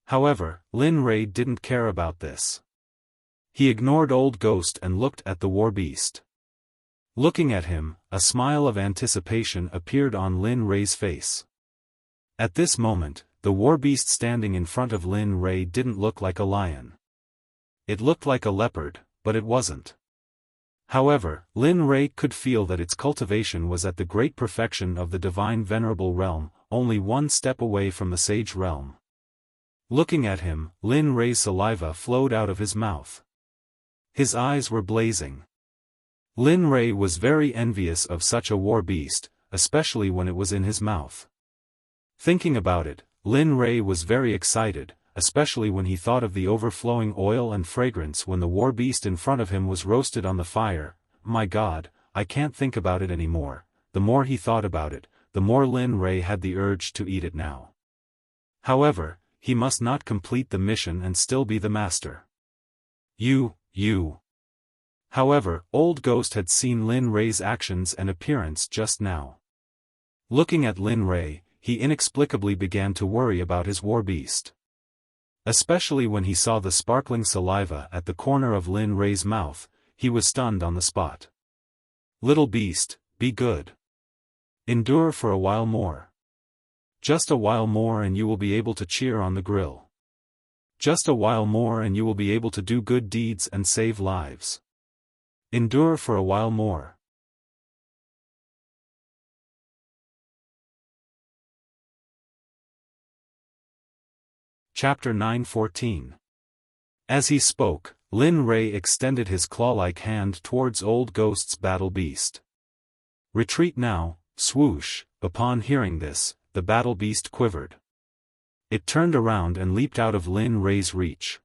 However, Lin Rei didn't care about this. He ignored Old Ghost and looked at the war beast. Looking at him, a smile of anticipation appeared on Lin Rei's face. At this moment, the war beast standing in front of Lin Rei didn't look like a lion. It looked like a leopard, but it wasn't. However, Lin Rei could feel that its cultivation was at the great perfection of the divine venerable realm, only one step away from the sage realm. Looking at him, Lin Rei's saliva flowed out of his mouth. His eyes were blazing. Lin Rei was very envious of such a war beast, especially when it was in his mouth. Thinking about it, Lin Rei was very excited, especially when he thought of the overflowing oil and fragrance when the war beast in front of him was roasted on the fire. My God, I can't think about it anymore. The more he thought about it, the more Lin Rei had the urge to eat it now. However, he must not complete the mission and still be the master. You. However, Old Ghost had seen Lin Rei's actions and appearance just now. Looking at Lin Rei, he inexplicably began to worry about his war beast. Especially when he saw the sparkling saliva at the corner of Lin Rei's mouth, he was stunned on the spot. Little beast, be good. Endure for a while more. Just a while more and you will be able to cheer on the grill. Just a while more and you will be able to do good deeds and save lives. Endure for a while more. Chapter 9:14. As he spoke, Lin Rei extended his claw-like hand towards Old Ghost's battle beast. Retreat now, swoosh. Upon hearing this, the battle beast quivered. It turned around and leaped out of Lin Rei's reach.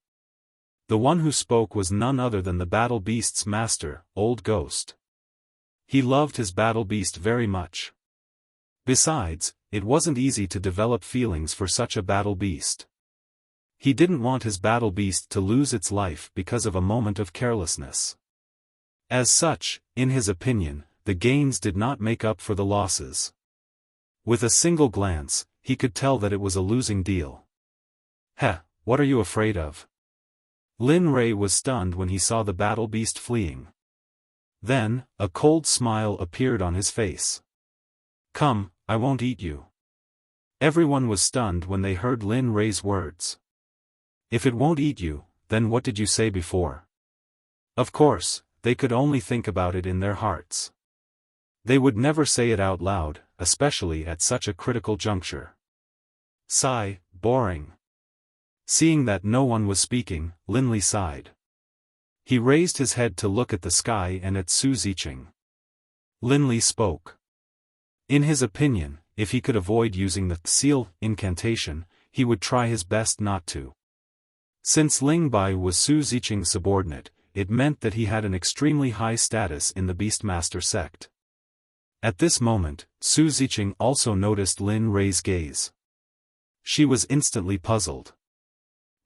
The one who spoke was none other than the battle beast's master, Old Ghost. He loved his battle beast very much. Besides, it wasn't easy to develop feelings for such a battle beast. He didn't want his battle beast to lose its life because of a moment of carelessness. As such, in his opinion, the gains did not make up for the losses. With a single glance, he could tell that it was a losing deal. Heh, what are you afraid of? Lin Rei was stunned when he saw the battle beast fleeing. Then, a cold smile appeared on his face. Come, I won't eat you. Everyone was stunned when they heard Lin Rei's words. If it won't eat you, then what did you say before? Of course, they could only think about it in their hearts. They would never say it out loud, especially at such a critical juncture. Sigh, boring. Seeing that no one was speaking, Lin Li sighed. He raised his head to look at the sky and at Su Ziqing. Lin Li spoke. In his opinion, if he could avoid using the seal incantation, he would try his best not to. Since Ling Bai was Su Ziqing's subordinate, it meant that he had an extremely high status in the Beastmaster sect. At this moment, Su Ziqing also noticed Lin Rei's gaze. She was instantly puzzled.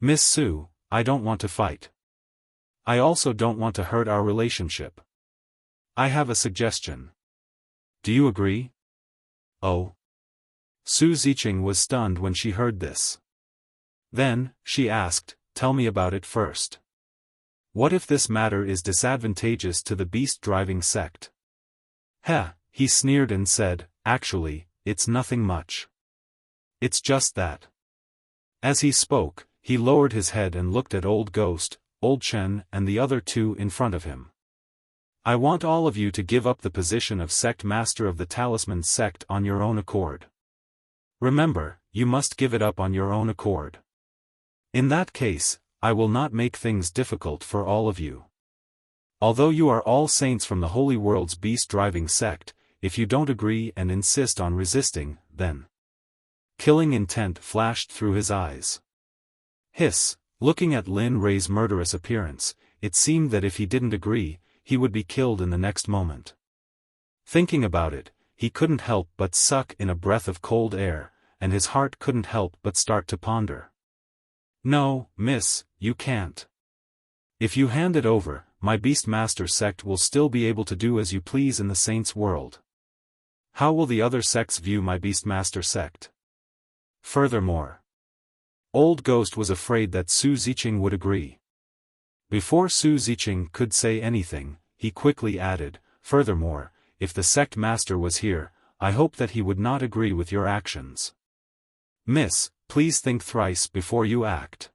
Miss Su, I don't want to fight. I also don't want to hurt our relationship. I have a suggestion. Do you agree? Oh. Su Ziqing was stunned when she heard this. Then, she asked, tell me about it first. What if this matter is disadvantageous to the beast-driving sect? Heh, he sneered and said, actually, it's nothing much. It's just that. As he spoke, he lowered his head and looked at Old Ghost, Old Chen and the other two in front of him. I want all of you to give up the position of sect master of the Talisman sect on your own accord. Remember, you must give it up on your own accord. In that case, I will not make things difficult for all of you. Although you are all saints from the Holy World's beast-driving sect, if you don't agree and insist on resisting, then... Killing intent flashed through his eyes. Hiss, looking at Lin Rei's murderous appearance, it seemed that if he didn't agree, he would be killed in the next moment. Thinking about it, he couldn't help but suck in a breath of cold air, and his heart couldn't help but start to ponder. No, miss, you can't. If you hand it over, my Beastmaster sect will still be able to do as you please in the Saints' world. How will the other sects view my Beastmaster sect? Furthermore, Old Ghost was afraid that Su Ziqing would agree. Before Su Ziqing could say anything, he quickly added, furthermore, if the sect master was here, I hope that he would not agree with your actions. Miss, please think thrice before you act.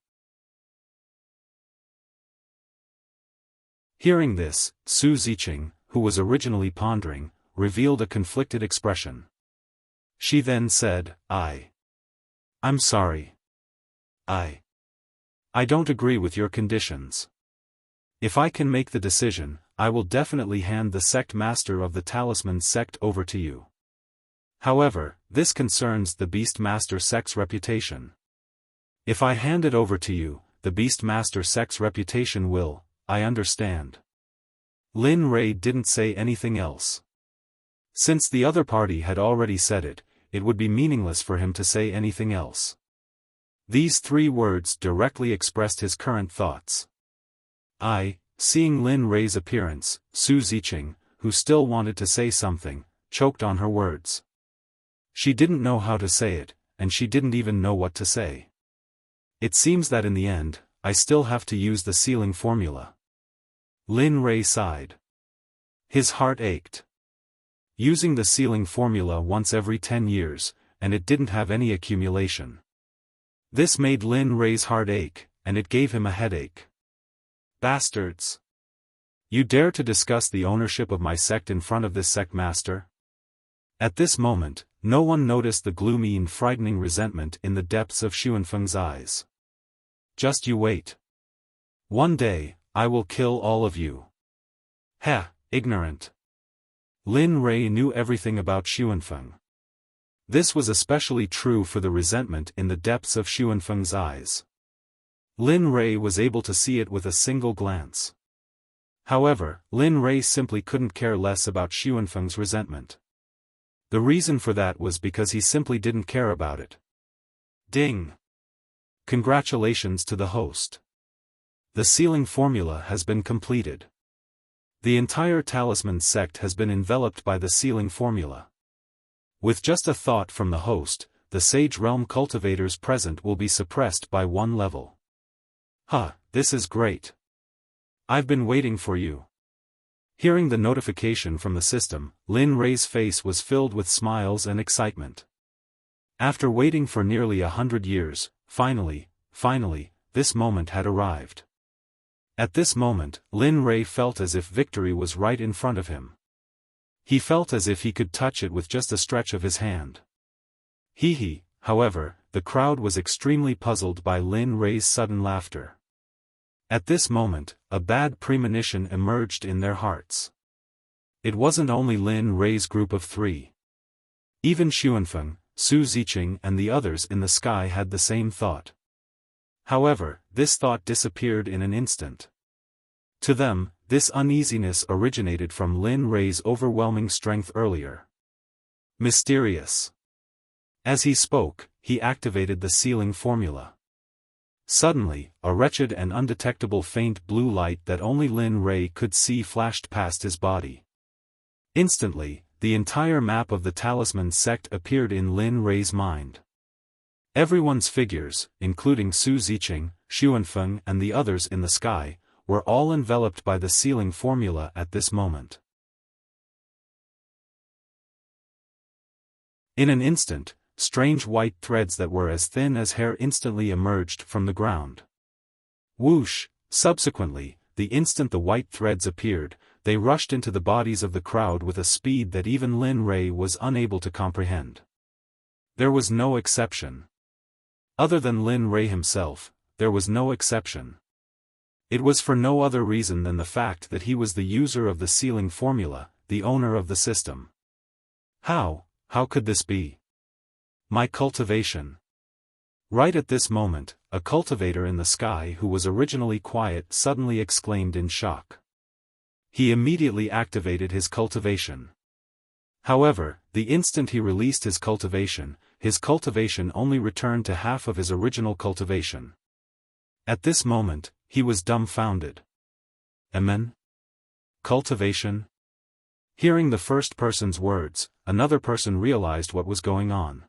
Hearing this, Su Ziqing, who was originally pondering, revealed a conflicted expression. She then said, I'm sorry. I don't agree with your conditions. If I can make the decision, I will definitely hand the sect master of the Talisman sect over to you. However, this concerns the Beastmaster sect's reputation. If I hand it over to you, the Beastmaster sect's reputation will, I understand. Lin Rei didn't say anything else. Since the other party had already said it, it would be meaningless for him to say anything else. These 3 words directly expressed his current thoughts. Seeing Lin Rei's appearance, Su Ziqing, who still wanted to say something, choked on her words. She didn't know how to say it, and she didn't even know what to say. It seems that in the end, I still have to use the sealing formula. Lin Rei sighed. His heart ached. Using the sealing formula once every 10 years, and it didn't have any accumulation. This made Lin Rei's heart ache, and it gave him a headache. Bastards! You dare to discuss the ownership of my sect in front of this sect master? At this moment, no one noticed the gloomy and frightening resentment in the depths of Xiaofan's eyes. Just you wait. One day, I will kill all of you. Heh, ignorant. Lin Rei knew everything about Xiaofan. This was especially true for the resentment in the depths of Xiaofan's eyes. Lin Rei was able to see it with a single glance. However, Lin Rei simply couldn't care less about Xiaofan's resentment. The reason for that was because he simply didn't care about it. Ding! Congratulations to the host. The sealing formula has been completed. The entire talisman sect has been enveloped by the sealing formula. With just a thought from the host, the Sage Realm cultivators present will be suppressed by 1 level. This is great. I've been waiting for you. Hearing the notification from the system, Lin Rei's face was filled with smiles and excitement. After waiting for nearly 100 years, finally, this moment had arrived. At this moment, Lin Rei felt as if victory was right in front of him. He felt as if he could touch it with just a stretch of his hand. However, the crowd was extremely puzzled by Lin Rei's sudden laughter. At this moment, a bad premonition emerged in their hearts. It wasn't only Lin Rei's group of 3. Even Xiaofan, Su Ziqing and the others in the sky had the same thought. However, this thought disappeared in an instant. To them, this uneasiness originated from Lin Rei's overwhelming strength earlier. Mysterious. As he spoke, he activated the sealing formula. Suddenly, a wretched and undetectable faint blue light that only Lin Rei could see flashed past his body. Instantly, the entire map of the talisman sect appeared in Lin Rei's mind. Everyone's figures, including Su Ziqing, Xiaofan and the others in the sky, were all enveloped by the sealing formula at this moment. In an instant, strange white threads that were as thin as hair instantly emerged from the ground. Whoosh! Subsequently, the instant the white threads appeared, they rushed into the bodies of the crowd with a speed that even Lin Rei was unable to comprehend. There was no exception. Other than Lin Rei himself, there was no exception. It was for no other reason than the fact that he was the user of the sealing formula, the owner of the system. How could this be? My cultivation. Right at this moment, a cultivator in the sky who was originally quiet suddenly exclaimed in shock. He immediately activated his cultivation. However, the instant he released his cultivation only returned to half of his original cultivation. At this moment, he was dumbfounded. Amen? Cultivation? Hearing the first person's words, another person realized what was going on.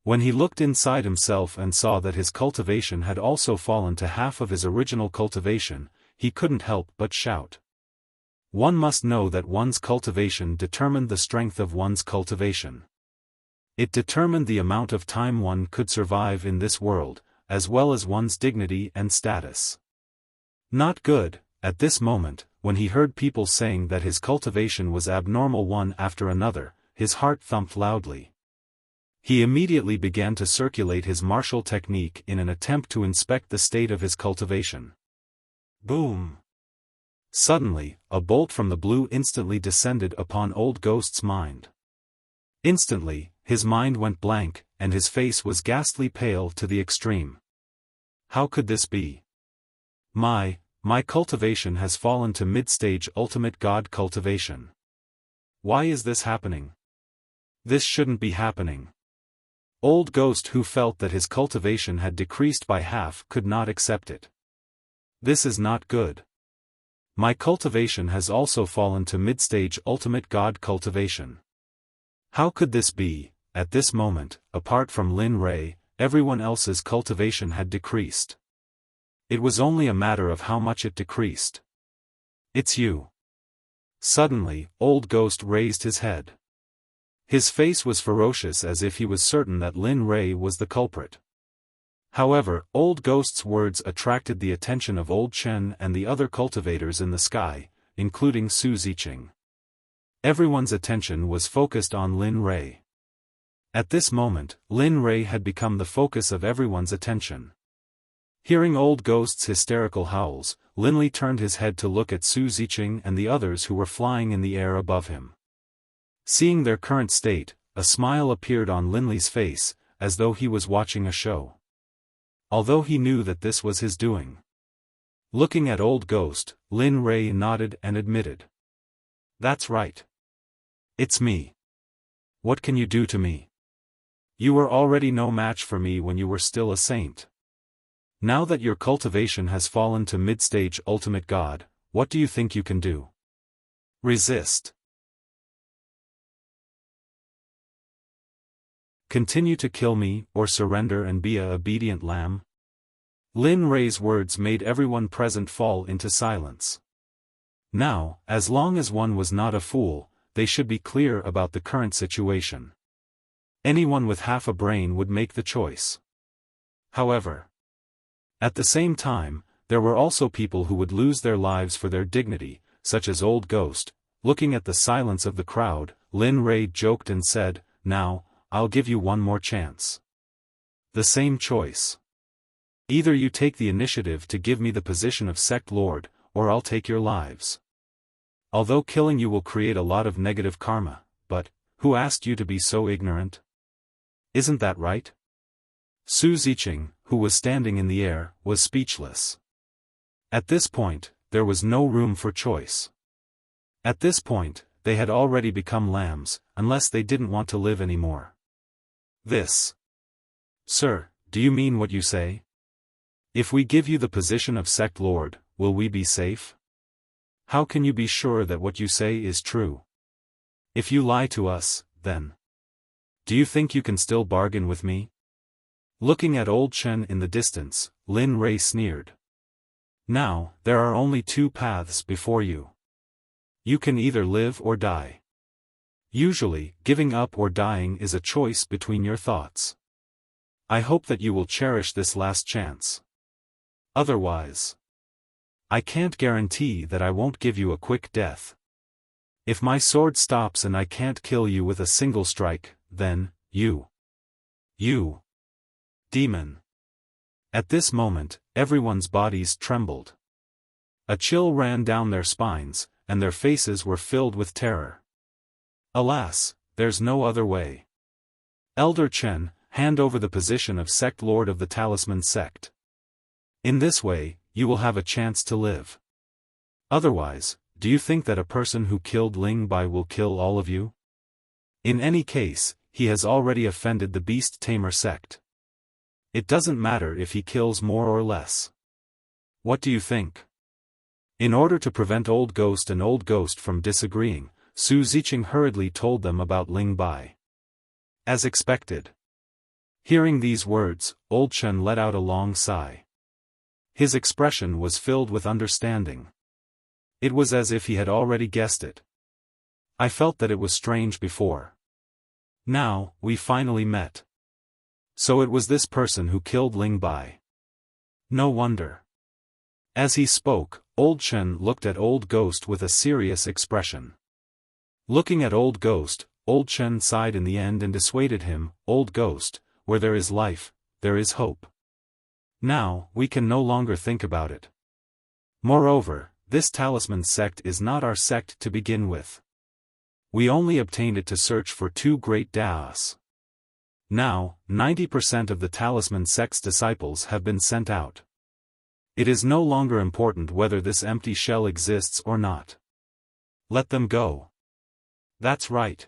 When he looked inside himself and saw that his cultivation had also fallen to half of his original cultivation, he couldn't help but shout. One must know that one's cultivation determined the strength of one's cultivation. It determined the amount of time one could survive in this world, as well as one's dignity and status. Not good. At this moment, when he heard people saying that his cultivation was abnormal one after another, his heart thumped loudly. He immediately began to circulate his martial technique in an attempt to inspect the state of his cultivation. Boom! Suddenly, a bolt from the blue instantly descended upon Old Ghost's mind. Instantly, his mind went blank, and his face was ghastly pale to the extreme. How could this be? My cultivation has fallen to mid-stage ultimate god cultivation. Why is this happening? This shouldn't be happening. Old Ghost, who felt that his cultivation had decreased by half, could not accept it. This is not good. My cultivation has also fallen to mid-stage ultimate god cultivation. How could this be? At this moment, apart from Lin Rei, everyone else's cultivation had decreased. It was only a matter of how much it decreased. It's you. Suddenly, Old Ghost raised his head. His face was ferocious, as if he was certain that Lin Rei was the culprit. However, Old Ghost's words attracted the attention of Old Chen and the other cultivators in the sky, including Su Ziqing. Everyone's attention was focused on Lin Rei. At this moment, Lin Rei had become the focus of everyone's attention. Hearing Old Ghost's hysterical howls, Lin Li turned his head to look at Su Ziqing and the others who were flying in the air above him. Seeing their current state, a smile appeared on Lin Li's face, as though he was watching a show. Although he knew that this was his doing. Looking at Old Ghost, Lin Rei nodded and admitted. That's right. It's me. What can you do to me? You were already no match for me when you were still a saint. Now that your cultivation has fallen to mid-stage ultimate god, what do you think you can do? Resist. Continue to kill me, or surrender and be a obedient lamb? Lin Rei's words made everyone present fall into silence. Now, as long as one was not a fool, they should be clear about the current situation. Anyone with half a brain would make the choice. However, at the same time, there were also people who would lose their lives for their dignity, such as Old Ghost. Looking at the silence of the crowd, Lin Rei joked and said, "Now, I'll give you one more chance. The same choice. Either you take the initiative to give me the position of Sect Lord, or I'll take your lives. Although killing you will create a lot of negative karma, but, who asked you to be so ignorant? Isn't that right?" Su Ziqing, who was standing in the air, was speechless. At this point, there was no room for choice. At this point, they had already become lambs, unless they didn't want to live anymore. This. Sir, do you mean what you say? If we give you the position of Sect Lord, will we be safe? How can you be sure that what you say is true? If you lie to us, then. Do you think you can still bargain with me? Looking at Old Chen in the distance, Lin Rei sneered. Now, there are only two paths before you. You can either live or die. Usually, giving up or dying is a choice between your thoughts. I hope that you will cherish this last chance. Otherwise, I can't guarantee that I won't give you a quick death. If my sword stops and I can't kill you with a single strike, then, you, demon. At this moment, everyone's bodies trembled. A chill ran down their spines, and their faces were filled with terror. Alas, there's no other way. Elder Chen, hand over the position of Sect Lord of the Talisman Sect. In this way, you will have a chance to live. Otherwise, do you think that a person who killed Ling Bai will kill all of you? In any case, he has already offended the Beast Tamer Sect. It doesn't matter if he kills more or less. What do you think? In order to prevent Old Ghost and Old Ghost from disagreeing, Su Ziqing hurriedly told them about Ling Bai. As expected. Hearing these words, Old Chen let out a long sigh. His expression was filled with understanding. It was as if he had already guessed it. I felt that it was strange before. Now, we finally met. So it was this person who killed Ling Bai. No wonder. As he spoke, Old Chen looked at Old Ghost with a serious expression. Looking at Old Ghost, Old Chen sighed in the end and dissuaded him, "Old Ghost, where there is life, there is hope. Now, we can no longer think about it. Moreover, this talisman sect is not our sect to begin with. We only obtained it to search for two great Daos. Now, 90% of the talisman sect's disciples have been sent out. It is no longer important whether this empty shell exists or not. Let them go. That's right.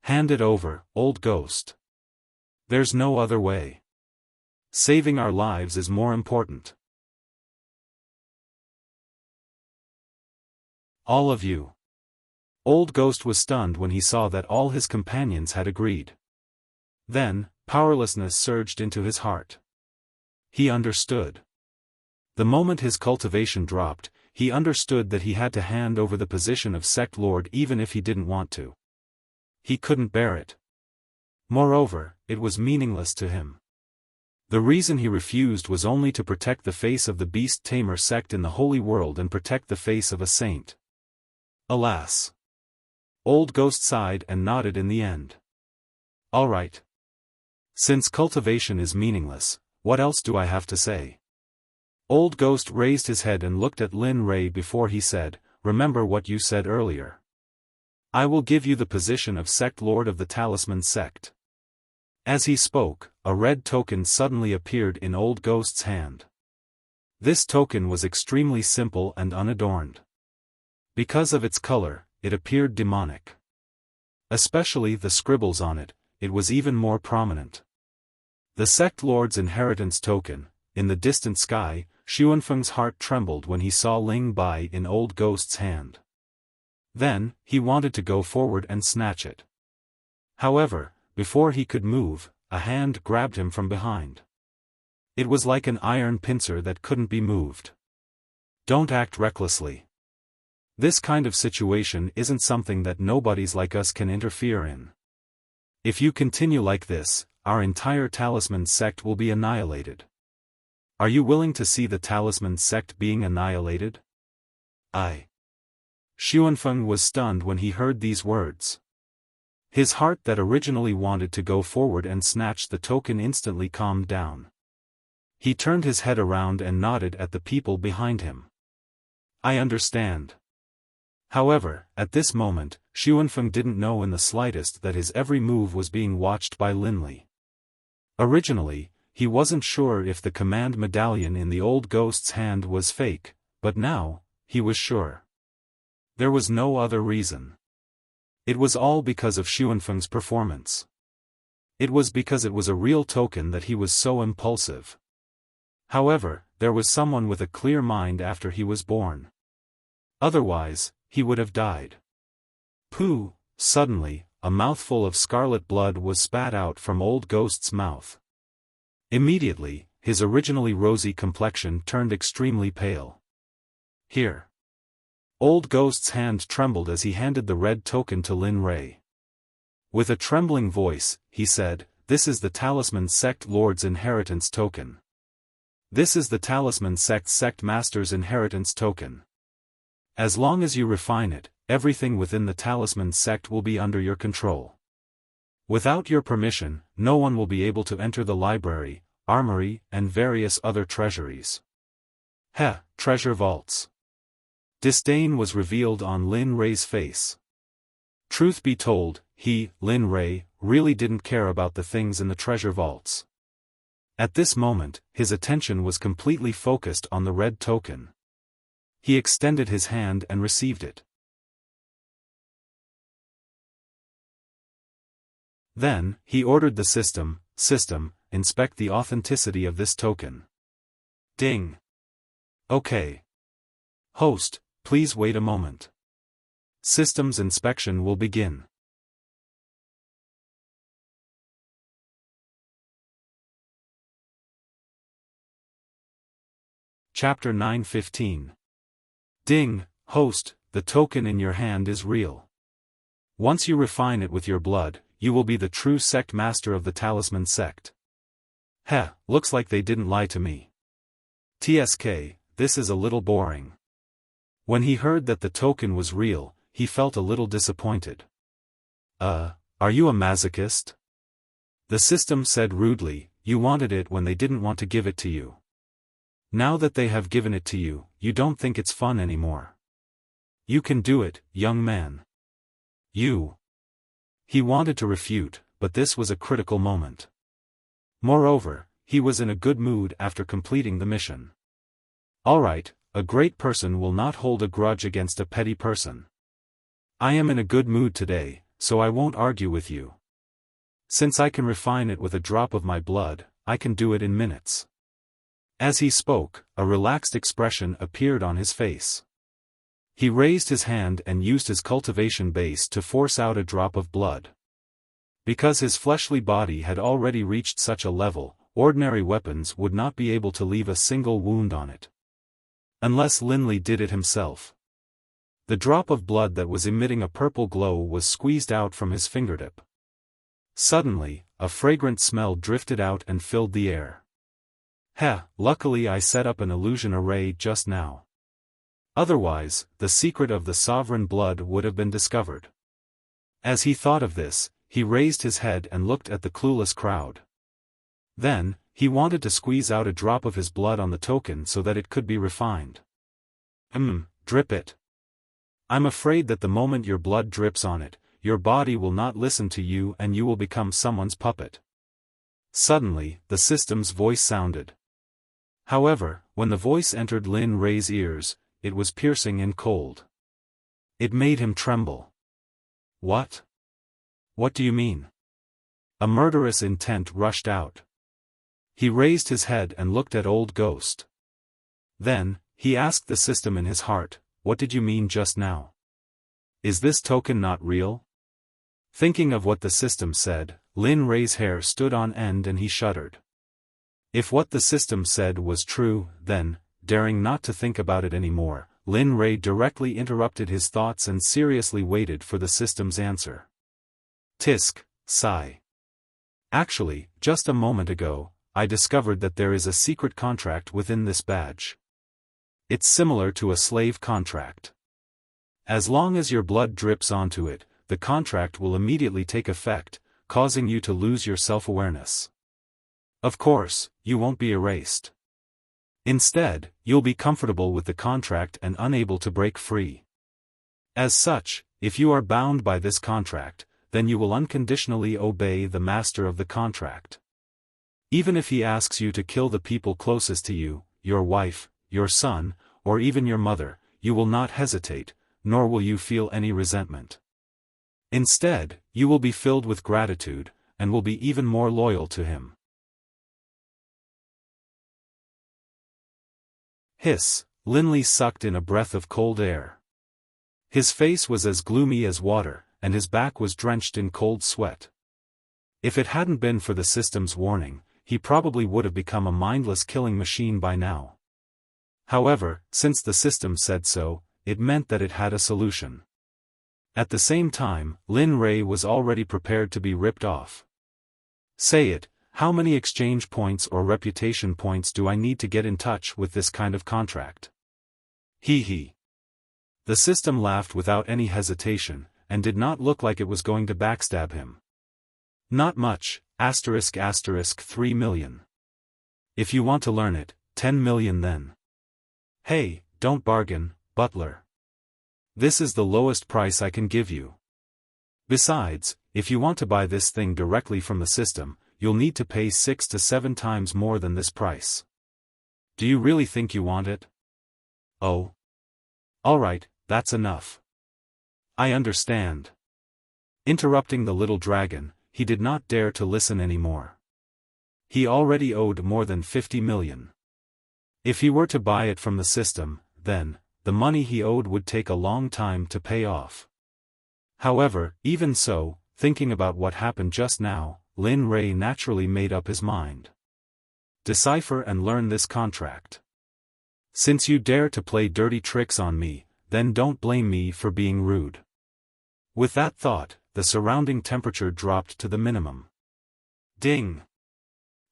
Hand it over, Old Ghost. There's no other way. Saving our lives is more important. All of you." Old Ghost was stunned when he saw that all his companions had agreed. Then, powerlessness surged into his heart. He understood. The moment his cultivation dropped, he understood that he had to hand over the position of Sect Lord even if he didn't want to. He couldn't bear it. Moreover, it was meaningless to him. The reason he refused was only to protect the face of the Beast Tamer sect in the Holy World and protect the face of a saint. Alas! Old Ghost sighed and nodded in the end. All right. Since cultivation is meaningless, what else do I have to say? Old Ghost raised his head and looked at Lin Rei before he said, "Remember what you said earlier. I will give you the position of Sect Lord of the Talisman Sect." As he spoke, a red token suddenly appeared in Old Ghost's hand. This token was extremely simple and unadorned. Because of its color, it appeared demonic. Especially the scribbles on it, it was even more prominent. The sect lord's inheritance token. In the distant sky, Xiaofan's heart trembled when he saw Ling Bai in Old Ghost's hand. Then, he wanted to go forward and snatch it. However, before he could move, a hand grabbed him from behind. It was like an iron pincer that couldn't be moved. Don't act recklessly. This kind of situation isn't something that nobodies like us can interfere in. If you continue like this, our entire talisman sect will be annihilated. Are you willing to see the talisman sect being annihilated? Xiaofan was stunned when he heard these words. His heart that originally wanted to go forward and snatch the token instantly calmed down. He turned his head around and nodded at the people behind him. I understand. However, at this moment, Xiaofan didn't know in the slightest that his every move was being watched by Linli. Originally, he wasn't sure if the command medallion in the old ghost's hand was fake, but now, he was sure. There was no other reason. It was all because of Xiaofan's performance. It was because it was a real token that he was so impulsive. However, there was someone with a clear mind after he was born. Otherwise, he would have died. Pooh! Suddenly, a mouthful of scarlet blood was spat out from Old Ghost's mouth. Immediately, his originally rosy complexion turned extremely pale. Here. Old Ghost's hand trembled as he handed the red token to Lin Ray. With a trembling voice, he said, "This is the Talisman Sect Lord's inheritance token. This is the Talisman Sect Master's inheritance token. As long as you refine it, everything within the Talisman Sect will be under your control. Without your permission, no one will be able to enter the library, armory, and various other treasuries." Treasure vaults. Disdain was revealed on Lin Ray's face. Truth be told, he, Lin Ray, really didn't care about the things in the treasure vaults. At this moment, his attention was completely focused on the red token. He extended his hand and received it. Then, he ordered the system, inspect the authenticity of this token. Ding. Okay. Host, please wait a moment. Systems inspection will begin. Chapter 9:15. Ding, host, the token in your hand is real. Once you refine it with your blood, you will be the true sect master of the Talisman Sect. Looks like they didn't lie to me. TSK, this is a little boring. When he heard that the token was real, he felt a little disappointed. Are you a masochist? The system said rudely, you wanted it when they didn't want to give it to you. Now that they have given it to you, you don't think it's fun anymore. You can do it, young man. You. He wanted to refute, but this was a critical moment. Moreover, he was in a good mood after completing the mission. Alright, a great person will not hold a grudge against a petty person. I am in a good mood today, so I won't argue with you. Since I can refine it with a drop of my blood, I can do it in minutes. As he spoke, a relaxed expression appeared on his face. He raised his hand and used his cultivation base to force out a drop of blood. Because his fleshly body had already reached such a level, ordinary weapons would not be able to leave a single wound on it. Unless Linli did it himself. The drop of blood that was emitting a purple glow was squeezed out from his fingertip. Suddenly, a fragrant smell drifted out and filled the air. Luckily I set up an illusion array just now. Otherwise, the secret of the sovereign blood would have been discovered. As he thought of this, he raised his head and looked at the clueless crowd. Then, he wanted to squeeze out a drop of his blood on the token so that it could be refined. Drip it. I'm afraid that the moment your blood drips on it, your body will not listen to you and you will become someone's puppet. Suddenly, the system's voice sounded. However, when the voice entered Lin Ray's ears, it was piercing and cold. It made him tremble. What? What do you mean? A murderous intent rushed out. He raised his head and looked at Old Ghost. Then, he asked the system in his heart, what did you mean just now? Is this token not real? Thinking of what the system said, Lin Rei's hair stood on end and he shuddered. If what the system said was true, then, daring not to think about it anymore, Lin Rei directly interrupted his thoughts and seriously waited for the system's answer. Tisk, sigh. Actually, just a moment ago, I discovered that there is a secret contract within this badge. It's similar to a slave contract. As long as your blood drips onto it, the contract will immediately take effect, causing you to lose your self-awareness. Of course, you won't be erased. Instead, you'll be comfortable with the contract and unable to break free. As such, if you are bound by this contract, then you will unconditionally obey the master of the contract. Even if he asks you to kill the people closest to you, your wife, your son, or even your mother, you will not hesitate, nor will you feel any resentment. Instead, you will be filled with gratitude, and will be even more loyal to him. Hiss, Linley sucked in a breath of cold air. His face was as gloomy as water, and his back was drenched in cold sweat. If it hadn't been for the system's warning, he probably would have become a mindless killing machine by now. However, since the system said so, it meant that it had a solution. At the same time, Lin Rei was already prepared to be ripped off. Say it, how many exchange points or reputation points do I need to get in touch with this kind of contract? Hee hee. The system laughed without any hesitation, and did not look like it was going to backstab him. Not much, *** 3 million. If you want to learn it, 10 million then. Hey, don't bargain, butler. This is the lowest price I can give you. Besides, if you want to buy this thing directly from the system, you'll need to pay 6 to 7 times more than this price. Do you really think you want it? Oh. Alright, that's enough. I understand. Interrupting the little dragon, he did not dare to listen anymore. He already owed more than 50 million. If he were to buy it from the system, then, the money he owed would take a long time to pay off. However, even so, thinking about what happened just now, Lin Rei naturally made up his mind. Decipher and learn this contract. Since you dare to play dirty tricks on me, then don't blame me for being rude. With that thought, the surrounding temperature dropped to the minimum. Ding!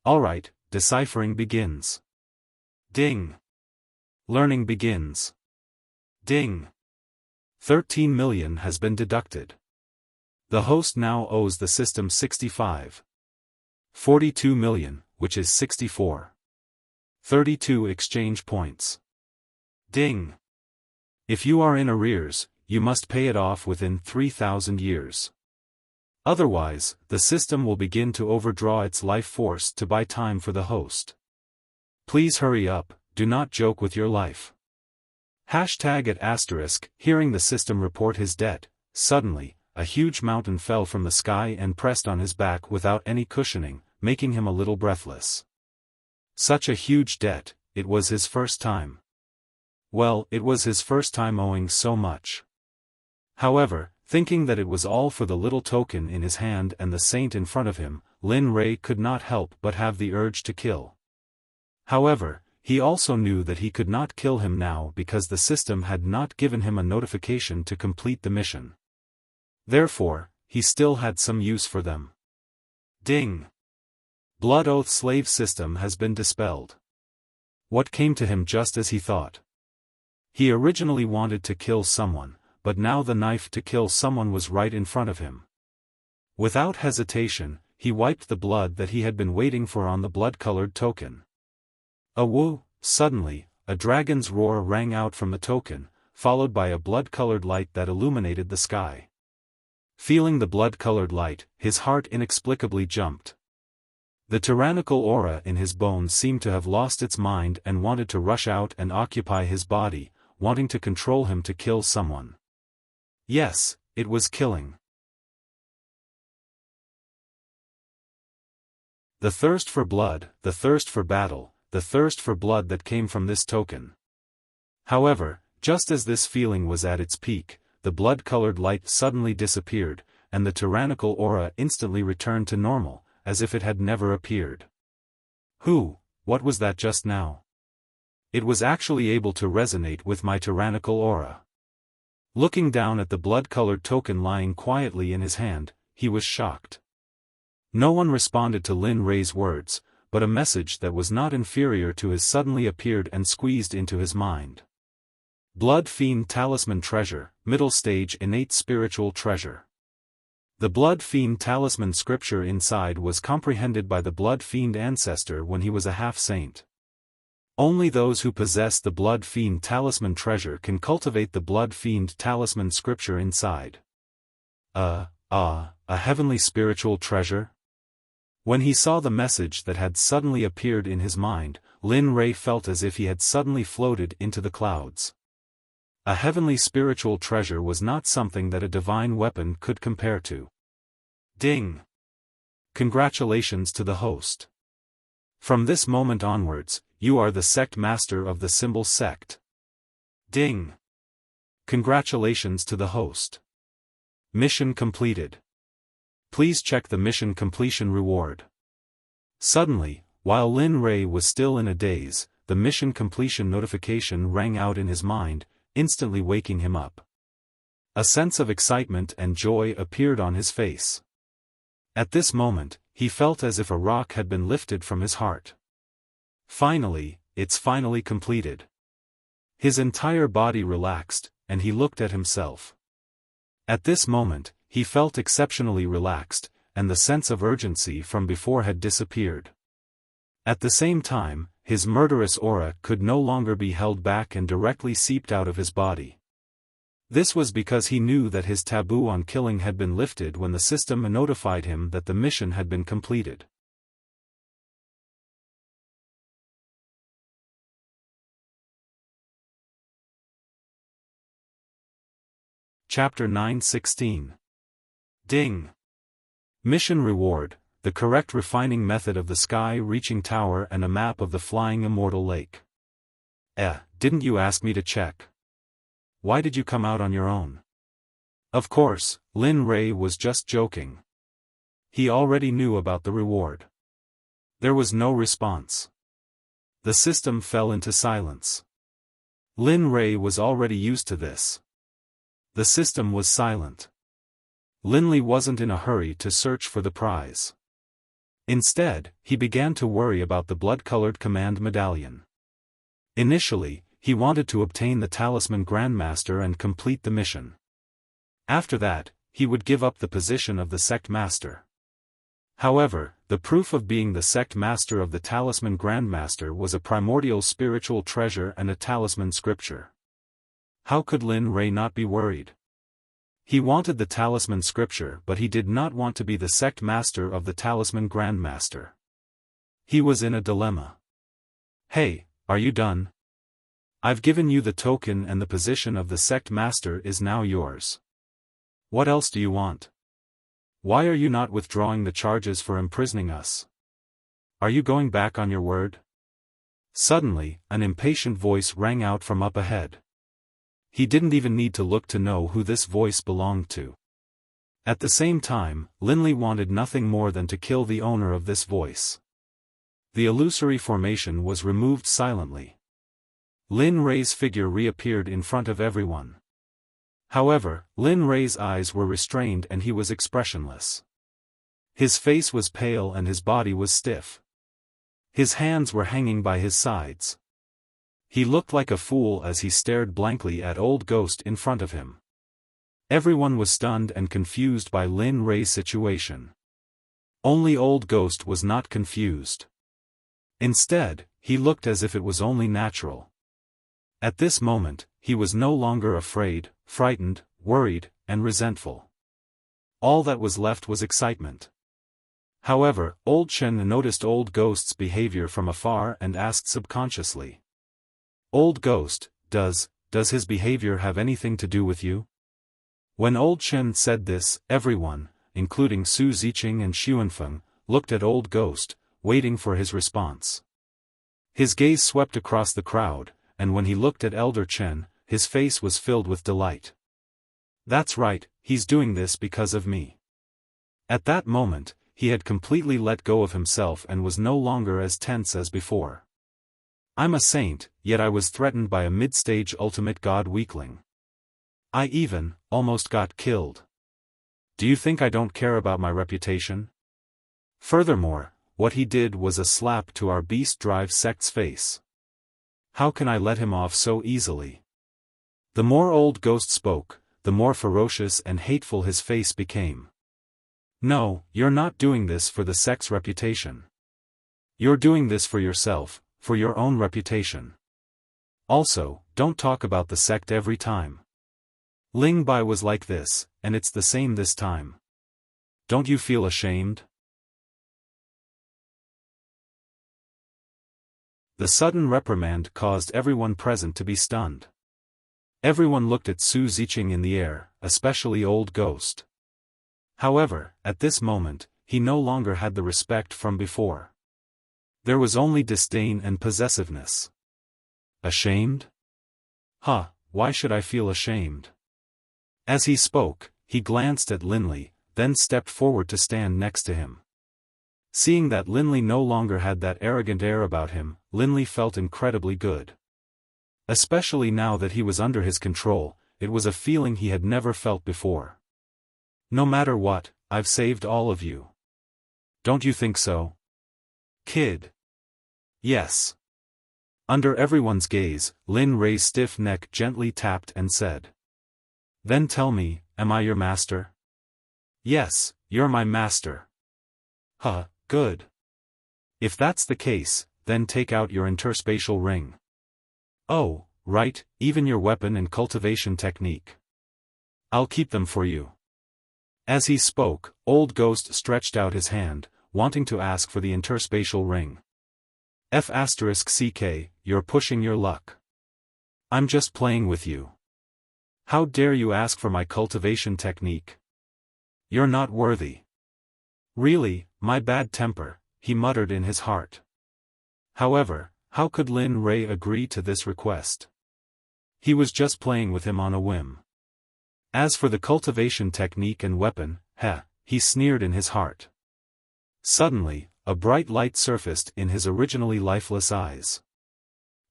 Alright, deciphering begins. Ding! Learning begins. Ding! 13 million has been deducted. The host now owes the system 42 million, which is 32 exchange points. Ding! If you are in arrears, you must pay it off within 3,000 years. Otherwise, the system will begin to overdraw its life force to buy time for the host. Please hurry up, do not joke with your life. #@*, hearing the system report his debt, suddenly, a huge mountain fell from the sky and pressed on his back without any cushioning, making him a little breathless. Such a huge debt, it was his first time. Well, it was his first time owing so much. However, thinking that it was all for the little token in his hand and the saint in front of him, Lin Rei could not help but have the urge to kill. However, he also knew that he could not kill him now because the system had not given him a notification to complete the mission. Therefore, he still had some use for them. Ding! Blood Oath slave system has been dispelled. What came to him just as he thought? He originally wanted to kill someone, but now the knife to kill someone was right in front of him. Without hesitation, he wiped the blood that he had been waiting for on the blood-colored token. Woo! Suddenly, a dragon's roar rang out from the token, followed by a blood-colored light that illuminated the sky. Feeling the blood-colored light, his heart inexplicably jumped. The tyrannical aura in his bones seemed to have lost its mind and wanted to rush out and occupy his body, wanting to control him to kill someone. Yes, it was killing. The thirst for blood, the thirst for battle, the thirst for blood that came from this token. However, just as this feeling was at its peak, the blood-colored light suddenly disappeared, and the tyrannical aura instantly returned to normal, as if it had never appeared. What was that just now? It was actually able to resonate with my tyrannical aura. Looking down at the blood-colored token lying quietly in his hand, he was shocked. No one responded to Lin Rei's words, but a message that was not inferior to his suddenly appeared and squeezed into his mind. Blood Fiend Talisman Treasure, Middle Stage Innate Spiritual Treasure. The Blood Fiend Talisman scripture inside was comprehended by the Blood Fiend ancestor when he was a half-saint. Only those who possess the Blood Fiend Talisman treasure can cultivate the Blood Fiend Talisman scripture inside. A heavenly spiritual treasure? When he saw the message that had suddenly appeared in his mind, Lin Rei felt as if he had suddenly floated into the clouds. A heavenly spiritual treasure was not something that a divine weapon could compare to. Ding! Congratulations to the host. From this moment onwards, you are the sect master of the symbol sect. Ding! Congratulations to the host. Mission completed. Please check the mission completion reward. Suddenly, while Lin Rei was still in a daze, the mission completion notification rang out in his mind, instantly waking him up. A sense of excitement and joy appeared on his face. At this moment, he felt as if a rock had been lifted from his heart. Finally, it's finally completed. His entire body relaxed, and he looked at himself. At this moment, he felt exceptionally relaxed, and the sense of urgency from before had disappeared. At the same time, his murderous aura could no longer be held back and directly seeped out of his body. This was because he knew that his taboo on killing had been lifted when the system notified him that the mission had been completed. Chapter 9:16. Ding! Mission reward, the correct refining method of the sky-reaching tower and a map of the flying immortal lake. Didn't you ask me to check? Why did you come out on your own? Of course, Lin Rei was just joking. He already knew about the reward. There was no response. The system fell into silence. Lin Rei was already used to this. The system was silent. Linley wasn't in a hurry to search for the prize. Instead, he began to worry about the blood-colored command medallion. Initially, he wanted to obtain the Talisman Grandmaster and complete the mission. After that, he would give up the position of the Sect Master. However, the proof of being the Sect Master of the Talisman Grandmaster was a primordial spiritual treasure and a talisman scripture. How could Lin Rei not be worried? He wanted the talisman scripture, but he did not want to be the Sect Master of the Talisman Grandmaster. He was in a dilemma. Hey, are you done? I've given you the token and the position of the Sect Master is now yours. What else do you want? Why are you not withdrawing the charges for imprisoning us? Are you going back on your word? Suddenly, an impatient voice rang out from up ahead. He didn't even need to look to know who this voice belonged to. At the same time, Linley wanted nothing more than to kill the owner of this voice. The illusory formation was removed silently. Lin Rei's figure reappeared in front of everyone. However, Lin Rei's eyes were restrained and he was expressionless. His face was pale and his body was stiff. His hands were hanging by his sides. He looked like a fool as he stared blankly at Old Ghost in front of him. Everyone was stunned and confused by Lin Rei's situation. Only Old Ghost was not confused. Instead, he looked as if it was only natural. At this moment, he was no longer afraid, frightened, worried, and resentful. All that was left was excitement. However, Old Chen noticed Old Ghost's behavior from afar and asked subconsciously. Old Ghost, does his behavior have anything to do with you? When Old Chen said this, everyone, including Su Ziqing and Xuanfeng, looked at Old Ghost, waiting for his response. His gaze swept across the crowd, and when he looked at Elder Chen, his face was filled with delight. That's right, he's doing this because of me. At that moment, he had completely let go of himself and was no longer as tense as before. I'm a saint, yet I was threatened by a mid-stage ultimate god weakling. I even, almost got killed. Do you think I don't care about my reputation? Furthermore, what he did was a slap to our beast drive sect's face. How can I let him off so easily? The more Old Ghost spoke, the more ferocious and hateful his face became. No, you're not doing this for the sect's reputation. You're doing this for yourself, for your own reputation. Also, don't talk about the sect every time. Ling Bai was like this, and it's the same this time. Don't you feel ashamed? The sudden reprimand caused everyone present to be stunned. Everyone looked at Su Ziqing in the air, especially Old Ghost. However, at this moment, he no longer had the respect from before. There was only disdain and possessiveness. Ashamed? Why should I feel ashamed? As he spoke, he glanced at Linley, then stepped forward to stand next to him. Seeing that Linley no longer had that arrogant air about him, Linley felt incredibly good. Especially now that he was under his control, it was a feeling he had never felt before. No matter what, I've saved all of you. Don't you think so? Kid. Yes. Under everyone's gaze, Lin Rei's stiff neck gently tapped and said. Then tell me, am I your master? Yes, you're my master. Good. If that's the case, then take out your interspatial ring. Oh, right, even your weapon and cultivation technique. I'll keep them for you. As he spoke, Old Ghost stretched out his hand, wanting to ask for the interspatial ring. F***ck, you're pushing your luck. I'm just playing with you. How dare you ask for my cultivation technique? You're not worthy. Really, my bad temper, he muttered in his heart. However, how could Lin Rei agree to this request? He was just playing with him on a whim. As for the cultivation technique and weapon, he sneered in his heart. Suddenly, a bright light surfaced in his originally lifeless eyes.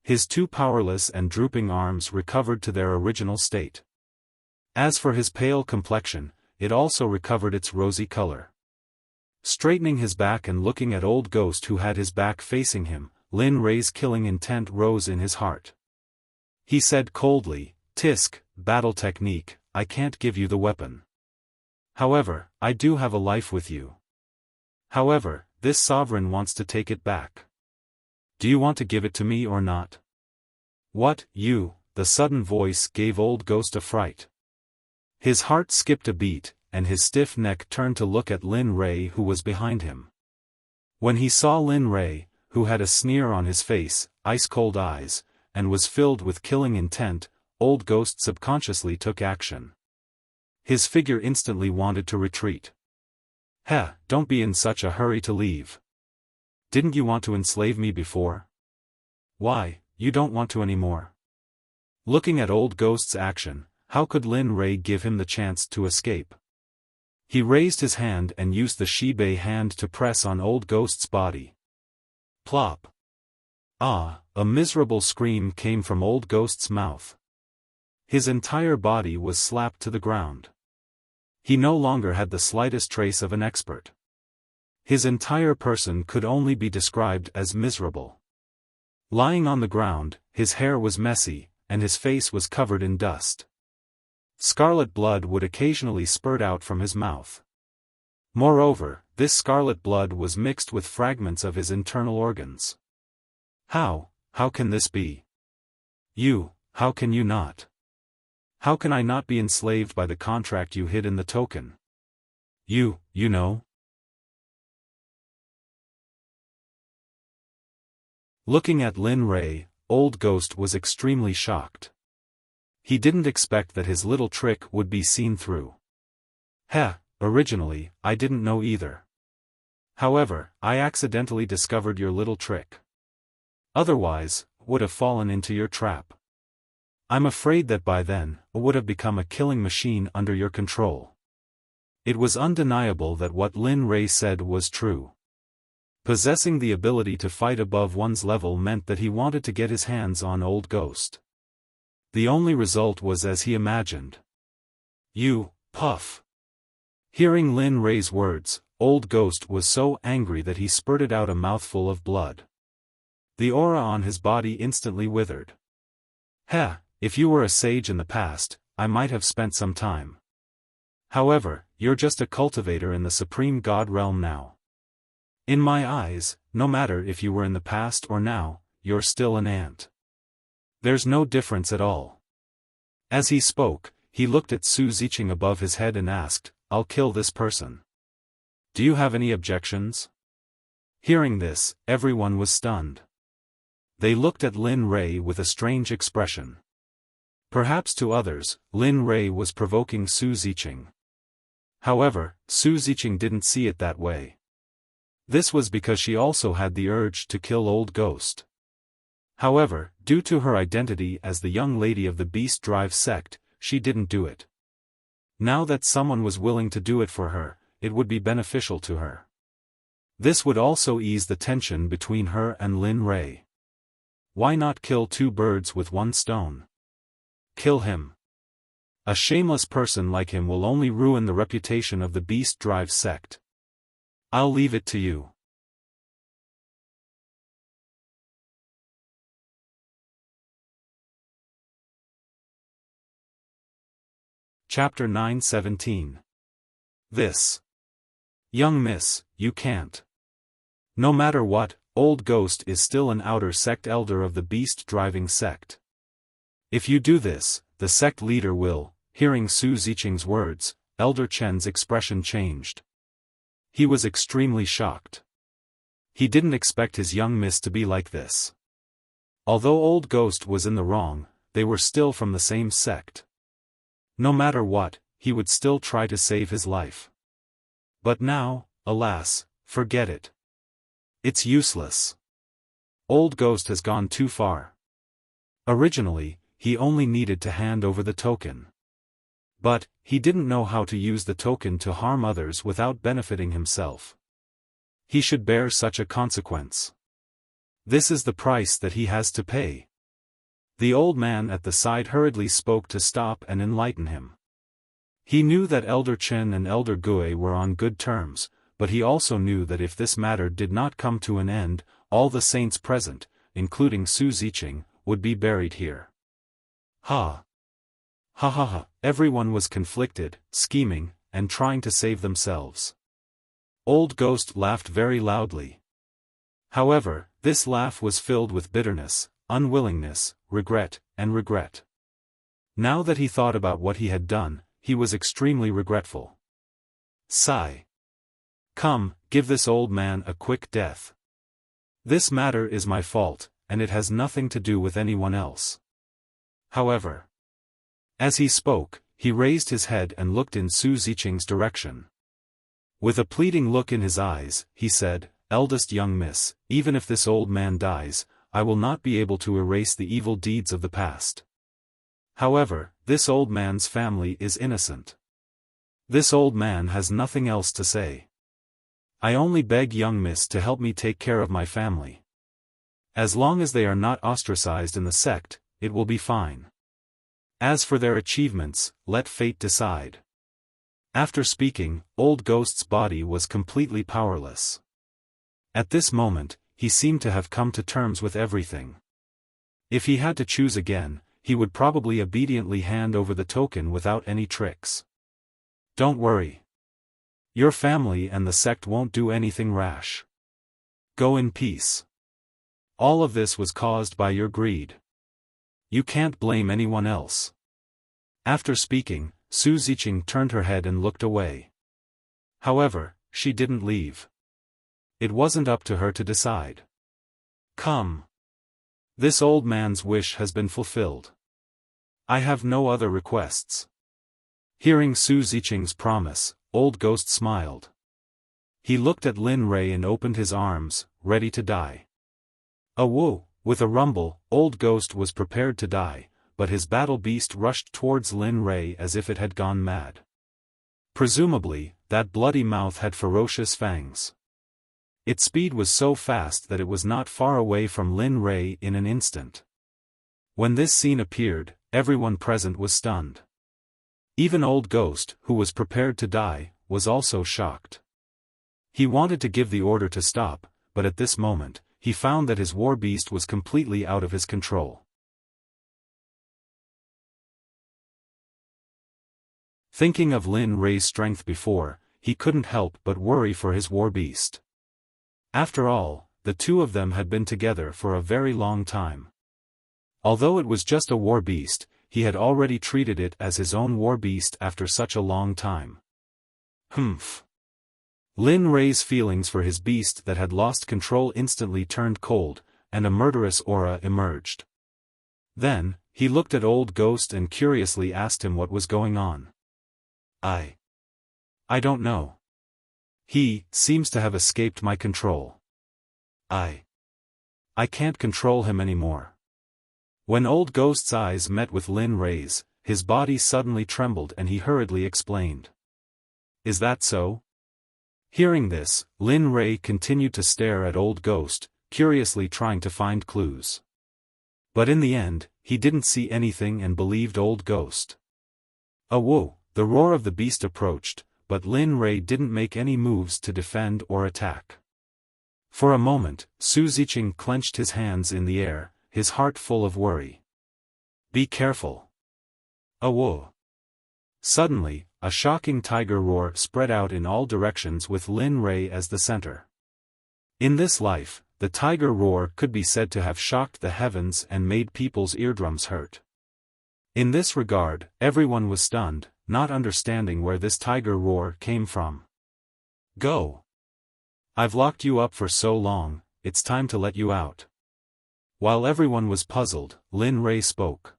His two powerless and drooping arms recovered to their original state. As for his pale complexion, it also recovered its rosy color. Straightening his back and looking at Old Ghost who had his back facing him, Lin Rei's killing intent rose in his heart. He said coldly, Tisk, battle technique, I can't give you the weapon. However, I do have a life with you. However, this sovereign wants to take it back. Do you want to give it to me or not? What, you? The sudden voice gave Old Ghost a fright. His heart skipped a beat, and his stiff neck turned to look at Lin Rei who was behind him. When he saw Lin Rei, who had a sneer on his face, ice-cold eyes, and was filled with killing intent, Old Ghost subconsciously took action. His figure instantly wanted to retreat. Don't be in such a hurry to leave. Didn't you want to enslave me before? Why, you don't want to anymore? Looking at Old Ghost's action, how could Lin Rei give him the chance to escape? He raised his hand and used the Shibei hand to press on Old Ghost's body. Plop. A miserable scream came from Old Ghost's mouth. His entire body was slapped to the ground. He no longer had the slightest trace of an expert. His entire person could only be described as miserable. Lying on the ground, his hair was messy, and his face was covered in dust. Scarlet blood would occasionally spurt out from his mouth. Moreover, this scarlet blood was mixed with fragments of his internal organs. How can this be? How can you not? How can I not be enslaved by the contract you hid in the token? You know? Looking at Lin Rei, Old Ghost was extremely shocked. He didn't expect that his little trick would be seen through. Originally, I didn't know either. However, I accidentally discovered your little trick. Otherwise, would have fallen into your trap. I'm afraid that by then, I would have become a killing machine under your control. It was undeniable that what Lin Rei said was true. Possessing the ability to fight above one's level meant that he wanted to get his hands on Old Ghost. The only result was as he imagined. You, puff. Hearing Lin Rei's words, Old Ghost was so angry that he spurted out a mouthful of blood. The aura on his body instantly withered. Heh, if you were a sage in the past, I might have spent some time. However, you're just a cultivator in the supreme god realm now. In my eyes, no matter if you were in the past or now, you're still an ant. There's no difference at all. As he spoke, he looked at Su Ziqing above his head and asked, I'll kill this person. Do you have any objections? Hearing this, everyone was stunned. They looked at Lin Rei with a strange expression. Perhaps to others, Lin Rei was provoking Su Ziqing. However, Su Ziqing didn't see it that way. This was because she also had the urge to kill Old Ghost. However, due to her identity as the young lady of the Beast Drive sect, she didn't do it. Now that someone was willing to do it for her, it would be beneficial to her. This would also ease the tension between her and Lin Rei. Why not kill two birds with one stone? Kill him. A shameless person like him will only ruin the reputation of the Beast Drive sect. I'll leave it to you. Chapter 9:17. This. Young miss, you can't. No matter what, Old Ghost is still an outer sect elder of the beast driving sect. If you do this, the sect leader will. Hearing Su Ziqing's words, Elder Chen's expression changed. He was extremely shocked. He didn't expect his young miss to be like this. Although Old Ghost was in the wrong, they were still from the same sect. No matter what, he would still try to save his life. But now, alas, forget it. It's useless. Old Ghost has gone too far. Originally, he only needed to hand over the token. But, he didn't know how to use the token to harm others without benefiting himself. He should bear such a consequence. This is the price that he has to pay. The old man at the side hurriedly spoke to stop and enlighten him. He knew that Elder Chen and Elder Gui were on good terms, but he also knew that if this matter did not come to an end, all the saints present, including Su Ziqing, would be buried here. Ha! Ha ha ha! Everyone was conflicted, scheming, and trying to save themselves. Old Ghost laughed very loudly. However, this laugh was filled with bitterness, unwillingness, regret. Now that he thought about what he had done, he was extremely regretful. Sigh. Come, give this old man a quick death. This matter is my fault, and it has nothing to do with anyone else. However, as he spoke, he raised his head and looked in Su Ziqing's direction. With a pleading look in his eyes, he said, Eldest young miss, even if this old man dies, I will not be able to erase the evil deeds of the past. However, this old man's family is innocent. This old man has nothing else to say. I only beg young miss to help me take care of my family. As long as they are not ostracized in the sect, it will be fine. As for their achievements, let fate decide. After speaking, Old Ghost's body was completely powerless. At this moment, he seemed to have come to terms with everything. If he had to choose again, he would probably obediently hand over the token without any tricks. Don't worry. Your family and the sect won't do anything rash. Go in peace. All of this was caused by your greed. You can't blame anyone else. After speaking, Su Ziqing turned her head and looked away. However, she didn't leave. It wasn't up to her to decide. Come. This old man's wish has been fulfilled. I have no other requests. Hearing Su Ziqing's promise, Old Ghost smiled. He looked at Lin Rei and opened his arms, ready to die. Whoa! With a rumble, Old Ghost was prepared to die, but his battle beast rushed towards Lin Rei as if it had gone mad. Presumably, that bloody mouth had ferocious fangs. Its speed was so fast that it was not far away from Lin Rei in an instant. When this scene appeared, everyone present was stunned. Even Old Ghost, who was prepared to die, was also shocked. He wanted to give the order to stop, but at this moment, he found that his war beast was completely out of his control. Thinking of Lin Rei's strength before, he couldn't help but worry for his war beast. After all, the two of them had been together for a very long time. Although it was just a war beast, he had already treated it as his own war beast after such a long time. Humph. Lin Rei's feelings for his beast that had lost control instantly turned cold, and a murderous aura emerged. Then, he looked at Old Ghost and curiously asked him what was going on. I don't know. He seems to have escaped my control. I can't control him anymore. When Old Ghost's eyes met with Lin Rei's, his body suddenly trembled and he hurriedly explained. Is that so? Hearing this, Lin Rei continued to stare at Old Ghost, curiously trying to find clues. But in the end, he didn't see anything and believed Old Ghost. Whoa! The roar of the beast approached, but Lin Rei didn't make any moves to defend or attack. For a moment, Su Ziqing clenched his hands in the air, his heart full of worry. Be careful. Whoa! Suddenly, a shocking tiger roar spread out in all directions with Lin Rei as the center. In this life, the tiger roar could be said to have shocked the heavens and made people's eardrums hurt. In this regard, everyone was stunned, not understanding where this tiger roar came from. Go! I've locked you up for so long, it's time to let you out. While everyone was puzzled, Lin Rei spoke.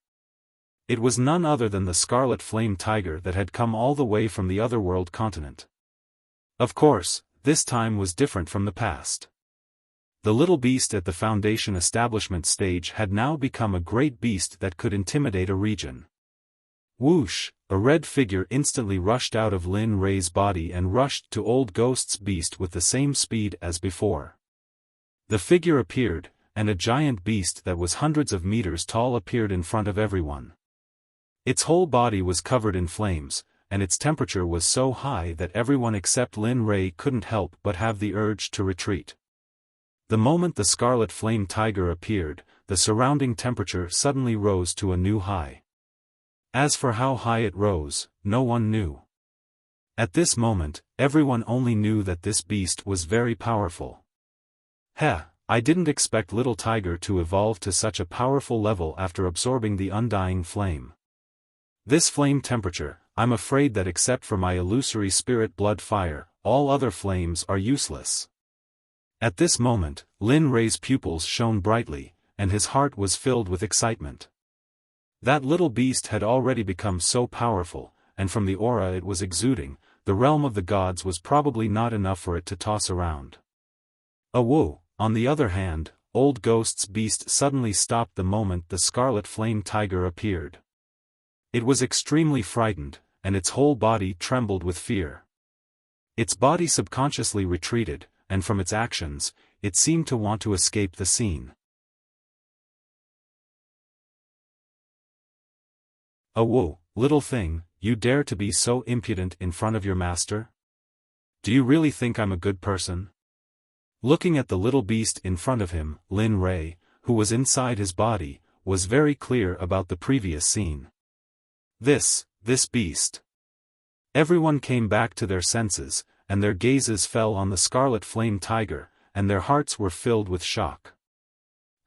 It was none other than the Scarlet Flame Tiger that had come all the way from the Otherworld continent. Of course, this time was different from the past. The little beast at the Foundation establishment stage had now become a great beast that could intimidate a region. Whoosh! A red figure instantly rushed out of Lin Rei's body and rushed to Old Ghost's beast with the same speed as before. The figure appeared, and a giant beast that was hundreds of meters tall appeared in front of everyone. Its whole body was covered in flames, and its temperature was so high that everyone except Lin Rei couldn't help but have the urge to retreat. The moment the Scarlet Flame Tiger appeared, the surrounding temperature suddenly rose to a new high. As for how high it rose, no one knew. At this moment, everyone only knew that this beast was very powerful. Heh, I didn't expect Little Tiger to evolve to such a powerful level after absorbing the undying flame. This flame temperature, I'm afraid that except for my illusory spirit blood fire, all other flames are useless. At this moment, Lin Rei's pupils shone brightly, and his heart was filled with excitement. That little beast had already become so powerful, and from the aura it was exuding, the realm of the gods was probably not enough for it to toss around. Whoa! On the other hand, Old Ghost's beast suddenly stopped the moment the Scarlet Flame Tiger appeared. It was extremely frightened, and its whole body trembled with fear. Its body subconsciously retreated, and from its actions, it seemed to want to escape the scene. Whoa, little thing, you dare to be so impudent in front of your master? Do you really think I'm a good person? Looking at the little beast in front of him, Lin Rei, who was inside his body, was very clear about the previous scene. This beast. Everyone came back to their senses, and their gazes fell on the Scarlet Flame Tiger, and their hearts were filled with shock.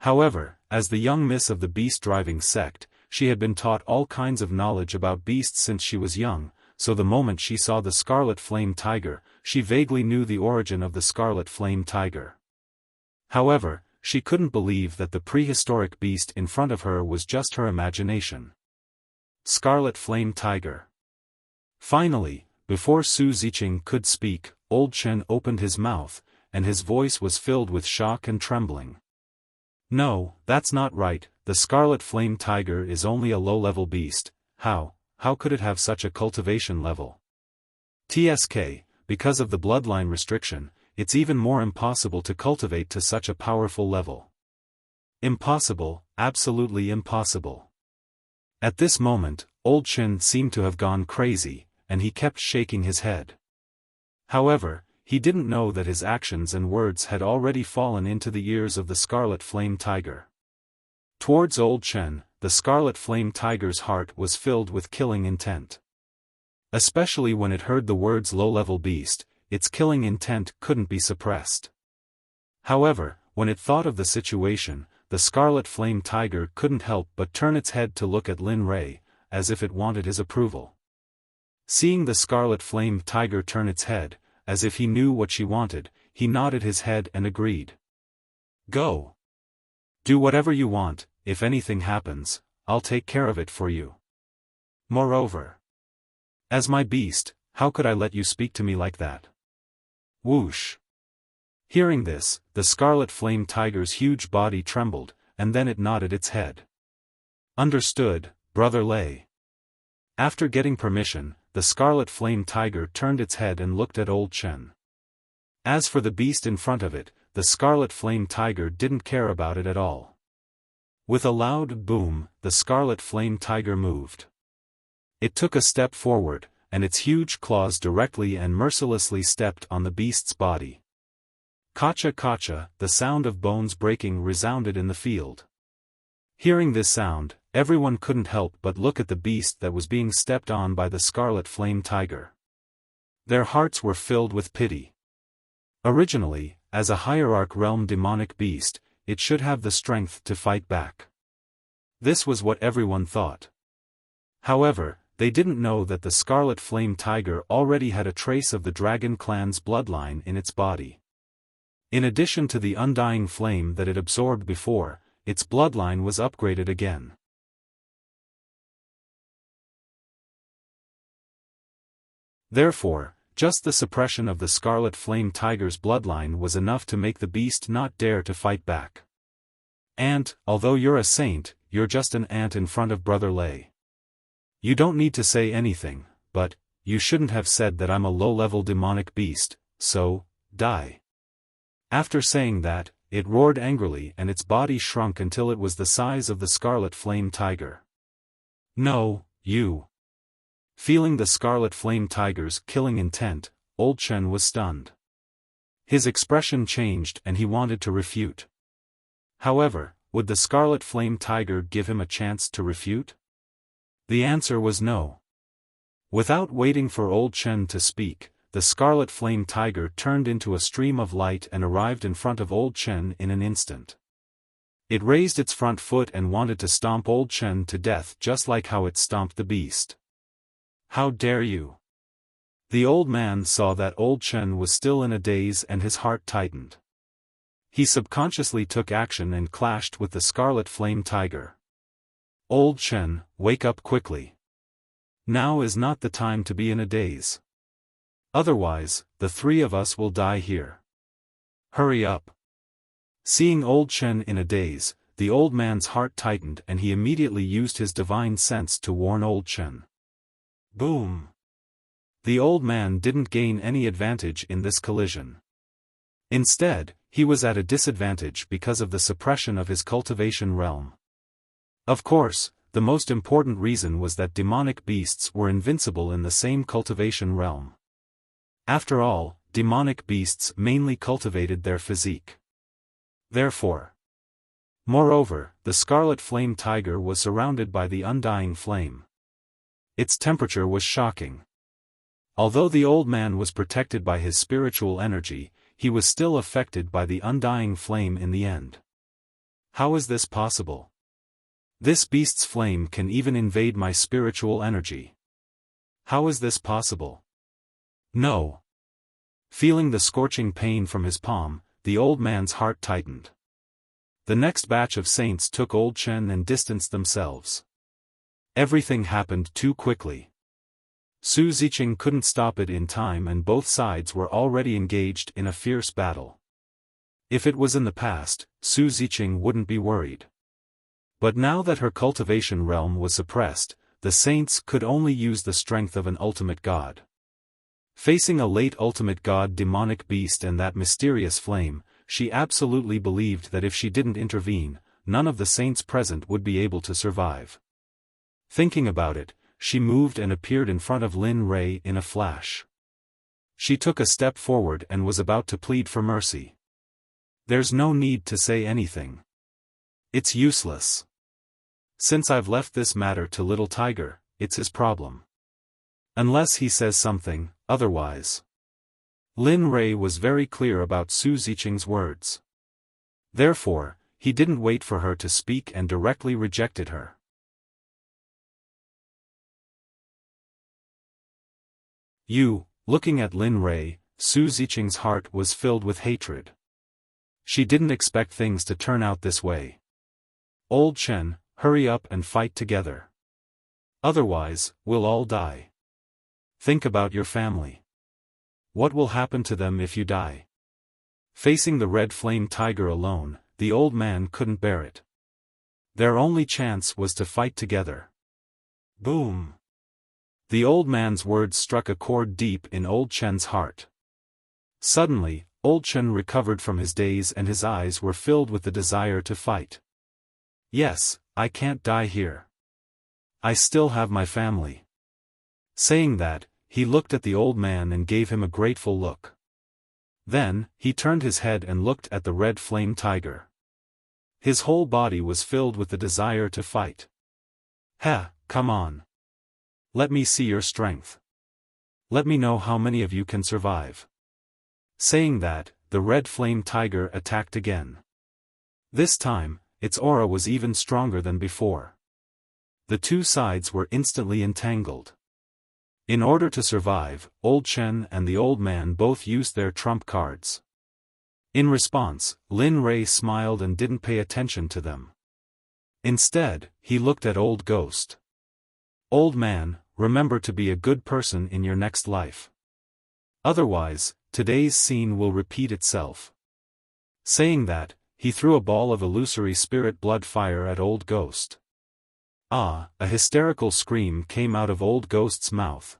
However, as the young miss of the beast-driving sect, she had been taught all kinds of knowledge about beasts since she was young, so the moment she saw the Scarlet Flame Tiger, she vaguely knew the origin of the Scarlet Flame Tiger. However, she couldn't believe that the prehistoric beast in front of her was just her imagination. Scarlet Flame Tiger. Finally, before Su Ziqing could speak, Old Chen opened his mouth, and his voice was filled with shock and trembling. "No, that's not right, the Scarlet Flame Tiger is only a low-level beast. How could it have such a cultivation level? TSK, because of the bloodline restriction, it's even more impossible to cultivate to such a powerful level. Impossible, absolutely impossible." At this moment, Old Chen seemed to have gone crazy, and he kept shaking his head. However, he didn't know that his actions and words had already fallen into the ears of the Scarlet Flame Tiger. Towards Old Chen, the Scarlet Flame Tiger's heart was filled with killing intent. Especially when it heard the words low-level beast, its killing intent couldn't be suppressed. However, when it thought of the situation, the Scarlet Flame Tiger couldn't help but turn its head to look at Lin Rei, as if it wanted his approval. Seeing the Scarlet Flame Tiger turn its head, as if he knew what she wanted, he nodded his head and agreed. "Go. Do whatever you want, if anything happens, I'll take care of it for you. Moreover, as my beast, how could I let you speak to me like that?" Whoosh. Hearing this, the Scarlet Flame Tiger's huge body trembled, and then it nodded its head. "Understood, Brother Lei." After getting permission, the Scarlet Flame Tiger turned its head and looked at Old Chen. As for the beast in front of it, the Scarlet Flame Tiger didn't care about it at all. With a loud boom, the Scarlet Flame Tiger moved. It took a step forward, and its huge claws directly and mercilessly stepped on the beast's body. Kacha kacha, the sound of bones breaking resounded in the field. Hearing this sound, everyone couldn't help but look at the beast that was being stepped on by the Scarlet Flame Tiger. Their hearts were filled with pity. Originally, as a hierarch realm demonic beast, it should have the strength to fight back. This was what everyone thought. However, they didn't know that the Scarlet Flame Tiger already had a trace of the Dragon Clan's bloodline in its body. In addition to the undying flame that it absorbed before, its bloodline was upgraded again. Therefore, just the suppression of the Scarlet Flame Tiger's bloodline was enough to make the beast not dare to fight back. "Ant, although you're a saint, you're just an ant in front of Brother Lei. You don't need to say anything, but, you shouldn't have said that I'm a low-level demonic beast, so, die." After saying that, it roared angrily and its body shrunk until it was the size of the Scarlet Flame Tiger. "No, you." Feeling the Scarlet Flame Tiger's killing intent, Old Chen was stunned. His expression changed and he wanted to refute. However, would the Scarlet Flame Tiger give him a chance to refute? The answer was no. Without waiting for Old Chen to speak, the Scarlet Flame Tiger turned into a stream of light and arrived in front of Old Chen in an instant. It raised its front foot and wanted to stomp Old Chen to death just like how it stomped the beast. "How dare you!" The old man saw that Old Chen was still in a daze and his heart tightened. He subconsciously took action and clashed with the Scarlet Flame Tiger. "Old Chen, wake up quickly. Now is not the time to be in a daze. Otherwise, the three of us will die here. Hurry up." Seeing Old Chen in a daze, the old man's heart tightened and he immediately used his divine sense to warn Old Chen. Boom! The old man didn't gain any advantage in this collision. Instead, he was at a disadvantage because of the suppression of his cultivation realm. Of course, the most important reason was that demonic beasts were invincible in the same cultivation realm. After all, demonic beasts mainly cultivated their physique. Therefore. Moreover, the Scarlet Flame Tiger was surrounded by the undying flame. Its temperature was shocking. Although the old man was protected by his spiritual energy, he was still affected by the undying flame in the end. How is this possible? This beast's flame can even invade my spiritual energy. How is this possible? No. Feeling the scorching pain from his palm, the old man's heart tightened. The next batch of saints took Old Chen and distanced themselves. Everything happened too quickly. Su Ziqing couldn't stop it in time and both sides were already engaged in a fierce battle. If it was in the past, Su Ziqing wouldn't be worried. But now that her cultivation realm was suppressed, the saints could only use the strength of an ultimate god. Facing a late ultimate god demonic beast and that mysterious flame, she absolutely believed that if she didn't intervene, none of the saints present would be able to survive. Thinking about it, she moved and appeared in front of Lin Rei in a flash. She took a step forward and was about to plead for mercy. There's no need to say anything. It's useless. Since I've left this matter to Little Tiger, it's his problem. Unless he says something, otherwise. Lin Rei was very clear about Su Ziqing's words. Therefore, he didn't wait for her to speak and directly rejected her. Looking at Lin Rei, Su Ziqing's heart was filled with hatred. She didn't expect things to turn out this way. Old Chen, hurry up and fight together. Otherwise, we'll all die. Think about your family. What will happen to them if you die? Facing the red flame tiger alone, the old man couldn't bear it. Their only chance was to fight together. Boom! The old man's words struck a chord deep in Old Chen's heart. Suddenly, Old Chen recovered from his daze and his eyes were filled with the desire to fight. Yes, I can't die here. I still have my family. Saying that, he looked at the old man and gave him a grateful look. Then, he turned his head and looked at the red flame tiger. His whole body was filled with the desire to fight. Come on. Let me see your strength. Let me know how many of you can survive. Saying that, the red flame tiger attacked again. This time, its aura was even stronger than before. The two sides were instantly entangled. In order to survive, Old Chen and the old man both used their trump cards. In response, Lin Rei smiled and didn't pay attention to them. Instead, he looked at Old Ghost. Old man, remember to be a good person in your next life. Otherwise, today's scene will repeat itself. Saying that, he threw a ball of illusory spirit blood fire at Old Ghost. A hysterical scream came out of Old Ghost's mouth.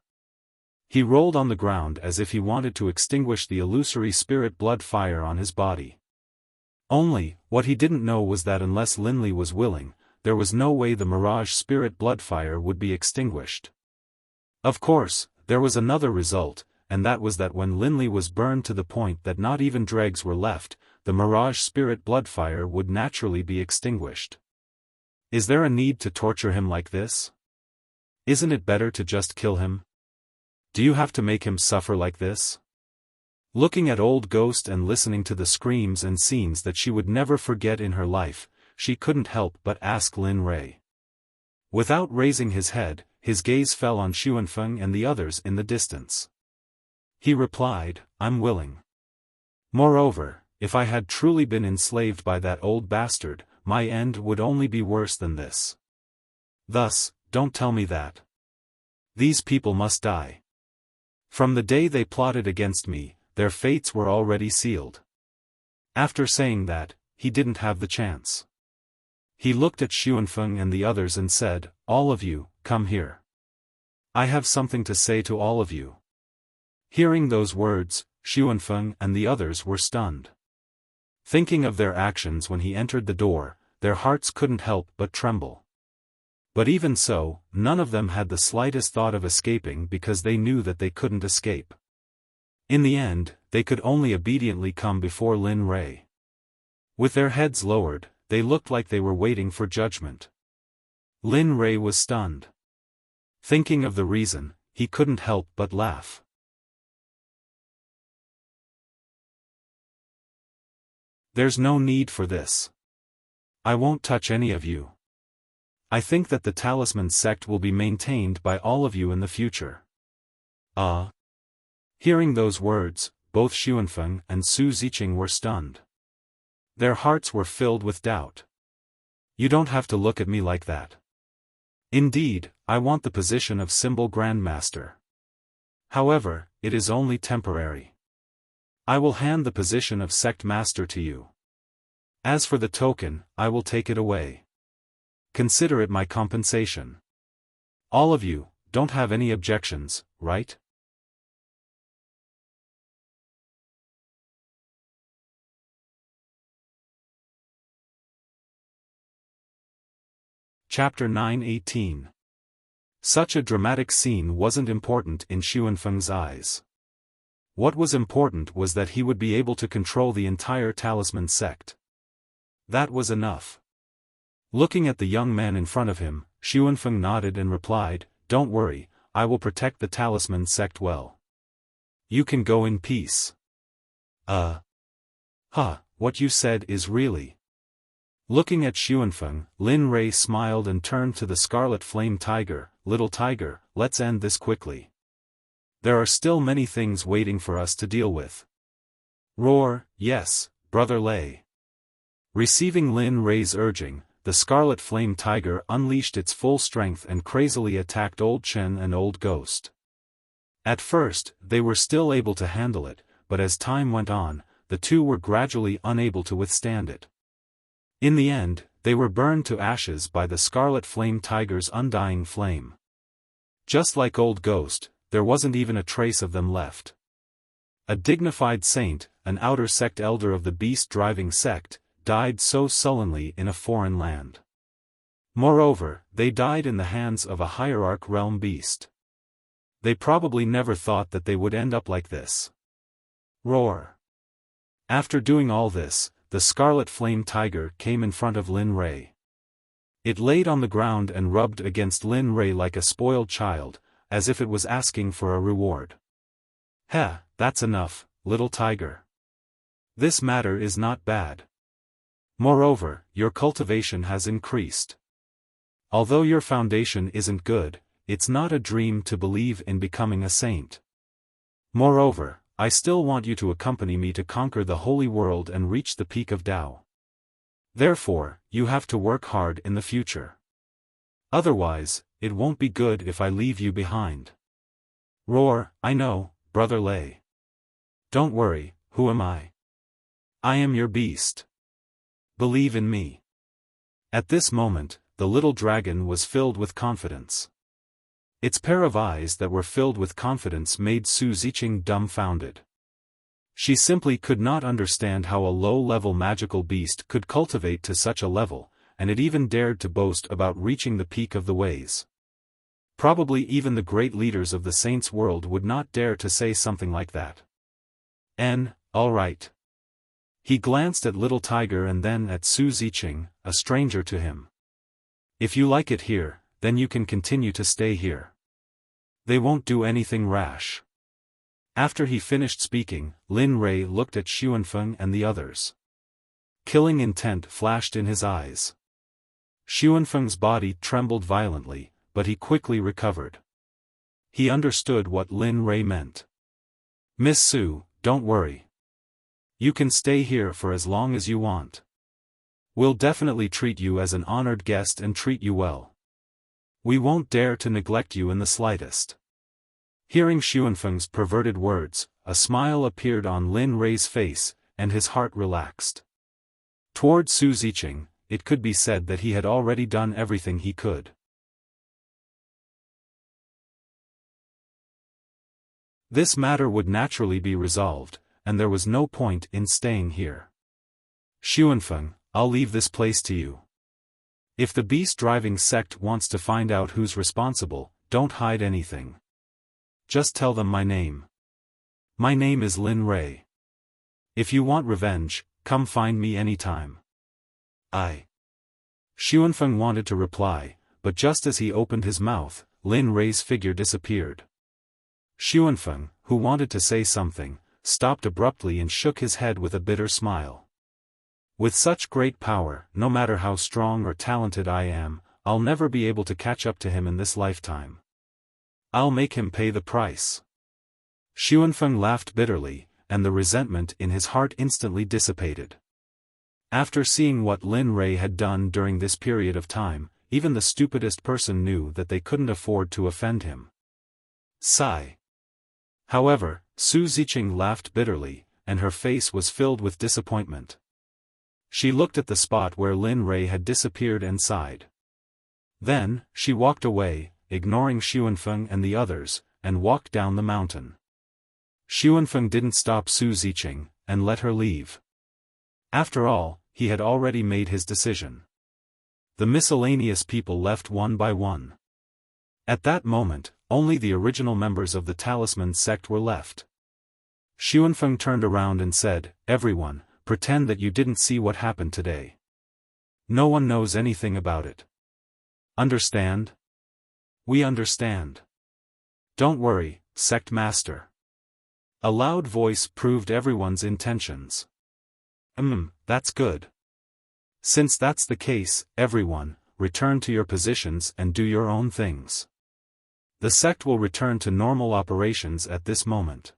He rolled on the ground as if he wanted to extinguish the illusory spirit blood fire on his body. Only, what he didn't know was that unless Linli was willing, there was no way the mirage spirit blood fire would be extinguished. Of course, there was another result, and that was that when Linli was burned to the point that not even dregs were left, the mirage spirit blood fire would naturally be extinguished. Is there a need to torture him like this? Isn't it better to just kill him? Do you have to make him suffer like this? Looking at Old Ghost and listening to the screams and scenes that she would never forget in her life, she couldn't help but ask Lin Rei. Without raising his head, his gaze fell on Xiaofan and the others in the distance. He replied, I'm willing. Moreover, if I had truly been enslaved by that old bastard, my end would only be worse than this. Thus, don't tell me that. These people must die. From the day they plotted against me, their fates were already sealed. After saying that, he didn't have the chance. He looked at Xiaofan and the others and said, all of you, come here. I have something to say to all of you. Hearing those words, Xiaofan and the others were stunned. Thinking of their actions when he entered the door, their hearts couldn't help but tremble. But even so, none of them had the slightest thought of escaping because they knew that they couldn't escape. In the end, they could only obediently come before Lin Rei. With their heads lowered, they looked like they were waiting for judgment. Lin Rei was stunned. Thinking of the reason, he couldn't help but laugh. There's no need for this. I won't touch any of you. I think that the talisman sect will be maintained by all of you in the future. Hearing those words, both Xiaofan and Su Ziqing were stunned. Their hearts were filled with doubt. You don't have to look at me like that. Indeed, I want the position of Symbol Grandmaster. However, it is only temporary. I will hand the position of Sect Master to you. As for the token, I will take it away. Consider it my compensation. All of you, don't have any objections, right? Chapter 9:18. Such a dramatic scene wasn't important in Xiaofan's eyes. What was important was that he would be able to control the entire talisman sect. That was enough. Looking at the young man in front of him, Xiaofan nodded and replied, "Don't worry, I will protect the talisman sect well. You can go in peace." What you said is really... Looking at Xiaofan, Lin Rei smiled and turned to the Scarlet Flame Tiger, "Little Tiger, let's end this quickly. There are still many things waiting for us to deal with." Roar, "Yes, Brother Lei." Receiving Lin Rei's urging, the Scarlet Flame Tiger unleashed its full strength and crazily attacked Old Chen and Old Ghost. At first, they were still able to handle it, but as time went on, the two were gradually unable to withstand it. In the end, they were burned to ashes by the Scarlet Flame Tiger's undying flame. Just like Old Ghost, there wasn't even a trace of them left. A dignified saint, an outer sect elder of the beast-driving sect, died so sullenly in a foreign land. Moreover, they died in the hands of a hierarch realm beast. They probably never thought that they would end up like this. Roar. After doing all this, the Scarlet Flame Tiger came in front of Lin Rei. It laid on the ground and rubbed against Lin Rei like a spoiled child, as if it was asking for a reward. That's enough, little tiger. This matter is not bad. Moreover, your cultivation has increased. Although your foundation isn't good, it's not a dream to believe in becoming a saint. Moreover, I still want you to accompany me to conquer the holy world and reach the peak of Tao. Therefore, you have to work hard in the future. Otherwise, it won't be good if I leave you behind. Roar, I know, Brother Lei. Don't worry, who am I? I am your beast. Believe in me. At this moment, the little dragon was filled with confidence. Its pair of eyes that were filled with confidence made Su Ziqing dumbfounded. She simply could not understand how a low-level magical beast could cultivate to such a level, and it even dared to boast about reaching the peak of the ways. Probably even the great leaders of the saints' world would not dare to say something like that. All right. He glanced at Little Tiger and then at Su Ziqing, a stranger to him. If you like it here, then you can continue to stay here. They won't do anything rash. After he finished speaking, Lin Rei looked at Xiaofan and the others. Killing intent flashed in his eyes. Xiaofan's body trembled violently, but he quickly recovered. He understood what Lin Rei meant. Miss Su, don't worry. You can stay here for as long as you want. We'll definitely treat you as an honored guest and treat you well. We won't dare to neglect you in the slightest. Hearing Xiaofan's perverted words, a smile appeared on Lin Rei's face, and his heart relaxed. Toward Su Ziqing, it could be said that he had already done everything he could. This matter would naturally be resolved, and there was no point in staying here. Xiaofan, I'll leave this place to you. If the beast-driving sect wants to find out who's responsible, don't hide anything. Just tell them my name. My name is Lin Rei. If you want revenge, come find me anytime. Xiaofan wanted to reply, but just as he opened his mouth, Lin Rei's figure disappeared. Xiaofan, who wanted to say something, stopped abruptly and shook his head with a bitter smile. With such great power, no matter how strong or talented I am, I'll never be able to catch up to him in this lifetime. I'll make him pay the price. Xiaofan laughed bitterly, and the resentment in his heart instantly dissipated. After seeing what Lin Rei had done during this period of time, even the stupidest person knew that they couldn't afford to offend him. Sigh. However, Su Ziqing laughed bitterly, and her face was filled with disappointment. She looked at the spot where Lin Rei had disappeared and sighed. Then, she walked away, ignoring Xiaofan and the others, and walked down the mountain. Xiaofan didn't stop Su Ziqing, and let her leave. After all, he had already made his decision. The miscellaneous people left one by one. At that moment, only the original members of the Talisman Sect were left. Xiaofan turned around and said, "Everyone, pretend that you didn't see what happened today. No one knows anything about it. Understand?" "We understand. Don't worry, Sect Master." A loud voice proved everyone's intentions. That's good. Since that's the case, everyone, return to your positions and do your own things. The sect will return to normal operations at this moment.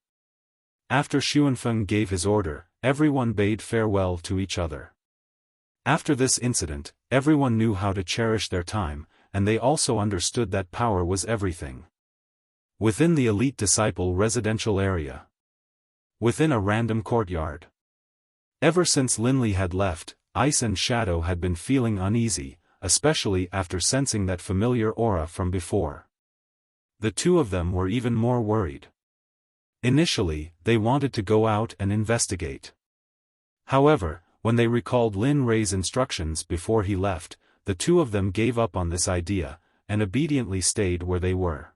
After Xiaofan gave his order, everyone bade farewell to each other. After this incident, everyone knew how to cherish their time, and they also understood that power was everything. Within the elite disciple residential area. Within a random courtyard. Ever since Linli had left, Ice and Shadow had been feeling uneasy, especially after sensing that familiar aura from before. The two of them were even more worried. Initially, they wanted to go out and investigate. However, when they recalled Lin Rei's instructions before he left, the two of them gave up on this idea, and obediently stayed where they were.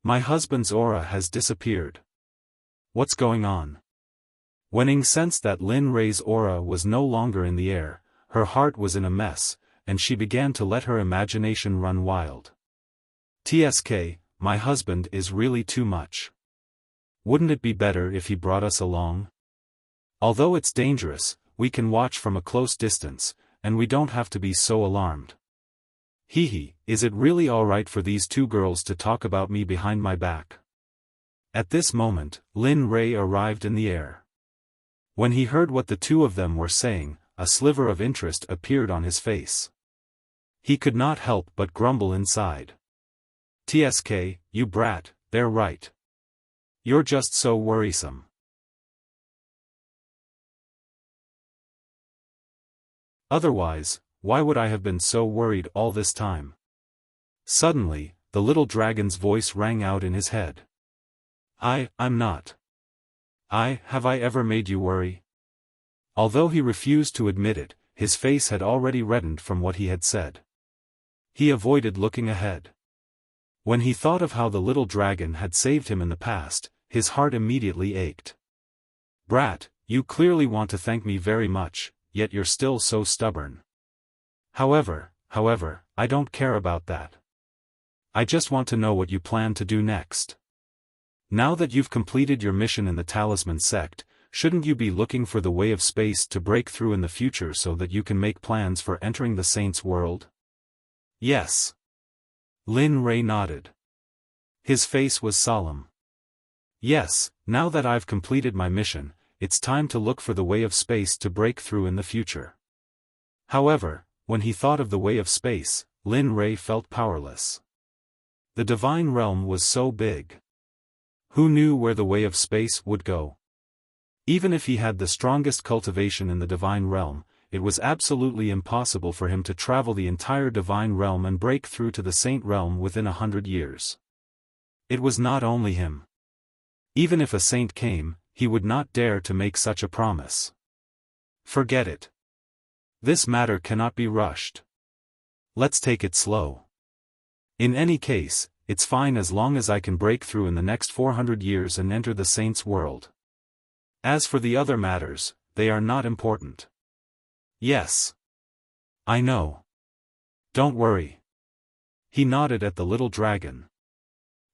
"My husband's aura has disappeared. What's going on?" When Ing sensed that Lin Rei's aura was no longer in the air, her heart was in a mess, and she began to let her imagination run wild. "TSK, my husband is really too much. Wouldn't it be better if he brought us along? Although it's dangerous, we can watch from a close distance, and we don't have to be so alarmed. Hehe, is it really alright for these two girls to talk about me behind my back?" At this moment, Lin Rei arrived in the air. When he heard what the two of them were saying, a sliver of interest appeared on his face. He could not help but grumble inside. "TSK, you brat, they're right. You're just so worrisome. Otherwise, why would I have been so worried all this time?" Suddenly, the little dragon's voice rang out in his head. I'm not. Have I ever made you worry?" Although he refused to admit it, his face had already reddened from what he had said. He avoided looking ahead. When he thought of how the little dragon had saved him in the past, his heart immediately ached. "Brat, you clearly want to thank me very much, yet you're still so stubborn. However, I don't care about that. I just want to know what you plan to do next. Now that you've completed your mission in the Talisman Sect, shouldn't you be looking for the way of space to break through in the future so that you can make plans for entering the Saints' world?" "Yes." Lin Rei nodded. His face was solemn. "Yes, now that I've completed my mission, it's time to look for the way of space to break through in the future." However, when he thought of the way of space, Lin Rei felt powerless. The divine realm was so big. Who knew where the way of space would go? Even if he had the strongest cultivation in the divine realm, it was absolutely impossible for him to travel the entire divine realm and break through to the saint realm within 100 years. It was not only him. Even if a saint came, he would not dare to make such a promise. Forget it. This matter cannot be rushed. Let's take it slow. In any case, it's fine as long as I can break through in the next 400 years and enter the saints' world. As for the other matters, they are not important. Yes. I know. Don't worry. He nodded at the little dragon.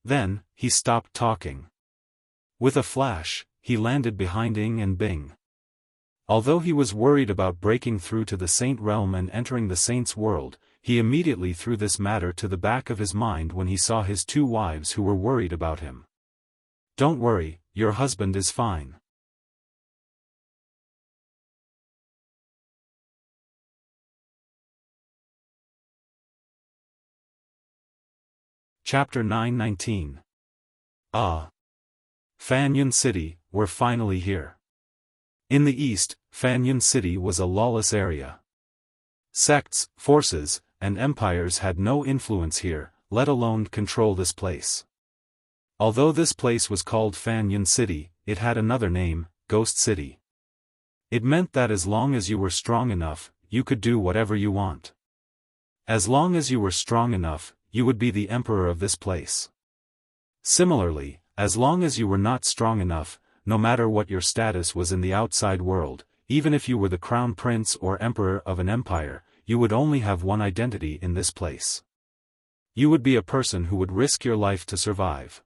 Then, he stopped talking. With a flash, he landed behind Ing and Bing. Although he was worried about breaking through to the saint realm and entering the saints' world, he immediately threw this matter to the back of his mind when he saw his two wives who were worried about him. "Don't worry, your husband is fine." Chapter 919. Fanyun City, we're finally here. In the east, Fanyun City was a lawless area. Sects, forces, and empires had no influence here, let alone control this place. Although this place was called Fanyun City, it had another name, Ghost City. It meant that as long as you were strong enough, you could do whatever you want. As long as you were strong enough, you would be the emperor of this place. Similarly, as long as you were not strong enough, no matter what your status was in the outside world, even if you were the crown prince or emperor of an empire, you would only have one identity in this place. You would be a person who would risk your life to survive.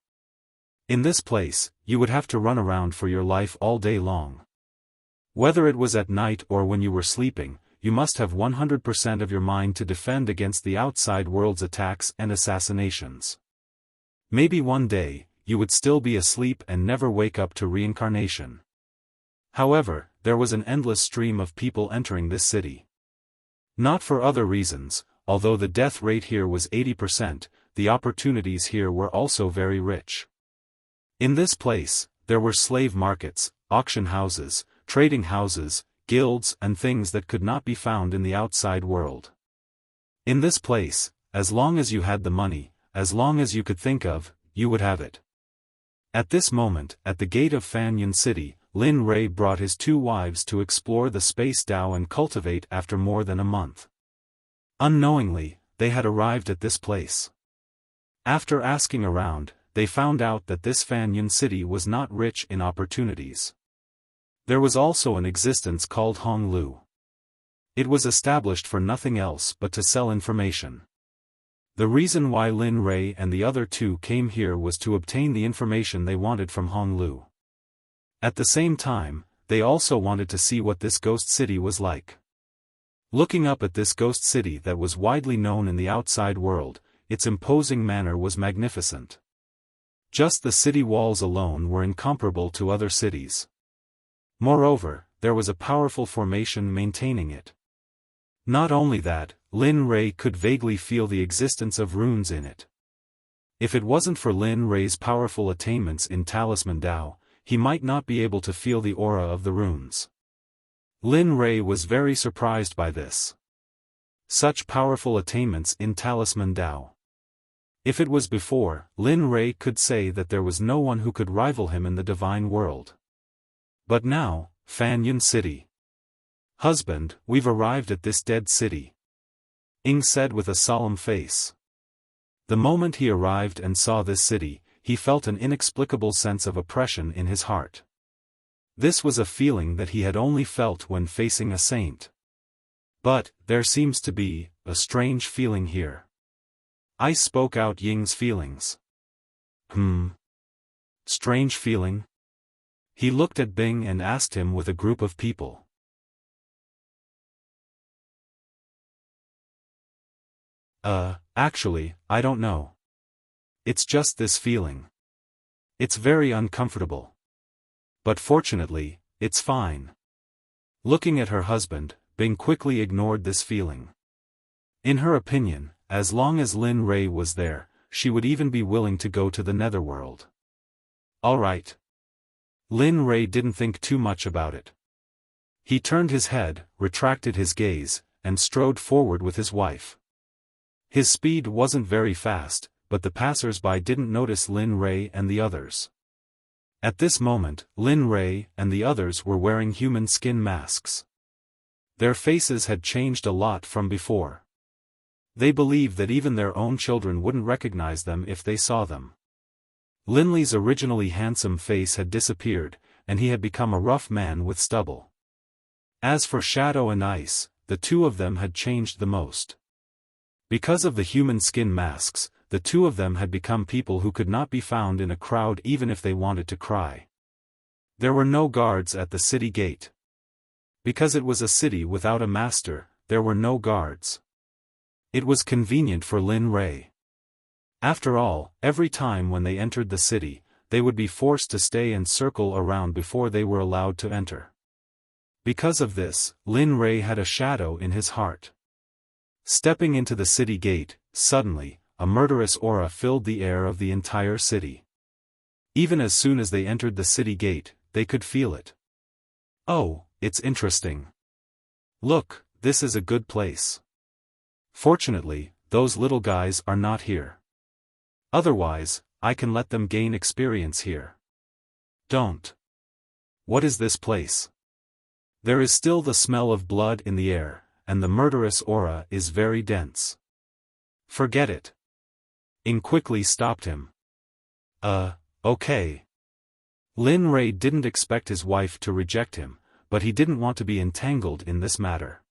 In this place, you would have to run around for your life all day long. Whether it was at night or when you were sleeping, you must have 100% of your mind to defend against the outside world's attacks and assassinations. Maybe one day, you would still be asleep and never wake up to reincarnation. However, there was an endless stream of people entering this city. Not for other reasons, although the death rate here was 80%, the opportunities here were also very rich. In this place, there were slave markets, auction houses, trading houses, guilds and things that could not be found in the outside world. In this place, as long as you had the money, as long as you could think of, you would have it. At this moment, at the gate of Fanyun City, Lin Rei brought his 2 wives to explore the space Dao and cultivate after more than a month. Unknowingly, they had arrived at this place. After asking around, they found out that this Fanyun City was not rich in opportunities. There was also an existence called Honglu. It was established for nothing else but to sell information. The reason why Lin Rei and the other 2 came here was to obtain the information they wanted from Honglu. At the same time, they also wanted to see what this ghost city was like. Looking up at this ghost city that was widely known in the outside world, its imposing manner was magnificent. Just the city walls alone were incomparable to other cities. Moreover, there was a powerful formation maintaining it. Not only that, Lin Rei could vaguely feel the existence of runes in it. If it wasn't for Lin Rei's powerful attainments in Talisman Dao, he might not be able to feel the aura of the runes. Lin Rei was very surprised by this. Such powerful attainments in Talisman Dao. If it was before, Lin Rei could say that there was no one who could rival him in the divine world. But now, Fanyun City. Husband, we've arrived at this dead city. Ing said with a solemn face. The moment he arrived and saw this city, he felt an inexplicable sense of oppression in his heart. This was a feeling that he had only felt when facing a saint. But, there seems to be, a strange feeling here. I spoke out Ying's feelings. Strange feeling? He looked at Bing and asked him with a group of people. Actually, I don't know. It's just this feeling. It's very uncomfortable. But fortunately, it's fine. Looking at her husband, Bing quickly ignored this feeling. In her opinion, as long as Lin Rei was there, she would even be willing to go to the netherworld. Alright. Lin Rei didn't think too much about it. He turned his head, retracted his gaze, and strode forward with his wife. His speed wasn't very fast, but the passers-by didn't notice Lin Rei and the others. At this moment, Lin Rei and the others were wearing human skin masks. Their faces had changed a lot from before. They believed that even their own children wouldn't recognize them if they saw them. Lin Li's originally handsome face had disappeared, and he had become a rough man with stubble. As for Shadow and Ice, the 2 of them had changed the most. Because of the human skin masks, the 2 of them had become people who could not be found in a crowd even if they wanted to cry. There were no guards at the city gate. Because it was a city without a master, there were no guards. It was convenient for Lin Rei. After all, every time when they entered the city, they would be forced to stay and circle around before they were allowed to enter. Because of this, Lin Rei had a shadow in his heart. Stepping into the city gate, suddenly, a murderous aura filled the air of the entire city. Even as soon as they entered the city gate, they could feel it. Oh, it's interesting. Look, this is a good place. Fortunately, those little guys are not here. Otherwise, I can let them gain experience here. Don't. What is this place? There is still the smell of blood in the air, and the murderous aura is very dense. Forget it. Ing quickly stopped him. Okay. Lin Rei didn't expect his wife to reject him, but he didn't want to be entangled in this matter.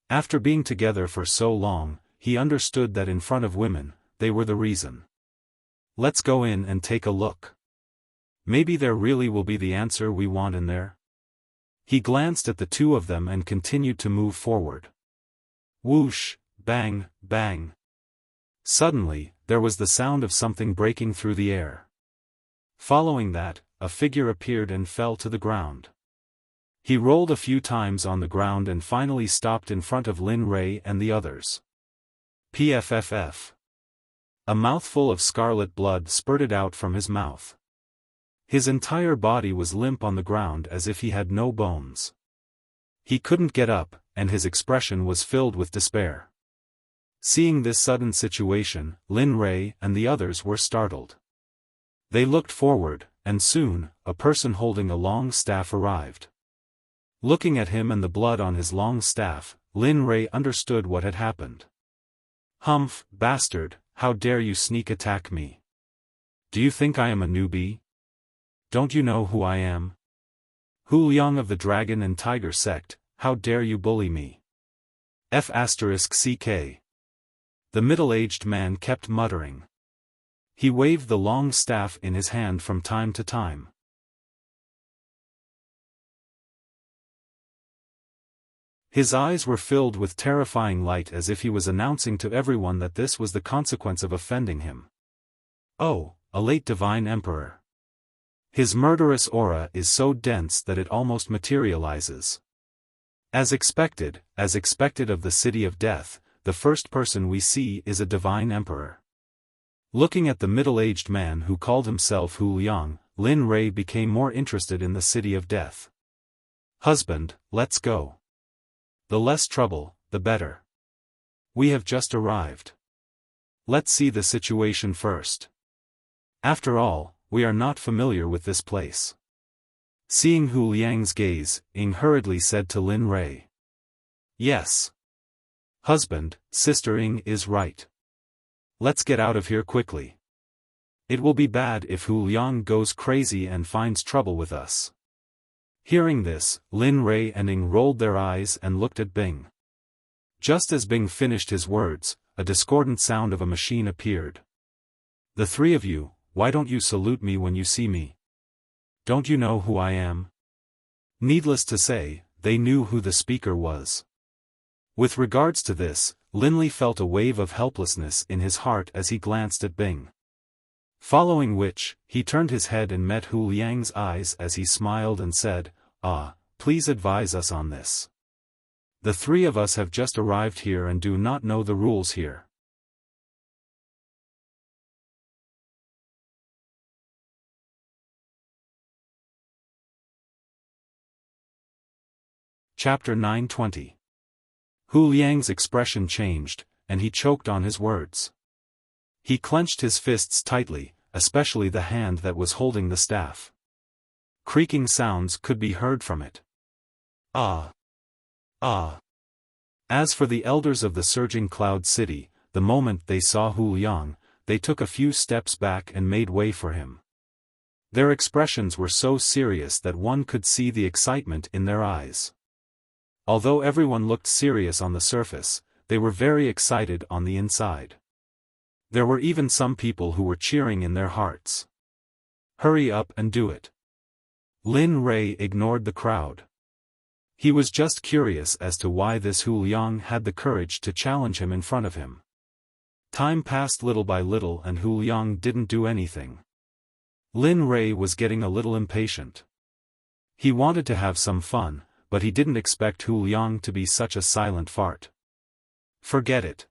After being together for so long, he understood that in front of women, they were the reason. Let's go in and take a look. Maybe there really will be the answer we want in there. He glanced at the two of them and continued to move forward. Whoosh, bang, bang. Suddenly, there was the sound of something breaking through the air. Following that, a figure appeared and fell to the ground. He rolled a few times on the ground and finally stopped in front of Lin Rei and the others. Pfff. A mouthful of scarlet blood spurted out from his mouth. His entire body was limp on the ground as if he had no bones. He couldn't get up, and his expression was filled with despair. Seeing this sudden situation, Lin Rei and the others were startled. They looked forward, and soon, a person holding a long staff arrived. Looking at him and the blood on his long staff, Lin Rei understood what had happened. Humph, bastard, how dare you sneak attack me? Do you think I am a newbie? Don't you know who I am? Hu Liang of the Dragon and Tiger Sect, how dare you bully me? F***ck. The middle-aged man kept muttering. He waved the long staff in his hand from time to time. His eyes were filled with terrifying light as if he was announcing to everyone that this was the consequence of offending him. Oh, a late divine emperor. His murderous aura is so dense that it almost materializes. As expected of the city of death, the first person we see is a divine emperor. Looking at the middle-aged man who called himself Hu Liang, Lin Rei became more interested in the city of death. Husband, let's go. The less trouble, the better. We have just arrived. Let's see the situation first. After all, we are not familiar with this place. Seeing Hu Liang's gaze, Ing hurriedly said to Lin Rei. Yes. Husband, Sister Ing is right. Let's get out of here quickly. It will be bad if Hu Liang goes crazy and finds trouble with us. Hearing this, Lin Rei and Ing rolled their eyes and looked at Bing. Just as Bing finished his words, a discordant sound of a machine appeared. The three of you, why don't you salute me when you see me? Don't you know who I am? Needless to say, they knew who the speaker was. With regards to this, Lin Li felt a wave of helplessness in his heart as he glanced at Bing. Following which, he turned his head and met Hu Liang's eyes as he smiled and said, please advise us on this. The three of us have just arrived here and do not know the rules here. Chapter 920. Hu Liang's expression changed, and he choked on his words. He clenched his fists tightly, especially the hand that was holding the staff. Creaking sounds could be heard from it. As for the elders of the surging cloud city, the moment they saw Hu Liang, they took a few steps back and made way for him. Their expressions were so serious that one could see the excitement in their eyes. Although everyone looked serious on the surface, they were very excited on the inside. There were even some people who were cheering in their hearts. Hurry up and do it. Lin Rei ignored the crowd. He was just curious as to why this Hu Liang had the courage to challenge him in front of him. Time passed little by little and Hu Liang didn't do anything. Lin Rei was getting a little impatient. He wanted to have some fun, but he didn't expect Hu Liang to be such a silent fart. Forget it.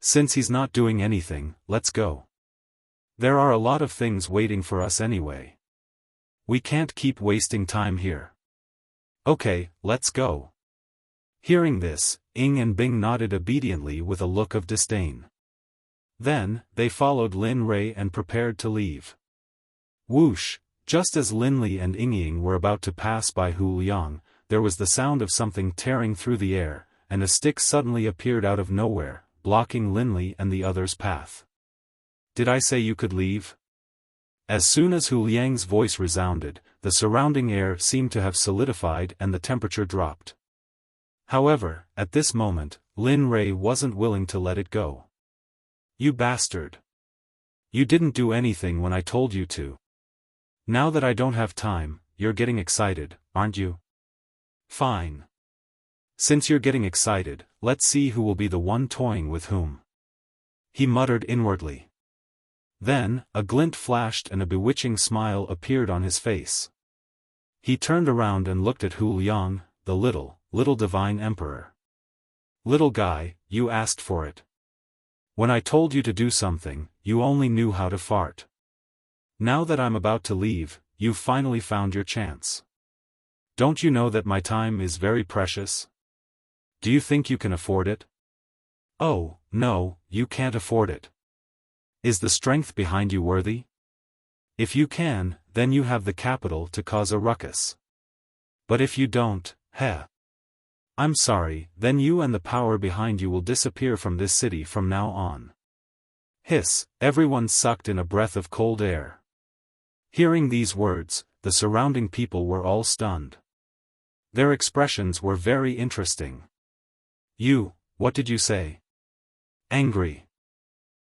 Since he's not doing anything, let's go. There are a lot of things waiting for us anyway. We can't keep wasting time here. Okay, let's go. Hearing this, Ying and Bing nodded obediently with a look of disdain. Then, they followed Lin Rei and prepared to leave. Whoosh! Just as Lin Li and Ying were about to pass by Hu Liang, there was the sound of something tearing through the air, and a stick suddenly appeared out of nowhere, blocking Lin Li and the others' path. Did I say you could leave? As soon as Hu Liang's voice resounded, the surrounding air seemed to have solidified and the temperature dropped. However, at this moment, Lin Rei wasn't willing to let it go. You bastard! You didn't do anything when I told you to. Now that I don't have time, you're getting excited, aren't you? Fine. Since you're getting excited, let's see who will be the one toying with whom. He muttered inwardly. Then, a glint flashed and a bewitching smile appeared on his face. He turned around and looked at Hu Liang, the little divine emperor. Little guy, you asked for it. When I told you to do something, you only knew how to fart. Now that I'm about to leave, you've finally found your chance. Don't you know that my time is very precious? Do you think you can afford it? Oh, no, you can't afford it. Is the strength behind you worthy? If you can, then you have the capital to cause a ruckus. But if you don't, I'm sorry, then you and the power behind you will disappear from this city from now on. Hiss! Everyone sucked in a breath of cold air. Hearing these words, the surrounding people were all stunned. Their expressions were very interesting. What did you say? Angry.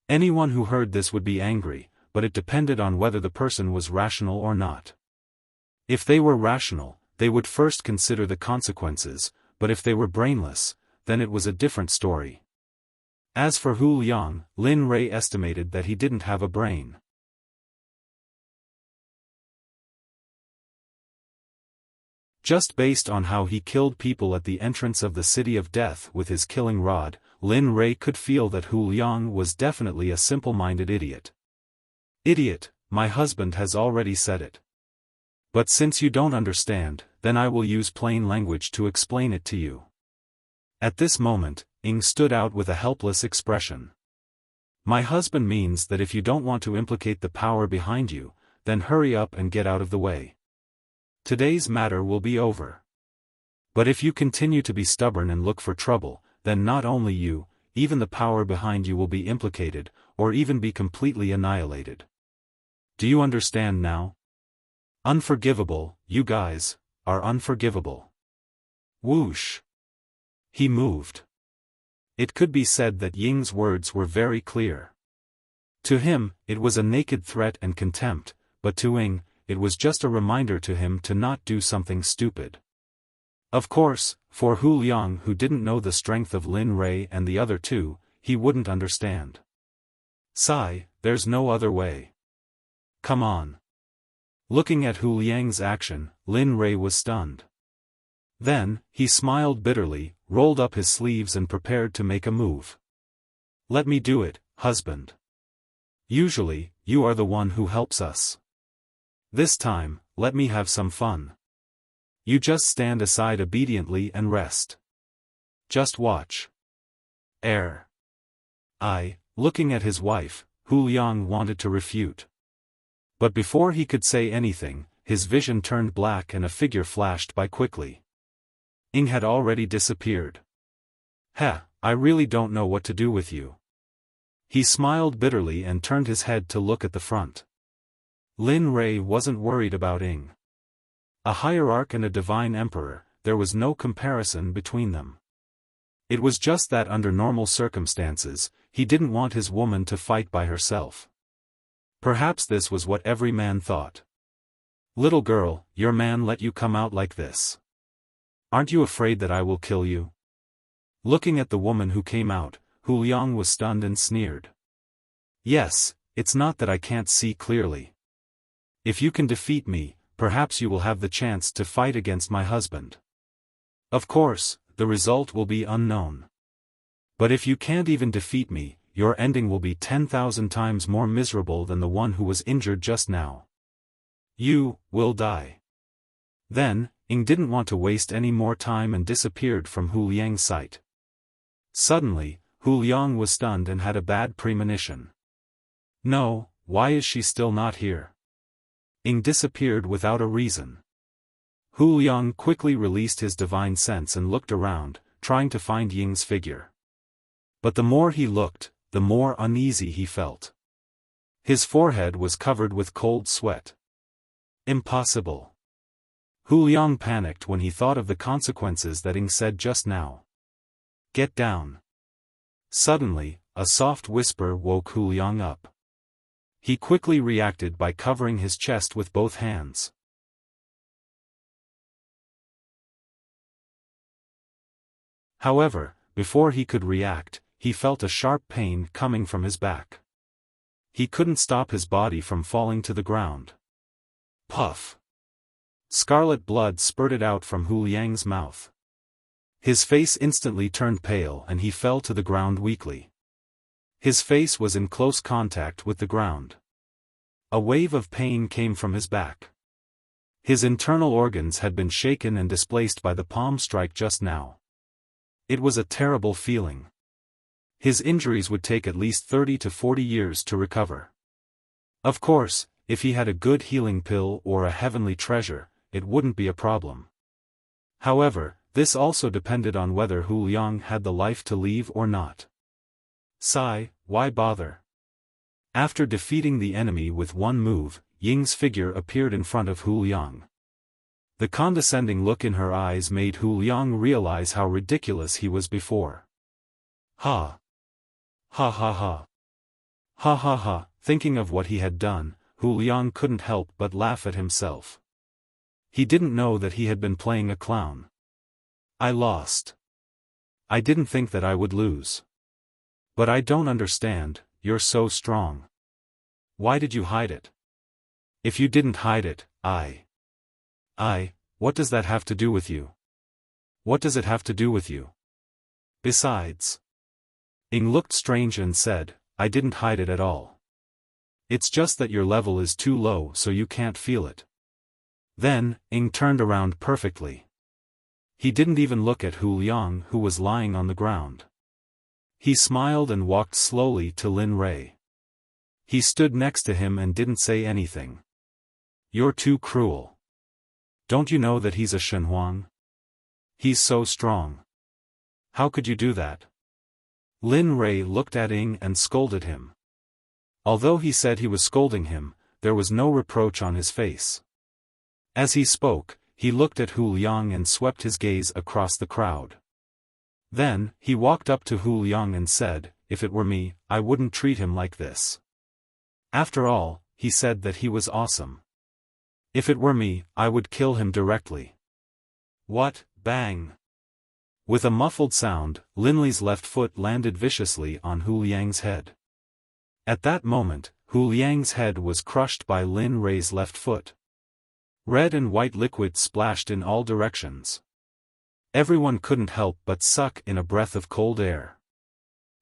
Anyone who heard this would be angry, but it depended on whether the person was rational or not. If they were rational, they would first consider the consequences, but if they were brainless, then it was a different story. As for Hu Liang, Lin Rei estimated that he didn't have a brain. Just based on how he killed people at the entrance of the City of Death with his killing rod, Lin Rei could feel that Hu Liang was definitely a simple-minded idiot. Idiot, my husband has already said it. But since you don't understand, then I will use plain language to explain it to you. At this moment, Ying stood out with a helpless expression. My husband means that if you don't want to implicate the power behind you, then hurry up and get out of the way. Today's matter will be over. But if you continue to be stubborn and look for trouble, then not only you, even the power behind you will be implicated, or even be completely annihilated. Do you understand now? Unforgivable, you guys, are unforgivable. Whoosh! He moved. It could be said that Ying's words were very clear. To him, it was a naked threat and contempt, but to Ying, it was just a reminder to him to not do something stupid. Of course, for Hu Liang, who didn't know the strength of Lin Rei and the other two, he wouldn't understand. Sigh, there's no other way. Come on. Looking at Hu Liang's action, Lin Rei was stunned. Then, he smiled bitterly, rolled up his sleeves and prepared to make a move. Let me do it, husband. Usually, you are the one who helps us. This time, let me have some fun. You just stand aside obediently and rest. Just watch. Looking at his wife, Hu Liang wanted to refute. But before he could say anything, his vision turned black and a figure flashed by quickly. Ying had already disappeared. I really don't know what to do with you. He smiled bitterly and turned his head to look at the front. Lin Rei wasn't worried about Ying. A hierarch and a divine emperor, there was no comparison between them. It was just that under normal circumstances, he didn't want his woman to fight by herself. Perhaps this was what every man thought. Little girl, your man let you come out like this. Aren't you afraid that I will kill you? Looking at the woman who came out, Hu Liang was stunned and sneered. Yes, it's not that I can't see clearly. If you can defeat me, perhaps you will have the chance to fight against my husband. Of course, the result will be unknown. But if you can't even defeat me, your ending will be 10,000 times more miserable than the one who was injured just now. You will die. Then, Ying didn't want to waste any more time and disappeared from Hu Liang's sight. Suddenly, Hu Liang was stunned and had a bad premonition. No, why is she still not here? Ying disappeared without a reason. Hu Liang quickly released his divine sense and looked around, trying to find Ying's figure. But the more he looked, the more uneasy he felt. His forehead was covered with cold sweat. Impossible. Hu Liang panicked when he thought of the consequences that Ying said just now. Get down. Suddenly, a soft whisper woke Hu Liang up. He quickly reacted by covering his chest with both hands. However, before he could react, he felt a sharp pain coming from his back. He couldn't stop his body from falling to the ground. Puff! Scarlet blood spurted out from Hu Liang's mouth. His face instantly turned pale and he fell to the ground weakly. His face was in close contact with the ground. A wave of pain came from his back. His internal organs had been shaken and displaced by the palm strike just now. It was a terrible feeling. His injuries would take at least 30 to 40 years to recover. Of course, if he had a good healing pill or a heavenly treasure, it wouldn't be a problem. However, this also depended on whether Hu Liang had the life to leave or not. Sigh, why bother? After defeating the enemy with one move, Ying's figure appeared in front of Hu Liang. The condescending look in her eyes made Hu Liang realize how ridiculous he was before. Ha! Ha ha ha! Ha ha ha! Thinking of what he had done, Hu Liang couldn't help but laugh at himself. He didn't know that he had been playing a clown. I lost. I didn't think that I would lose. But I don't understand, you're so strong. Why did you hide it? If you didn't hide it, what does that have to do with you? What does it have to do with you? Besides. Ying looked strange and said, I didn't hide it at all. It's just that your level is too low so you can't feel it. Then, Ying turned around perfectly. He didn't even look at Hu Liang who was lying on the ground. He smiled and walked slowly to Lin Rei. He stood next to him and didn't say anything. You're too cruel. Don't you know that he's a Shenhuang? He's so strong. How could you do that? Lin Rei looked at Ying and scolded him. Although he said he was scolding him, there was no reproach on his face. As he spoke, he looked at Hu Liang and swept his gaze across the crowd. Then, he walked up to Hu Liang and said, if it were me, I wouldn't treat him like this. After all, he said that he was awesome. If it were me, I would kill him directly. What, bang! With a muffled sound, Lin Li's left foot landed viciously on Hu Liang's head. At that moment, Hu Liang's head was crushed by Lin Rei's left foot. Red and white liquid splashed in all directions. Everyone couldn't help but suck in a breath of cold air.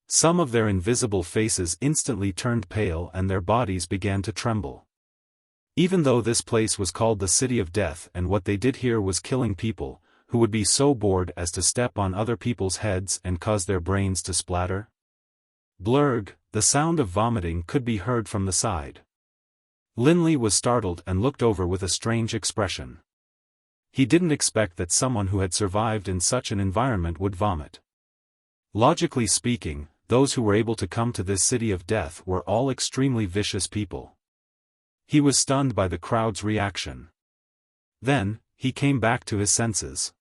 Some of their invisible faces instantly turned pale and their bodies began to tremble. Even though this place was called the City of Death and what they did here was killing people, who would be so bored as to step on other people's heads and cause their brains to splatter? Blurg, the sound of vomiting could be heard from the side. Lin Li was startled and looked over with a strange expression. He didn't expect that someone who had survived in such an environment would vomit. Logically speaking, those who were able to come to this City of Death were all extremely vicious people. He was stunned by the crowd's reaction. Then, he came back to his senses.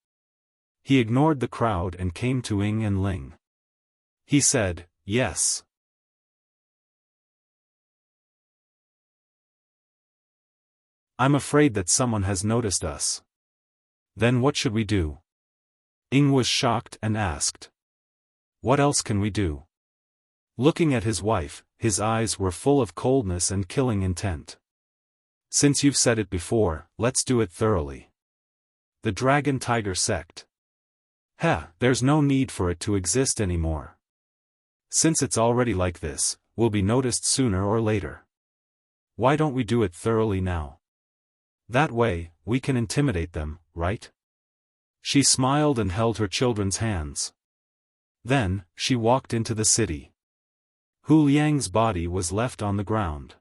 He ignored the crowd and came to Ying and Ling. He said, yes. I'm afraid that someone has noticed us. Then what should we do? Ying was shocked and asked. What else can we do? Looking at his wife, his eyes were full of coldness and killing intent. Since you've said it before, let's do it thoroughly. The Dragon Tiger Sect. There's no need for it to exist anymore. Since it's already like this, we'll be noticed sooner or later. Why don't we do it thoroughly now? That way, we can intimidate them, right? She smiled and held her children's hands. Then, she walked into the city. Hu Liang's body was left on the ground.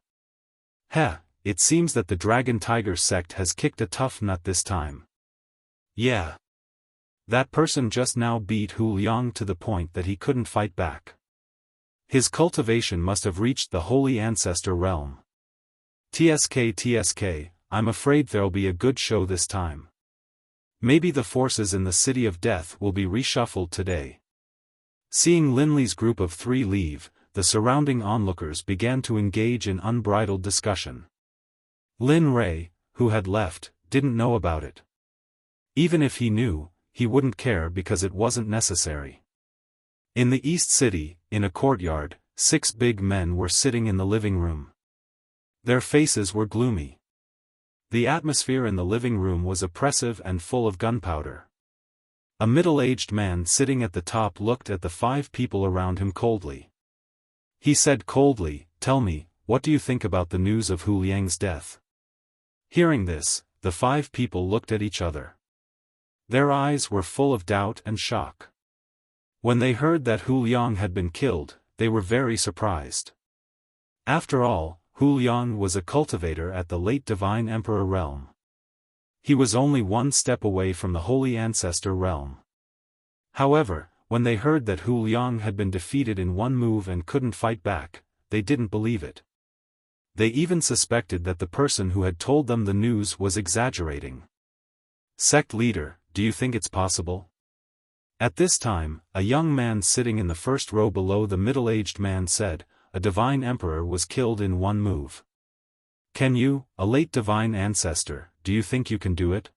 Heh, it seems that the Dragon Tiger sect has kicked a tough nut this time. Yeah. That person just now beat Hu Liang to the point that he couldn't fight back. His cultivation must have reached the Holy Ancestor realm. TSK, I'm afraid there'll be a good show this time. Maybe the forces in the City of Death will be reshuffled today. Seeing Linley's group of 3 leave, the surrounding onlookers began to engage in unbridled discussion. Lin Rei, who had left, didn't know about it. Even if he knew, he wouldn't care because it wasn't necessary. In the East City, in a courtyard, 6 big men were sitting in the living room. Their faces were gloomy. The atmosphere in the living room was oppressive and full of gunpowder. A middle-aged man sitting at the top looked at the 5 people around him coldly. He said coldly, "Tell me, what do you think about the news of Hu Liang's death?" Hearing this, the 5 people looked at each other. Their eyes were full of doubt and shock. When they heard that Hu Liang had been killed, they were very surprised. After all, Hu Liang was a cultivator at the late Divine Emperor realm. He was only 1 step away from the Holy Ancestor realm. However, when they heard that Hu Liang had been defeated in 1 move and couldn't fight back, they didn't believe it. They even suspected that the person who had told them the news was exaggerating. Sect leader, do you think it's possible? At this time, a young man sitting in the first row below the middle-aged man said, "A divine emperor was killed in 1 move. Can you, a late divine ancestor, do you think you can do it?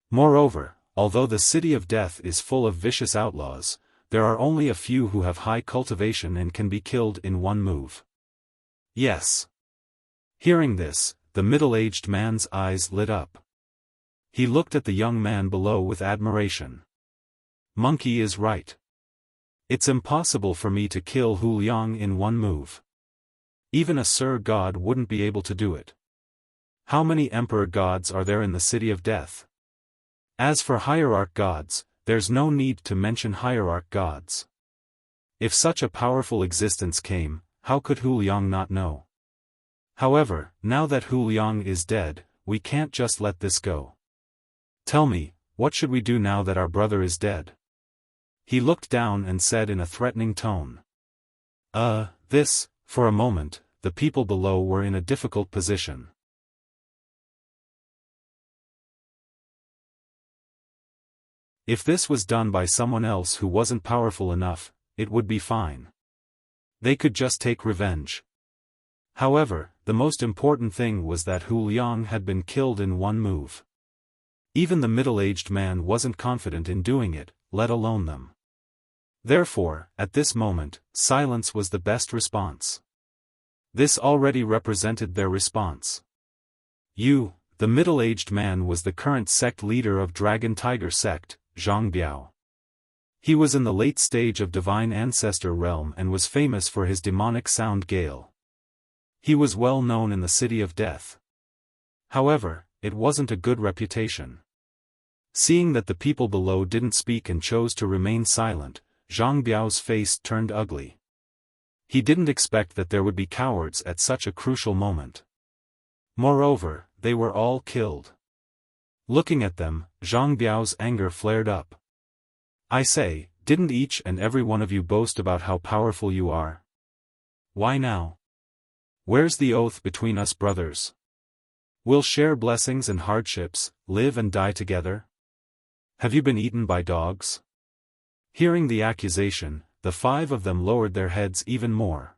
Moreover, although the City of Death is full of vicious outlaws, there are only a few who have high cultivation and can be killed in 1 move." Yes. Hearing this, the middle-aged man's eyes lit up. He looked at the young man below with admiration. Monkey is right. It's impossible for me to kill Hu Liang in 1 move. Even a Sir God wouldn't be able to do it. How many Emperor gods are there in the City of Death? As for Hierarch gods, there's no need to mention Hierarch gods. If such a powerful existence came, how could Hu Liang not know? However, now that Hu Liang is dead, we can't just let this go. Tell me, what should we do now that our brother is dead? He looked down and said in a threatening tone. For a moment, the people below were in a difficult position. If this was done by someone else who wasn't powerful enough, it would be fine. They could just take revenge. However, the most important thing was that Hu Liang had been killed in 1 move. Even the middle-aged man wasn't confident in doing it, let alone them. Therefore, at this moment, silence was the best response. This already represented their response. You, the middle-aged man, was the current sect leader of Dragon Tiger Sect, Zhang Biao. He was in the late stage of Divine Ancestor realm and was famous for his demonic sound gale. He was well known in the City of Death. However, it wasn't a good reputation. Seeing that the people below didn't speak and chose to remain silent, Zhang Biao's face turned ugly. He didn't expect that there would be cowards at such a crucial moment. Moreover, they were all killed. Looking at them, Zhang Biao's anger flared up. I say, didn't each and every one of you boast about how powerful you are? Why now? Where's the oath between us brothers? We'll share blessings and hardships, live and die together? Have you been eaten by dogs? Hearing the accusation, the 5 of them lowered their heads even more.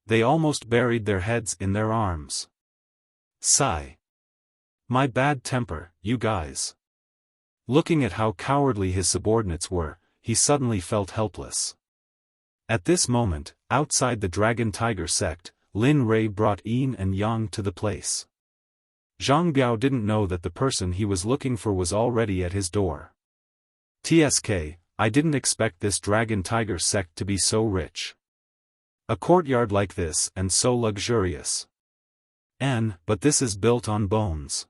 They almost buried their heads in their arms. Sigh. My bad temper, you guys. Looking at how cowardly his subordinates were, he suddenly felt helpless. At this moment, outside the Dragon Tiger Sect, Lin Rei brought Yin and Yang to the place. Zhang Biao didn't know that the person he was looking for was already at his door. TSK, I didn't expect this dragon tiger sect to be so rich. A courtyard like this and so luxurious. But this is built on bones.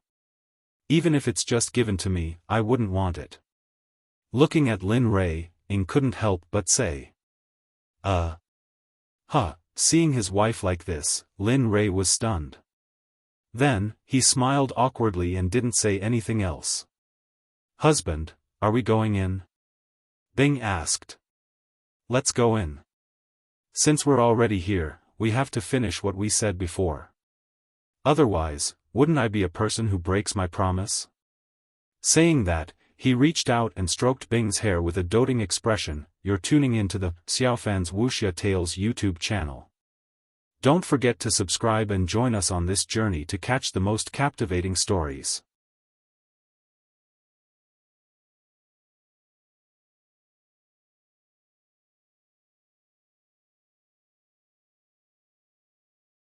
Even if it's just given to me, I wouldn't want it. Looking at Lin Rei, Ing couldn't help but say. Seeing his wife like this, Lin Rei was stunned. Then, he smiled awkwardly and didn't say anything else. Husband, are we going in? Bing asked. Let's go in. Since we're already here, we have to finish what we said before. Otherwise, wouldn't I be a person who breaks my promise? Saying that, he reached out and stroked Bing's hair with a doting expression. You're tuning into the Xiaofan's Wuxia Tales YouTube channel. Don't forget to subscribe and join us on this journey to catch the most captivating stories.